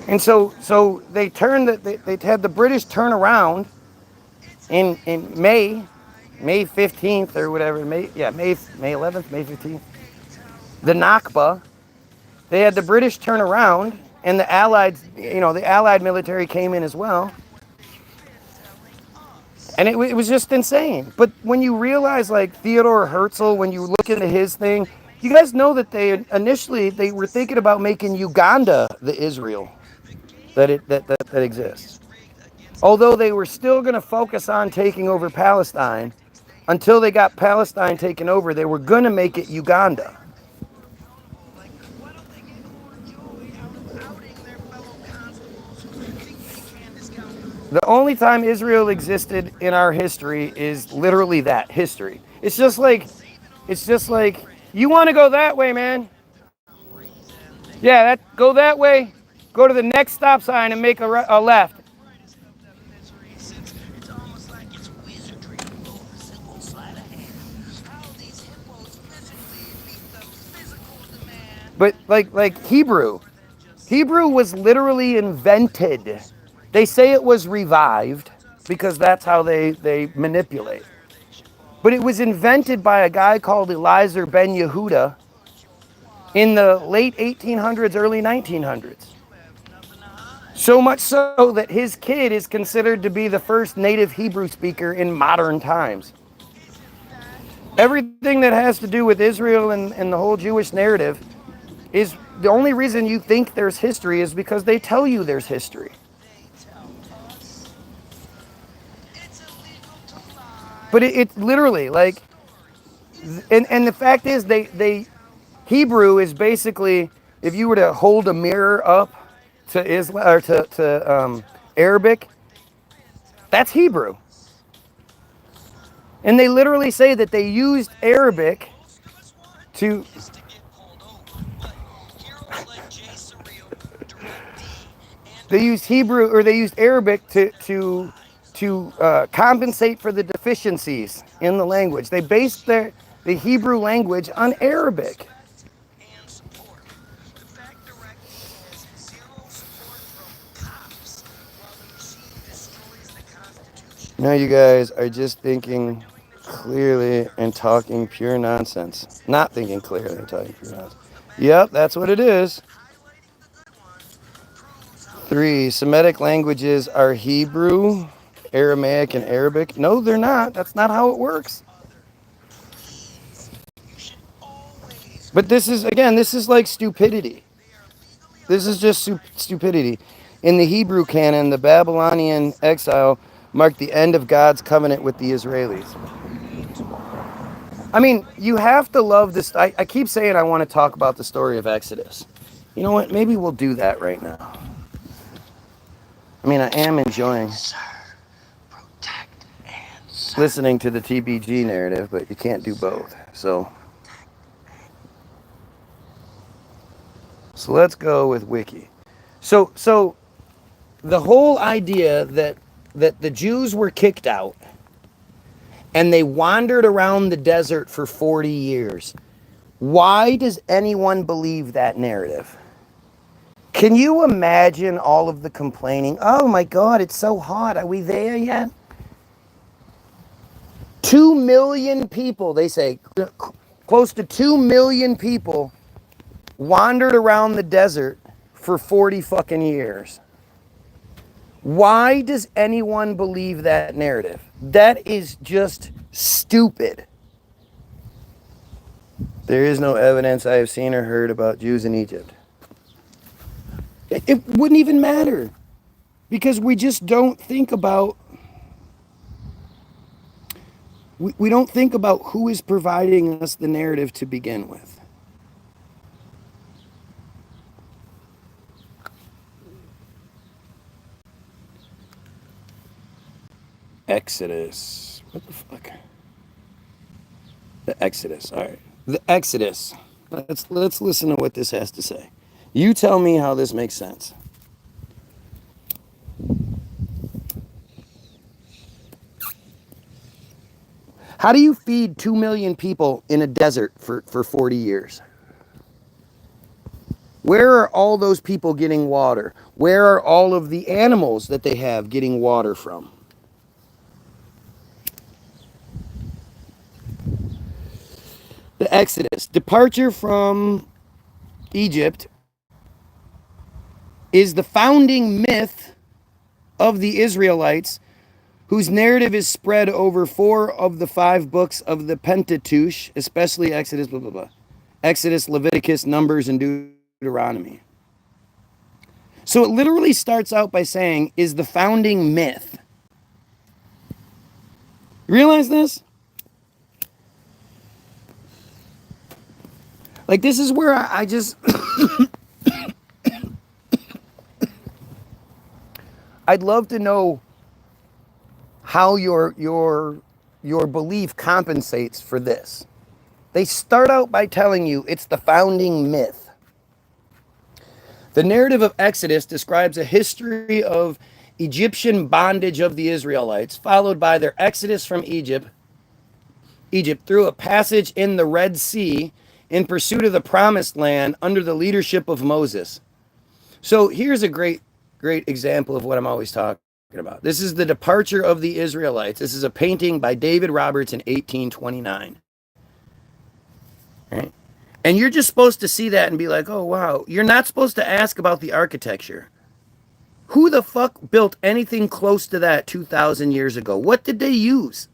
And so they had the British turn around in May 15th or whatever, May 11th, May 15th. The Nakba, they had the British turn around and the Allied military came in as well. And it was just insane. But when you realize, like, Theodore Herzl, when you look into his thing, you guys know that initially they were thinking about making Uganda the Israel that exists. Although they were still going to focus on taking over Palestine, until they got Palestine taken over, they were going to make it Uganda. The only time Israel existed in our history is literally that, history. It's just like, you want to go that way, man. Yeah, go that way. Go to the next stop sign and make a left. But like Hebrew was literally invented. They say it was revived because that's how they manipulate. But it was invented by a guy called Eliezer ben Yehuda in the late 1800s, early 1900s. So much so that his kid is considered to be the first native Hebrew speaker in modern times. Everything that has to do with Israel and the whole Jewish narrative is the only reason you think there's history is because they tell you there's history. But it literally, like, and the fact is Hebrew is basically, if you were to hold a mirror up to Islam or to Arabic, that's Hebrew. And they literally say that they used Arabic to they used Hebrew, or they used Arabic to compensate for the deficiencies in the language. They based the Hebrew language on Arabic. Now you guys are just thinking clearly and talking pure nonsense. Not thinking clearly and talking pure nonsense. Yep, that's what it is. 3, Semitic languages are Hebrew, Aramaic, and Arabic. No, they're not. That's not how it works. But this is like stupidity. This is just stupidity. In the Hebrew canon, the Babylonian exile marked the end of God's covenant with the Israelis. I mean, you have to love this. I keep saying I want to talk about the story of Exodus. You know what? Maybe we'll do that right now. I mean, I am enjoying listening to the TBG narrative, but you can't do both. So let's go with Wiki. So the whole idea that the Jews were kicked out and they wandered around the desert for 40 years. Why does anyone believe that narrative? Can you imagine all of the complaining? Oh my God, it's so hot. Are we there yet? 2 million people, they say, close to 2 million people wandered around the desert for 40 fucking years. Why does anyone believe that narrative? That is just stupid. There is no evidence I have seen or heard about Jews in Egypt. It wouldn't even matter, because we just don't think about, we don't think about who is providing us the narrative to begin with. Exodus. What the fuck? The Exodus. All right. The Exodus. Let's listen to what this has to say. You tell me how this makes sense. How do you feed 2 million people in a desert for 40 years? Where are all those people getting water? Where are all of the animals that they have getting water from? The Exodus, departure from Egypt, is the founding myth of the Israelites, whose narrative is spread over 4 of the 5 books of the Pentateuch, especially Exodus, blah, blah, blah. Exodus, Leviticus, Numbers, and Deuteronomy. So it literally starts out by saying, is the founding myth. You realize this? Like, this is where I just... I'd love to know how your belief compensates for this. They start out by telling you it's the founding myth. The narrative of Exodus describes a history of Egyptian bondage of the Israelites, followed by their exodus from Egypt through a passage in the Red Sea in pursuit of the promised land under the leadership of Moses. So here's a great example of what I'm always talking about. This is the departure of the Israelites. This is a painting by David Roberts in 1829. Right? And you're just supposed to see that and be like, oh, wow. You're not supposed to ask about the architecture. Who the fuck built anything close to that 2,000 years ago? What did they use?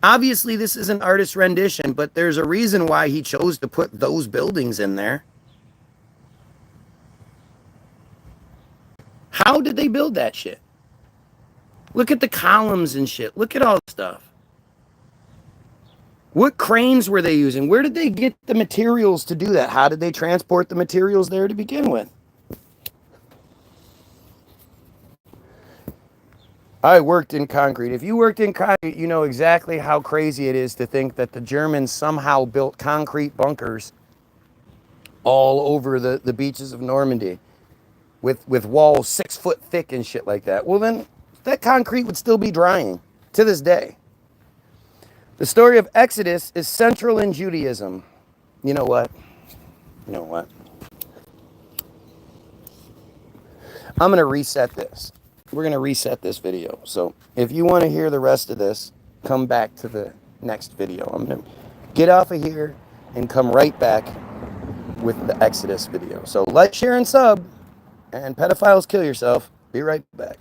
Obviously, this is an artist's rendition, but there's a reason why he chose to put those buildings in there. How did they build that shit? Look at the columns and shit. Look at all the stuff. What cranes were they using? Where did they get the materials to do that? How did they transport the materials there to begin with? I worked in concrete. If you worked in concrete, you know exactly how crazy it is to think that the Germans somehow built concrete bunkers all over the beaches of Normandy with walls 6 foot thick and shit like that. Well, then that concrete would still be drying to this day. The story of Exodus is central in Judaism. You know what? You know what? I'm going to reset this. We're going to reset this video. So if you want to hear the rest of this, come back to the next video. I'm going to get off of here and come right back with the Exodus video. So like, share, and sub. And pedophiles, kill yourself. Be right back.